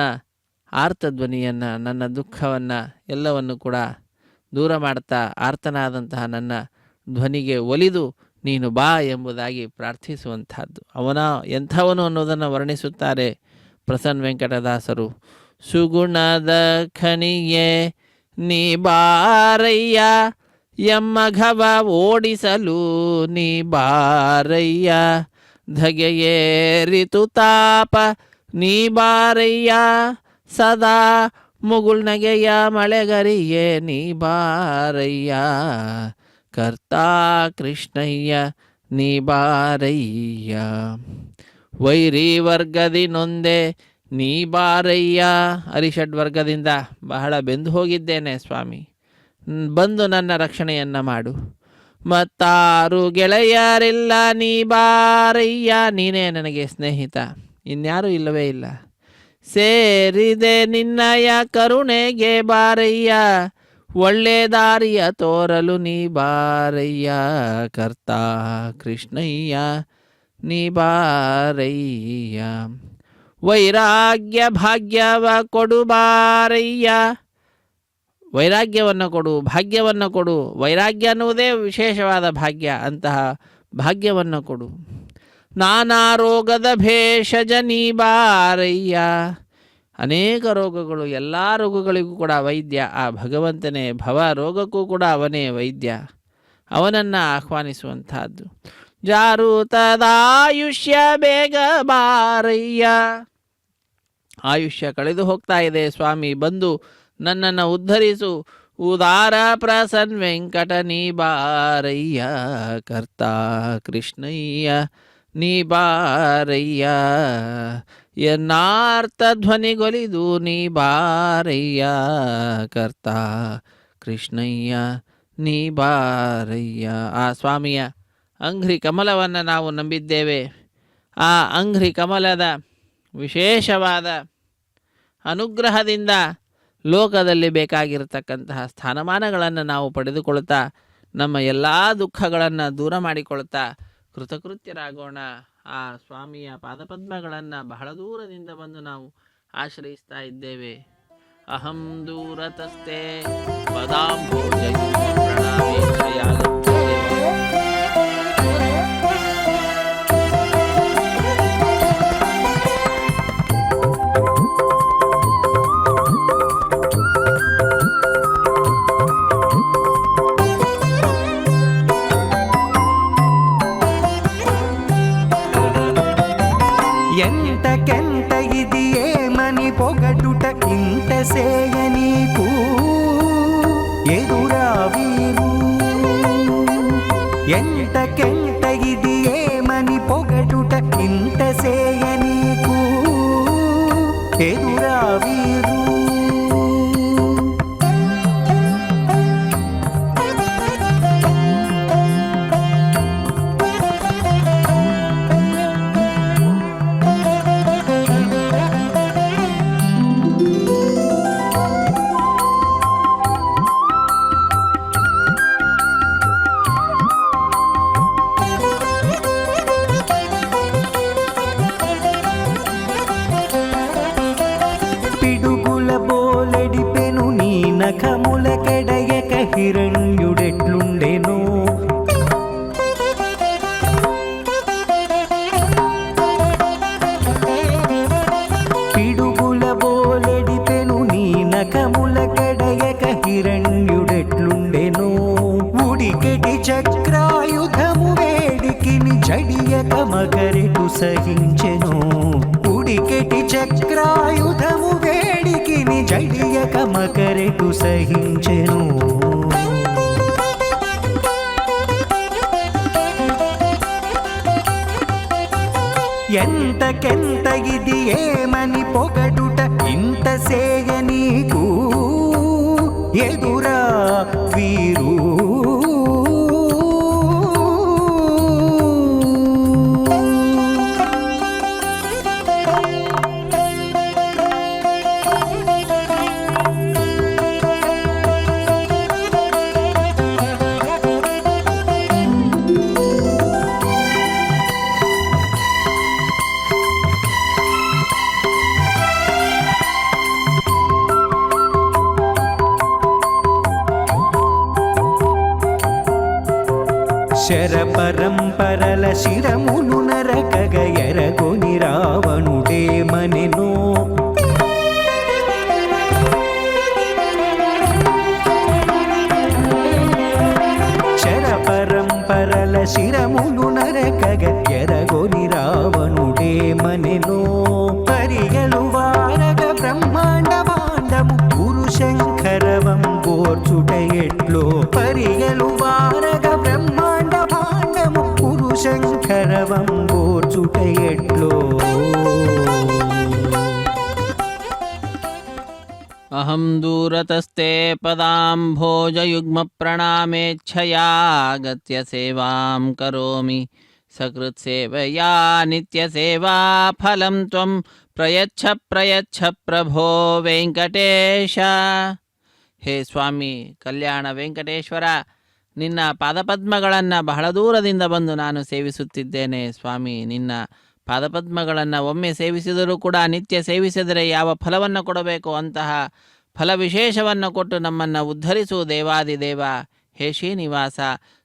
ಆರ್ತಧ್ವನಿಯನ್ನು, ನನ್ನ ದುಃಖವನ್ನು ಎಲ್ಲವನ್ನು ಕೂಡ ದೂರ ಮಾಡ್ತಾ ಆರ್ತನಾದಂತಹ ನನ್ನ ಧ್ವನಿಗೆ ಒಲಿದು ನೀನು ಬಾ ಎಂಬುದಾಗಿ ಪ್ರಾರ್ಥಿಸುವಂಥದ್ದು. ಅವನ ಎಂಥವನು ಅನ್ನೋದನ್ನು ವರ್ಣಿಸುತ್ತಾರೆ ಪ್ರಸನ್ನ ವೆಂಕಟದಾಸರು. ಸುಗುಣದ ಖನಿಯೇ ನೀ ಬಾರಯ್ಯ, ಎಮ್ಮಘವ ಓಡಿಸಲು ನೀ ಬಾರಯ್ಯ, ಧಗೆಯೇ ಋತು ತಾಪ ನೀ ಬಾರಯ್ಯ, ಸದಾ ಮುಗುಳ್ನಗೆಯ ಮಳೆಗರಿಯೇ ನೀ ಬಾರಯ್ಯ ಕರ್ತಾ ಕೃಷ್ಣಯ್ಯ ನೀ ಬಾರಯ್ಯ ವೈರಿ ವರ್ಗದಿ ನೊಂದೆ ನೀ ಬಾರಯ್ಯ ಅರಿಷಡ್ ವರ್ಗದಿಂದ ಬಹಳ ಬೆಂದು ಹೋಗಿದ್ದೇನೆ ಸ್ವಾಮಿ, ಬಂದು ನನ್ನ ರಕ್ಷಣೆಯನ್ನು ಮಾಡು. ಮತ್ತಾರು ಗೆಳೆಯರಿಲ್ಲ ನೀ ಬಾರಯ್ಯ, ನೀನೇ ನನಗೆ ಸ್ನೇಹಿತ, ಇನ್ಯಾರೂ ಇಲ್ಲವೇ ಇಲ್ಲ. ಸೇರಿದೆ ನಿನ್ನಯ ಕರುಣೆಗೆ ಬಾರಯ್ಯ, ಒಳ್ಳೆ ದಾರಿಯ ತೋರಲು ನೀ ಬಾರಯ್ಯ ಕರ್ತಾ ಕೃಷ್ಣಯ್ಯ ನೀ ಬಾರಯ್ಯ. ವೈರಾಗ್ಯ ಭಾಗ್ಯವ ಕೊಡು ಬಾರಯ್ಯ, ವೈರಾಗ್ಯವನ್ನು ಕೊಡು, ಭಾಗ್ಯವನ್ನು ಕೊಡು. ವೈರಾಗ್ಯ ಅನ್ನುವುದೇ ವಿಶೇಷವಾದ ಭಾಗ್ಯ, ಅಂತಹ ಭಾಗ್ಯವನ್ನು ಕೊಡು. ನಾನಾ ರೋಗದ ಭೇಷಜ ನೀ ಬಾರಯ್ಯ, ಅನೇಕ ರೋಗಗಳು, ಎಲ್ಲ ರೋಗಗಳಿಗೂ ಕೂಡ ವೈದ್ಯ ಆ ಭಗವಂತನೇ, ಭವ ರೋಗಕ್ಕೂ ಕೂಡ ಅವನೇ ವೈದ್ಯ, ಅವನನ್ನು ಆಹ್ವಾನಿಸುವಂತಹದ್ದು. ಜಾರುತದಾಯುಷ್ಯ ಬೇಗ ಬಾರಯ್ಯ, ಆಯುಷ್ಯ ಕಳೆದು ಹೋಗ್ತಾ ಇದೆ ಸ್ವಾಮಿ, ಬಂದು ನನ್ನನ್ನು ಉದ್ಧರಿಸು. ಉದಾರ ಪ್ರಸನ್ ವೆಂಕಟ ನೀ ಬಾರಯ್ಯ ಕರ್ತಾ ಕೃಷ್ಣಯ್ಯ ನೀ ಬಾರಯ್ಯ. ಎನ್ನಾರ್ಥ ಧ್ವನಿಗೊಲಿದು ನೀ ಬಾರಯ್ಯ ಕರ್ತಾ ಕೃಷ್ಣಯ್ಯ ನೀ ಬಾರಯ್ಯ. ಆ ಸ್ವಾಮಿಯ ಅಂಘ್ರಿ ಕಮಲವನ್ನು ನಾವು ನಂಬಿದ್ದೇವೆ. ಆ ಅಂಘ್ರಿ ಕಮಲದ ವಿಶೇಷವಾದ ಅನುಗ್ರಹದಿಂದ ಲೋಕದಲ್ಲಿ ಬೇಕಾಗಿರತಕ್ಕಂತಹ ಸ್ಥಾನಮಾನಗಳನ್ನು ನಾವು ಪಡೆದುಕೊಳ್ತಾ ನಮ್ಮ ಎಲ್ಲ ದುಃಖಗಳನ್ನು ದೂರ ಮಾಡಿಕೊಳ್ತಾ ಕೃತಕೃತ್ಯರಾಗೋಣ. ಆ ಸ್ವಾಮಿಯ ಪಾದಪದ್ಮಗಳನ್ನು ಬಹಳ ದೂರದಿಂದ ಬಂದು ನಾವು ಆಶ್ರಯಿಸ್ತಾ ಇದ್ದೇವೆ. ಅಹಂ ದೂರತಸ್ತೆ ಪದಾಂಭೋಜ ಪ್ರಣಾಮೇಶ್ವಯಾಗಂ. ఎంతకెంత ఇది ఏమని పొగటుట ఇంత సేయ నీకు ఎదురా వీరు. ఎంతకెంత ఇది ఏమని పొగటుట ఇంత సేయ నీకు ఎదురా వీరు. నఖముల కెడయక హిరణ్యుడెట్లుండెనో. పిడుగుల బోలెడిపెను నీ నఖముల కెడయక హిరణ్యుడెట్లుండెనో. ఉడికెటి చక్రాయుధము వేడికిని జడియక మకరెటు సహించెను. ఉడికెటి చక్రాయుధము వేడికిని జడియక మకరెటు సహించెను. ఎంతకెంత ఇది ఏమని పొగడుట ఇంత సేయ నీకు ఎదురా వీరు. శరపరంపరల శిరమును నరకగ ఎరగొని రావణుడే మనెనో. శరపరంపరల శిరమును నరకగ ఎరగొని రావణుడే మనెనో. పరిగలు వారగ బ్రహ్మాండ భాండము హరియలు వారగ బ్రహ్మాండ భాండము పురుశంకరవంబోర్చుట ఎట్లో అహం దూరతస్తే పదాంభోజయుగ్మప్రణామేచ్ఛయా గత్య సేవాం కరోమి సకృత్సేవయా నిత్యసేవా ఫలం త్వం ప్రయచ్ఛ ప్రయచ్ఛ ప్రభో వెంకటేಶ. ಹೇ ಸ್ವಾಮಿ ಕಲ್ಯಾಣ ವೆಂಕಟೇಶ್ವರ, ನಿನ್ನ ಪಾದಪದ್ಮಗಳನ್ನು ಬಹಳ ದೂರದಿಂದ ಬಂದು ನಾನು ಸೇವಿಸುತ್ತಿದ್ದೇನೆ. ಸ್ವಾಮಿ, ನಿನ್ನ ಪಾದಪದ್ಮಗಳನ್ನು ಒಮ್ಮೆ ಸೇವಿಸಿದರೂ ಕೂಡ ನಿತ್ಯ ಸೇವಿಸಿದರೆ ಯಾವ ಫಲವನ್ನು ಕೊಡಬೇಕು ಅಂತಹ ಫಲ ವಿಶೇಷವನ್ನು ಕೊಟ್ಟು ನಮ್ಮನ್ನು ಉದ್ಧರಿಸು ದೇವಾದಿದೇವ. ಹೇ ಶ್ರೀನಿವಾಸ,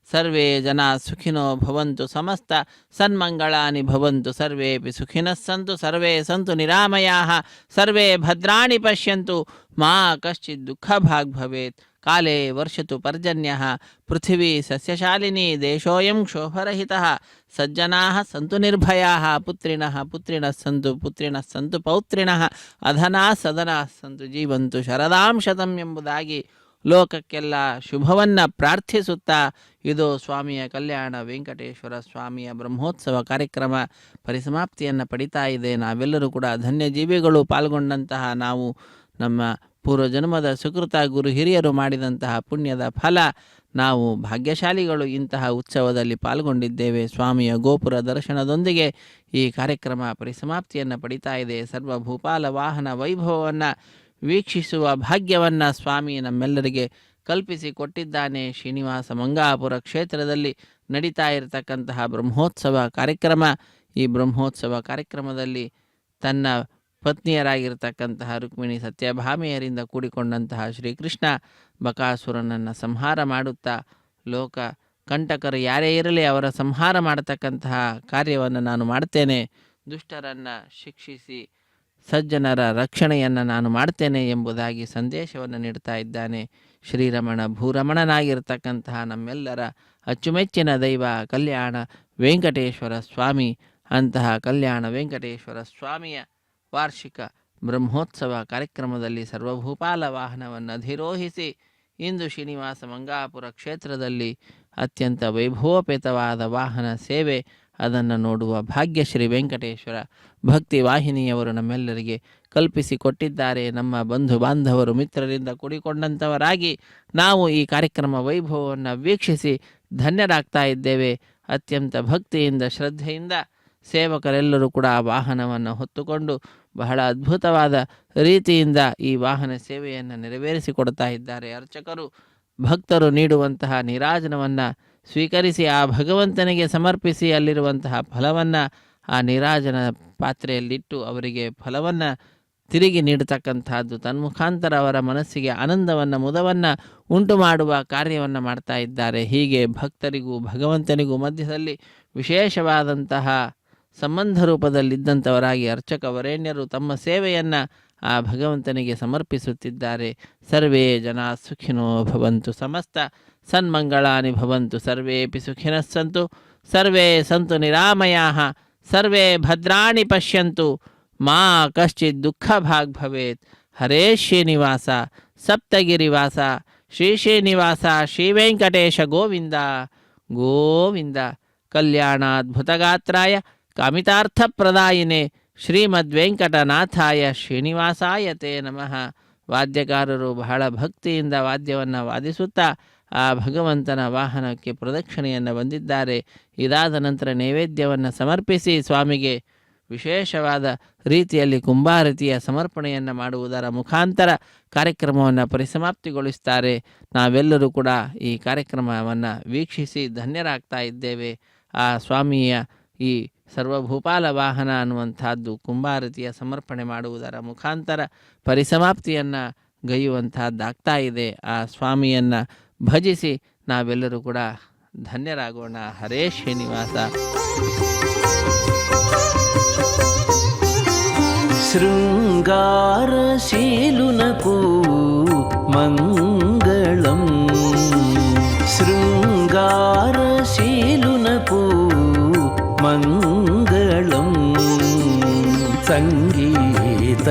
ಸರ್ವೇ ಜನ ಸುಖಿನೋ ಭವಂತು, ಸಮಸ್ತ ಸನ್ಮಂಗಳಾನಿ ಭವಂತು, ಸರ್ವೇಪಿ ಸುಖಿನಃ ಸಂತು, ಸರ್ವೇ ಸಂತು ನಿರಾಮಯಾಃ, ಸರ್ವೇ ಭದ್ರಾಣಿ ಪಶ್ಯಂತು, ಮಾ ಕಶ್ಚಿತ್ ದುಃಖಭಾಗ್ ಭವೇತ್. ಕಾಲೇ ವರ್ಷತು ಪರ್ಜನ್ಯಃ, ಪೃಥಿವೀ ಸಸ್ಯಶಾಲಿನಿ, ದೇಶೋಯಂ ಕ್ಷೋಭರಹಿತಃ, ಸಜ್ಜನಾಃ ಸಂತು ನಿರ್ಭಯಾಃ, ಪುತ್ರಿಣಃ ಪುತ್ರಿಣಃ ಸಂತು, ಪುತ್ರಿಣಃ ಸಂತು ಪೌತ್ರಿಣಃ, ಅಧನಾಃ ಸದನಾಃ ಸಂತು, ಜೀವಂತು ಶರದಾಂ ಶತಂ ಎಂಬುದಾಗಿ ಲೋಕಕ್ಕೆಲ್ಲ ಶುಭವನ್ನು ಪ್ರಾರ್ಥಿಸುತ್ತಾ ಇದು ಸ್ವಾಮಿಯ ಕಲ್ಯಾಣ ವೆಂಕಟೇಶ್ವರ ಸ್ವಾಮಿಯ ಬ್ರಹ್ಮೋತ್ಸವ ಕಾರ್ಯಕ್ರಮ ಪರಿಸಮಾಪ್ತಿಯನ್ನು ಪಡಿತಾ ಇದೆ. ನಾವೆಲ್ಲರೂ ಕೂಡ ಧನ್ಯಜೀವಿಗಳು. ಪಾಲ್ಗೊಂಡಂತಹ ನಾವು ನಮ್ಮ ಪೂರ್ವಜನ್ಮದ ಸುಕೃತ ಗುರು ಹಿರಿಯರು ಮಾಡಿದಂತಹ ಪುಣ್ಯದ ಫಲ. ನಾವು ಭಾಗ್ಯಶಾಲಿಗಳು, ಇಂತಹ ಉತ್ಸವದಲ್ಲಿ ಪಾಲ್ಗೊಂಡಿದ್ದೇವೆ. ಸ್ವಾಮಿಯ ಗೋಪುರ ದರ್ಶನದೊಂದಿಗೆ ಈ ಕಾರ್ಯಕ್ರಮ ಪರಿಸಮಾಪ್ತಿಯನ್ನು ಪಡಿತಾ ಇದೆ. ಸರ್ವಭೂಪಾಲ ವಾಹನ ವೈಭವವನ್ನು ವೀಕ್ಷಿಸುವ ಭಾಗ್ಯವನ್ನು ಸ್ವಾಮಿ ನಮ್ಮೆಲ್ಲರಿಗೆ ಕಲ್ಪಿಸಿಕೊಟ್ಟಿದ್ದಾನೆ. ಶ್ರೀನಿವಾಸ ಮಂಗಾಪುರ ಕ್ಷೇತ್ರದಲ್ಲಿ ನಡೀತಾ ಇರತಕ್ಕಂತಹ ಬ್ರಹ್ಮೋತ್ಸವ ಕಾರ್ಯಕ್ರಮ. ಈ ಬ್ರಹ್ಮೋತ್ಸವ ಕಾರ್ಯಕ್ರಮದಲ್ಲಿ ತನ್ನ ಪತ್ನಿಯರಾಗಿರ್ತಕ್ಕಂತಹ ರುಕ್ಮಿಣಿ ಸತ್ಯಭಾಮೆಯರಿಂದ ಕೂಡಿಕೊಂಡಂತಹ ಶ್ರೀಕೃಷ್ಣ ಬಕಾಸುರನನ್ನು ಸಂಹಾರ ಮಾಡುತ್ತಾ ಲೋಕ ಕಂಟಕರು ಯಾರೇ ಇರಲಿ ಅವರ ಸಂಹಾರ ಮಾಡತಕ್ಕಂತಹ ಕಾರ್ಯವನ್ನು ನಾನು ಮಾಡ್ತೇನೆ, ದುಷ್ಟರನ್ನು ಶಿಕ್ಷಿಸಿ ಸಜ್ಜನರ ರಕ್ಷಣೆಯನ್ನು ನಾನು ಮಾಡ್ತೇನೆ ಎಂಬುದಾಗಿ ಸಂದೇಶವನ್ನು ನೀಡ್ತಾ ಇದ್ದಾನೆ. ಶ್ರೀರಮಣ ಭೂರಮಣನಾಗಿರ್ತಕ್ಕಂತಹ ನಮ್ಮೆಲ್ಲರ ಅಚ್ಚುಮೆಚ್ಚಿನ ದೈವ ಕಲ್ಯಾಣ ವೆಂಕಟೇಶ್ವರ ಸ್ವಾಮಿ. ಅಂತಹ ಕಲ್ಯಾಣ ವೆಂಕಟೇಶ್ವರ ಸ್ವಾಮಿಯ ವಾರ್ಷಿಕ ಬ್ರಹ್ಮೋತ್ಸವ ಕಾರ್ಯಕ್ರಮದಲ್ಲಿ ಸರ್ವಭೂಪಾಲ ವಾಹನವನ್ನು ಅಧಿರೋಹಿಸಿ ಇಂದು ಶ್ರೀನಿವಾಸ ಮಂಗಾಪುರ ಕ್ಷೇತ್ರದಲ್ಲಿ ಅತ್ಯಂತ ವೈಭವೋಪೇತವಾದ ವಾಹನ ಸೇವೆ, ಅದನ್ನು ನೋಡುವ ಭಾಗ್ಯ ಶ್ರೀ ವೆಂಕಟೇಶ್ವರ ಭಕ್ತಿ ವಾಹಿನಿಯವರು ನಮ್ಮೆಲ್ಲರಿಗೆ ಕಲ್ಪಿಸಿಕೊಟ್ಟಿದ್ದಾರೆ. ನಮ್ಮ ಬಂಧು ಬಾಂಧವರು ಮಿತ್ರರಿಂದ ಕೂಡಿಕೊಂಡಂಥವರಾಗಿ ನಾವು ಈ ಕಾರ್ಯಕ್ರಮ ವೈಭವವನ್ನು ವೀಕ್ಷಿಸಿ ಧನ್ಯರಾಗ್ತಾ ಇದ್ದೇವೆ. ಅತ್ಯಂತ ಭಕ್ತಿಯಿಂದ ಶ್ರದ್ಧೆಯಿಂದ ಸೇವಕರೆಲ್ಲರೂ ಕೂಡ ಆ ವಾಹನವನ್ನು ಹೊತ್ತುಕೊಂಡು ಬಹಳ ಅದ್ಭುತವಾದ ರೀತಿಯಿಂದ ಈ ವಾಹನ ಸೇವೆಯನ್ನು ನೆರವೇರಿಸಿಕೊಡ್ತಾ ಇದ್ದಾರೆ. ಅರ್ಚಕರು ಭಕ್ತರು ನೀಡುವಂತಹ ನೀರಾಜನವನ್ನು ಸ್ವೀಕರಿಸಿ ಆ ಭಗವಂತನಿಗೆ ಸಮರ್ಪಿಸಿ ಅಲ್ಲಿರುವಂತಹ ಫಲವನ್ನು ಆ ನೀರಾಜನ ಪಾತ್ರೆಯಲ್ಲಿಟ್ಟು ಅವರಿಗೆ ಫಲವನ್ನು ತಿರುಗಿ ನೀಡತಕ್ಕಂಥದ್ದು, ತನ್ಮುಖಾಂತರ ಅವರ ಮನಸ್ಸಿಗೆ ಆನಂದವನ್ನು ಮುದವನ್ನು ಉಂಟು ಮಾಡುವ ಕಾರ್ಯವನ್ನು ಮಾಡ್ತಾ ಇದ್ದಾರೆ. ಹೀಗೆ ಭಕ್ತರಿಗೂ ಭಗವಂತನಿಗೂ ಮಧ್ಯದಲ್ಲಿ ವಿಶೇಷವಾದಂತಹ ಸಂಬಂಧ ರೂಪದಲ್ಲಿದ್ದಂಥವರಾಗಿ ಅರ್ಚಕ ವರೇಣ್ಯರು ತಮ್ಮ ಸೇವೆಯನ್ನು ಆ ಭಗವಂತನಿಗೆ ಸಮರ್ಪಿಸುತ್ತಿದ್ದಾರೆ. ಸರ್ವೇ ಜನ ಸುಖಿನೋ ಭವಂತು, ಸಮಸ್ತ ಸನ್ಮಂಗಳಾನಿ ಭವಂತು, ಸರ್ವೇಪಿ ಸುಖಿನಃ ಸಂತು, ಸರ್ವೇ ಸಂತು ನಿರಾಮಯಾಃ, ಸರ್ವೇ ಭದ್ರಾಣಿ ಪಶ್ಯಂತು, ಮಾ ಕಶ್ಚಿತ್ ದುಃಖಭಾಗ್ ಭವೇತ್. ಹರೇ ಶ್ರೀನಿವಾಸ ಸಪ್ತಗಿರಿವಾಸ ಶ್ರೀ ಶ್ರೀನಿವಾಸ ಶ್ರೀ ವೆಂಕಟೇಶ ಗೋವಿಂದ ಗೋವಿಂದ. ಕಲ್ಯಾಣಾದ್ಭುತಗಾತ್ರಾಯ ಕಾಮಿತಾರ್ಥಪ್ರದಾಯಿನೇ ಶ್ರೀಮದ್ವೆಂಕಟನಾಥಾಯ ಶ್ರೀನಿವಾಸಾಯ ತೇ ನಮಃ. ವಾದ್ಯಕಾರರು ಬಹಳ ಭಕ್ತಿಯಿಂದ ವಾದ್ಯವನ್ನು ವಾದಿಸುತ್ತಾ ಆ ಭಗವಂತನ ವಾಹನಕ್ಕೆ ಪ್ರದಕ್ಷಿಣೆಯನ್ನು ಬಂದಿದ್ದಾರೆ. ಇದಾದ ನಂತರ ನೈವೇದ್ಯವನ್ನು ಸಮರ್ಪಿಸಿ ಸ್ವಾಮಿಗೆ ವಿಶೇಷವಾದ ರೀತಿಯಲ್ಲಿ ಕುಂಭಾರತಿಯ ಸಮರ್ಪಣೆಯನ್ನು ಮಾಡುವುದರ ಮುಖಾಂತರ ಕಾರ್ಯಕ್ರಮವನ್ನು ಪರಿಸಮಾಪ್ತಿಗೊಳಿಸ್ತಾರೆ. ನಾವೆಲ್ಲರೂ ಕೂಡ ಈ ಕಾರ್ಯಕ್ರಮವನ್ನು ವೀಕ್ಷಿಸಿ ಧನ್ಯರಾಗ್ತಾ ಇದ್ದೇವೆ. ಆ ಸ್ವಾಮಿಯ ಈ ಸರ್ವಭೂಪಾಲ ವಾಹನ ಅನ್ನುವಂಥದ್ದು ಕುಂಭಾರತಿಯ ಸಮರ್ಪಣೆ ಮಾಡುವುದರ ಮುಖಾಂತರ ಪರಿಸಮಾಪ್ತಿಯನ್ನು ಗೈಯುವಂತಹದ್ದಾಗ್ತಾ ಇದೆ. ಆ ಸ್ವಾಮಿಯನ್ನು ಭಜಿಸಿ ನಾವೆಲ್ಲರೂ ಕೂಡ ಧನ್ಯರಾಗೋಣ. ಹರೇ ಶ್ರೀನಿವಾಸ. శృంగారశీలునకు మంగళం, శృంగారశీలునకు మంగళం, సంగీతలోలునకు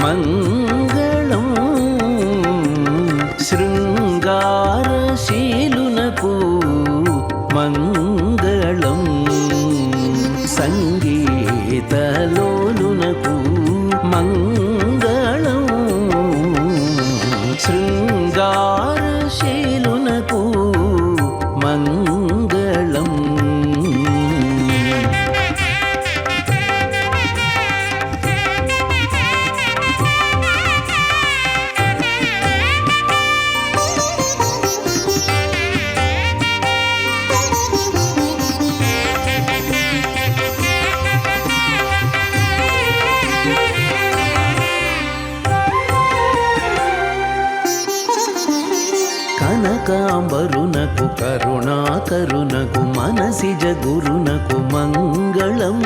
మంగళం, శృంగార శృంగారశీలునకు మంగళం సంగీతలోలునకు మంగళం శృంగారశీలునకు మంగళం కనకాంబరునకు కరుణాకరునకు మనసిజ గురునకు మంగళం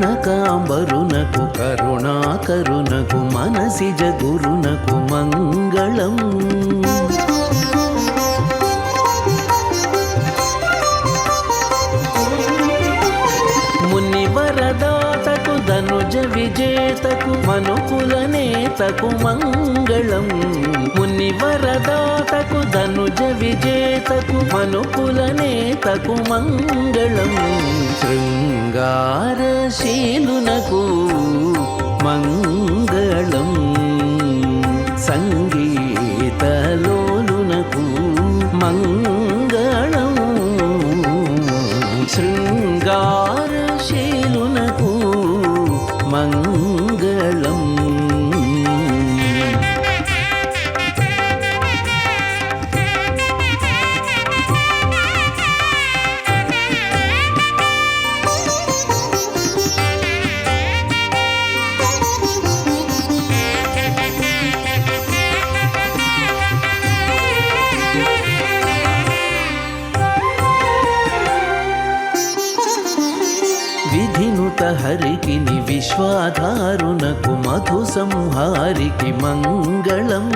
కనకాంబరునకు కరుణాకరునకు మనసిజ గురునకు మంగళం మునివరదాతకు ధనుజ విజేతకు మనుకుల నేతకు మంగళం మునివరదాతకు ధనుజ విజేతకు మనుకుల నేతకు మంగళం శృంగారశీలునకు మంగళం సంగీతలోలునకు మంగళం శృంగారశీలునకు మంగళం విధినుత హరికి విశ్వాధారునకు మధు సంహారికి మంగళం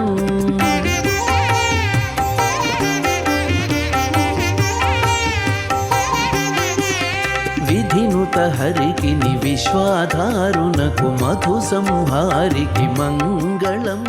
విధినుత హరికి విశ్వాధారునకు మధు సంహారికి మంగళం